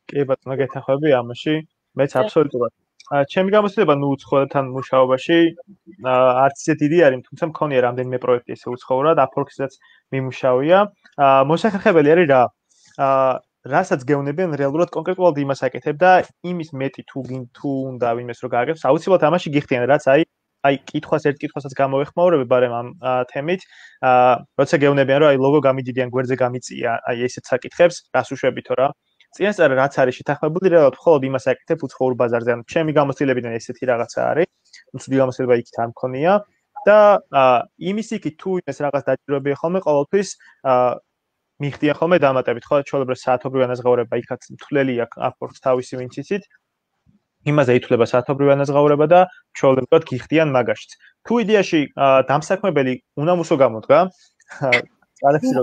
კი ბატონო, გეთანხმები ამაში, მეც აბსოლუტურად. ჩემი გამოცდილება უცხოელთან მუშაობაში არც ისე დიდი არის, თუმცა მქონია რამდენიმე პროექტი ესე უცხოურად, Upwork-საც მიმუშავია. მოსახერხებელი არის რა? რასაც გეუნებიან რეალურად კონკრეტულად იმას აკეთებ და იმის მეტი თუ უნდა ვინმეს რო გააკეთოს, აუცილებლად ამაში გიხდიან, რაც აი კითხვას ერთ კითხვასაც გამოვეხმაურებ ბარემ ამ თემით. როცა გეუნებიან რომ აი ლოგო გამიდიდიან, გვერდზე გამიწია, აი ესეთ საკითხებს, რას უშვებითო რა? წინასწარ რაც არის შეთანხმებული, რეალურად მხოლოდ იმას აკეთებ უცხოურ ბაზარზე. ანუ ჩემი გამოცდილებიდან ესეთი რაღაცა არის. უცუდი გამოცდილება იქით არ მქონია და იმის იქით თუ იმეს რაღაც დაჭიროებია ხოლმე ყოველთვის მიხდიან ხოლმე დამატებით, ხო, ჩვეულებრივ საათობრივი ანაზღაურება იქაც მთლელი აქვს Upwork-ს თავისი ვინც იცით. იმაზე ითვლება საათობრივი ანაზღაურება და ჩვეულებრივად გიხდიან მაგაშიც. თუ იდეაში დამსაქმებელი უნამუსო გამოდგა, ალექსირო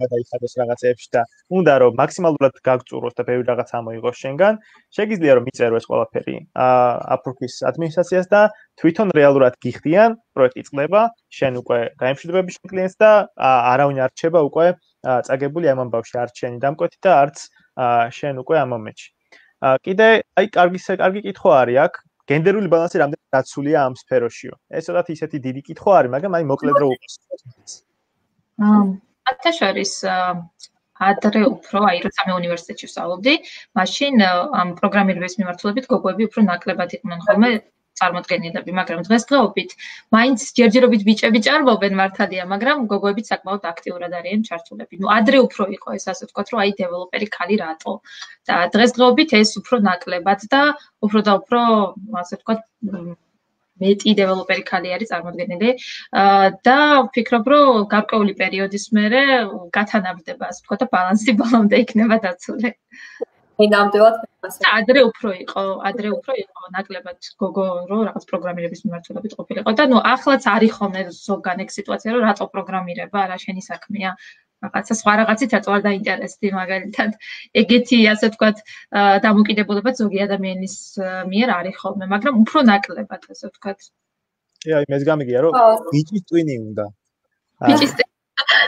გადაიხადოს რაღაცეებში და უნდა რომ მაქსიმალურად გაგწუროს და ბევრი რაღაც ამოიღოს შენგან, შეგიძლია რომ მიწერო ეს ყველაფერი Upwork-ის ადმინისტრაციას და თვითონ რეალურად გიხდიან, პროექტი წყდება, შენ უკვე გაემშვიდობები შენ კლიენტს და არავინ არ რჩება უკვე წაგებული ამ ამბავში, არც შენი დამკვეთი და არც შენ უკვე ამ მომენტში. კიდე აი კარგი კითხვა არის აქ, გენდერული ბალანსი რამდენად დაცულია ამ სფეროშიო. ეს ცოტა ისეთი დიდი კითხვა არის, მაგრამ აი მოკლედ რო ათა შორის ადრე უფრო, აი როცა მე უნივერსიტეტში ვსწავლობდი, მაშინ ამ პროგრამირების მიმართულებით გოგოები უფრო ნაკლებად იყვნენ ხოლმე წარმოდგენილები, მაგრამ დღესდღეობით მაინც ჯერჯერობით ბიჭები ჭარბობენ მართალია, მაგრამ გოგოებიც საკმაოდ აქტიურად არიან ჩართულები. ნუ ადრე უფრო იყო ეს, ასე ვთქვათ, რომ აი დეველოპერი ქალი რატო. და დღესდღეობით ეს უფრო ნაკლებად და უფრო, ასე ვთქვათ, მეტი დეველოპერი ქალი არის წარმოდგენილი და ვფიქრობ, რომ გარკვეული პერიოდის მერე გათანაბრდება, ასე ვთქვათ, და ბალანსი ბოლომდე იქნება დაცული. ნამდვილად ასე. ადრე უფრო იყო ნაკლებად გოგო რომ რაღაც პროგრამირების მიმართულებით ყოფილიყო და ნუ ახლაც არის ხოლმე ზოგან ეგ სიტუაცია რომ რატო პროგრამირება, რა შენი საქმეა. რაღაცა სხვა რაღაცით რატო არ დაინტერესდი მაგალითად. ეგეთი ასე ვთქვათ დამოკიდებულება ზოგი ადამიანის მიერ არის ხოლმე, მაგრამ უფრო ნაკლებად ასე ვთქვათ. აი მე გამიგია რომ ბიჭის ტვინი უნდა. ბიჭის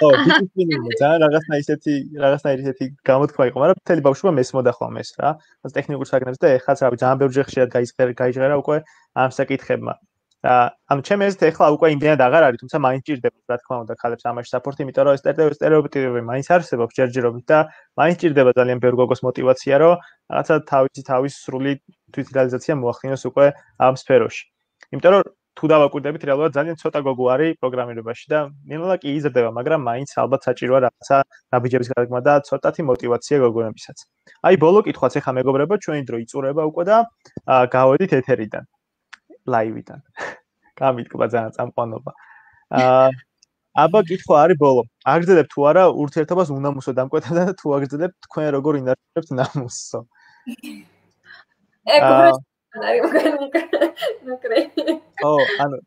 ბიჭის ტვინი ძალიან რაღაცნაირი ისეთი გამოთქმა იყო, მაგრამ მთელი ბავშვობა მესმოდა ხოლმე ეს რა. მას ტექნიკურ საგნებს და ეხლაც რავი ძალიან ბევრჯერ ხშირად გაიჟღერა უკვე ამ საკითხებმა. ანუ ჩემი აზრით ეხლა უკვე იმდენად აღარ არის, თუმცა მაინც ჭირდება რა თქმა უნდა ქალებს ამაში საპორტი, იმიტომ რომ ეს სტერეოტიპები მაინც არსებობს ჯერჯერობით და მაინც ჭირდება ძალიან ბევრ გოგოს მოტივაცია, რომ რაღაცა თავის სრული თვითრეალიზაცია მოახდინოს უკვე ამ სფეროში. იმიტომ რომ თუ დავაკვირდებით რეალურად ძალიან ცოტა გოგო არის პროგრამირებაში და ნელა კი იზრდება, მაგრამ მაინც ალბათ საჭიროა რაღაცა ნაბიჯების გადაგმა და ცოტათი მოტივაცია გოგონებისაც. აი ბოლო კითხვაც ეხა მეგობრებო, ჩვენი დრო იწურება უკვე და გავედით ეთერიდან. ლაივიდან. გამიდგება ძალიან წამყვანობა. აბა კითხვა არის ბოლო. აგრძელებთ თუ არა ურთიერთობას უნამუსო დამკვეთებთან და თუ აგრძელებთ თქვენ როგორ ინარჩუნებთ ნამუსო? ეგ არის ნაკრე. ანუ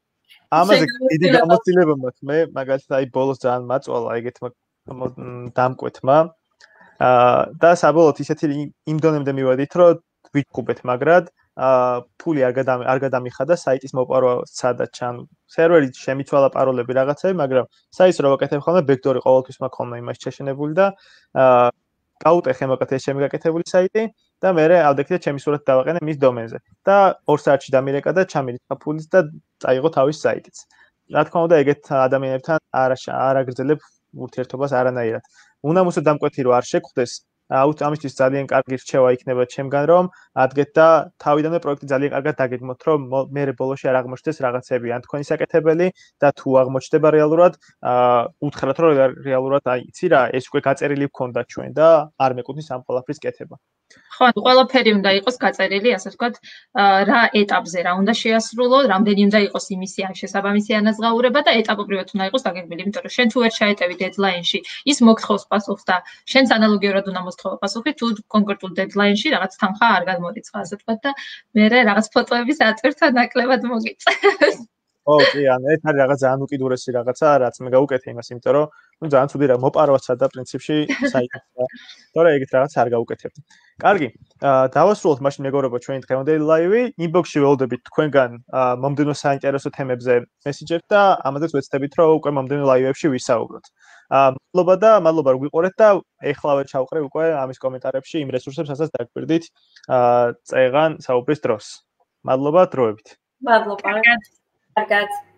ამაზე დიდი გამოცდილება მაქვს მე, მაგალითად აი ბოლოს ძალიან მაწვალა ეგეთმა დამკვეთმა. და საბოლოოდ ისეთი იმ დონემდე მივედით, რომ ვიჭუბეთ მაგრად ფული არ გადამიხადა საიტის მოპარვა სადაც ჩან სერვერი შემიცვალა პაროლები რაღაცები, მაგრამ საიტს რო ვაკეთებ ხოლმე ბექდორი ყოველთვის მაქვს ხოლმე იმაში შეშენებული და გაუტეხე მაგათ ეს შემიგაკეთებული საიტი და მე ავდექიდე ჩემი სურათი დავაყენე მის დომენზე და 2 საათში დამირეკა და ჩამირიცხა ფულიც და წაიღო თავის საიტიც. რა თქმა უნდა ეგეთ ადამიანებთან არ აგრძელებ ურთიერთობას არანაირად. უნამუსო დამკვეთი რო არ შეგხვდეს ამისთვის ძალიან კარგი რჩევა იქნება ჩემგან რომ ადგეთ და თავიდანვე პროექტი ძალიან კარგად დაგეგმოთ რომ მე ბოლოში არ აღმოჩნდეს რაღაცები ან თქვენი საკეთებელი და თუ აღმოჩნდება რეალურად უთხრათ რომ რეალურად აი იცი რა ეს უკვე გაწერილი გქონდა ჩვენ და არ მეკუთვნის ამ ყველაფრის კეთება. ხო, ყველაფერი უნდა იყოს გაწერილი, ასე ვთქვათ, რა ეტაპზე რა უნდა შეასრულო, რამდენი უნდა იყოს იმისი ან შესაბამისი ანაზღაურება და ეტაპობრივად უნდა იყოს დაგეგმილი, იმიტომ რომ შენ თუ ვერ ჩაეტევი დედლაინში, ის მოგთხოვს პასუხს და შენს ანალოგიურად უნდა მოსთხოვო პასუხი, თუ კონკრეტულ დედლაინში რაღაც თანხა არ გადმორიცხა, ასე ვთქვათ და მე რაღაც ფოტოების აწვირთვა ნაკლებად მოგიწევს. ო, კი, ანუ ეს არის რაღაც ძალიან უკიდურესი რაღაცა, რაც მე გავუკეთე იმას, იმიტომ რომ ნუ ძალიან ცუდი რა მოპარვაცა და პრინციპში საიტს და თორე ეგეთ რაღაც არ გავუკეთებდი. კარგი, დავასრულოთ მაშინ მეგობრებო ჩვენი დღევანდელი ლაივი. ინბოქსში ველოდებით თქვენგან მომდენო საინტერესო თემებზე მესიჯებს და ამაზეც ვეცდებით რომ უკვე მომდენო ლაივებში ვისაუბროთ. მადლობა რომ გვიყურეთ და ეხლავე ჩავყრე უკვე ამის კომენტარებში იმ რესურსებს, რასაც დაგგვირდით წეღან საუბრის დროს. მადლობა დროებით. მადლობა. კარგად.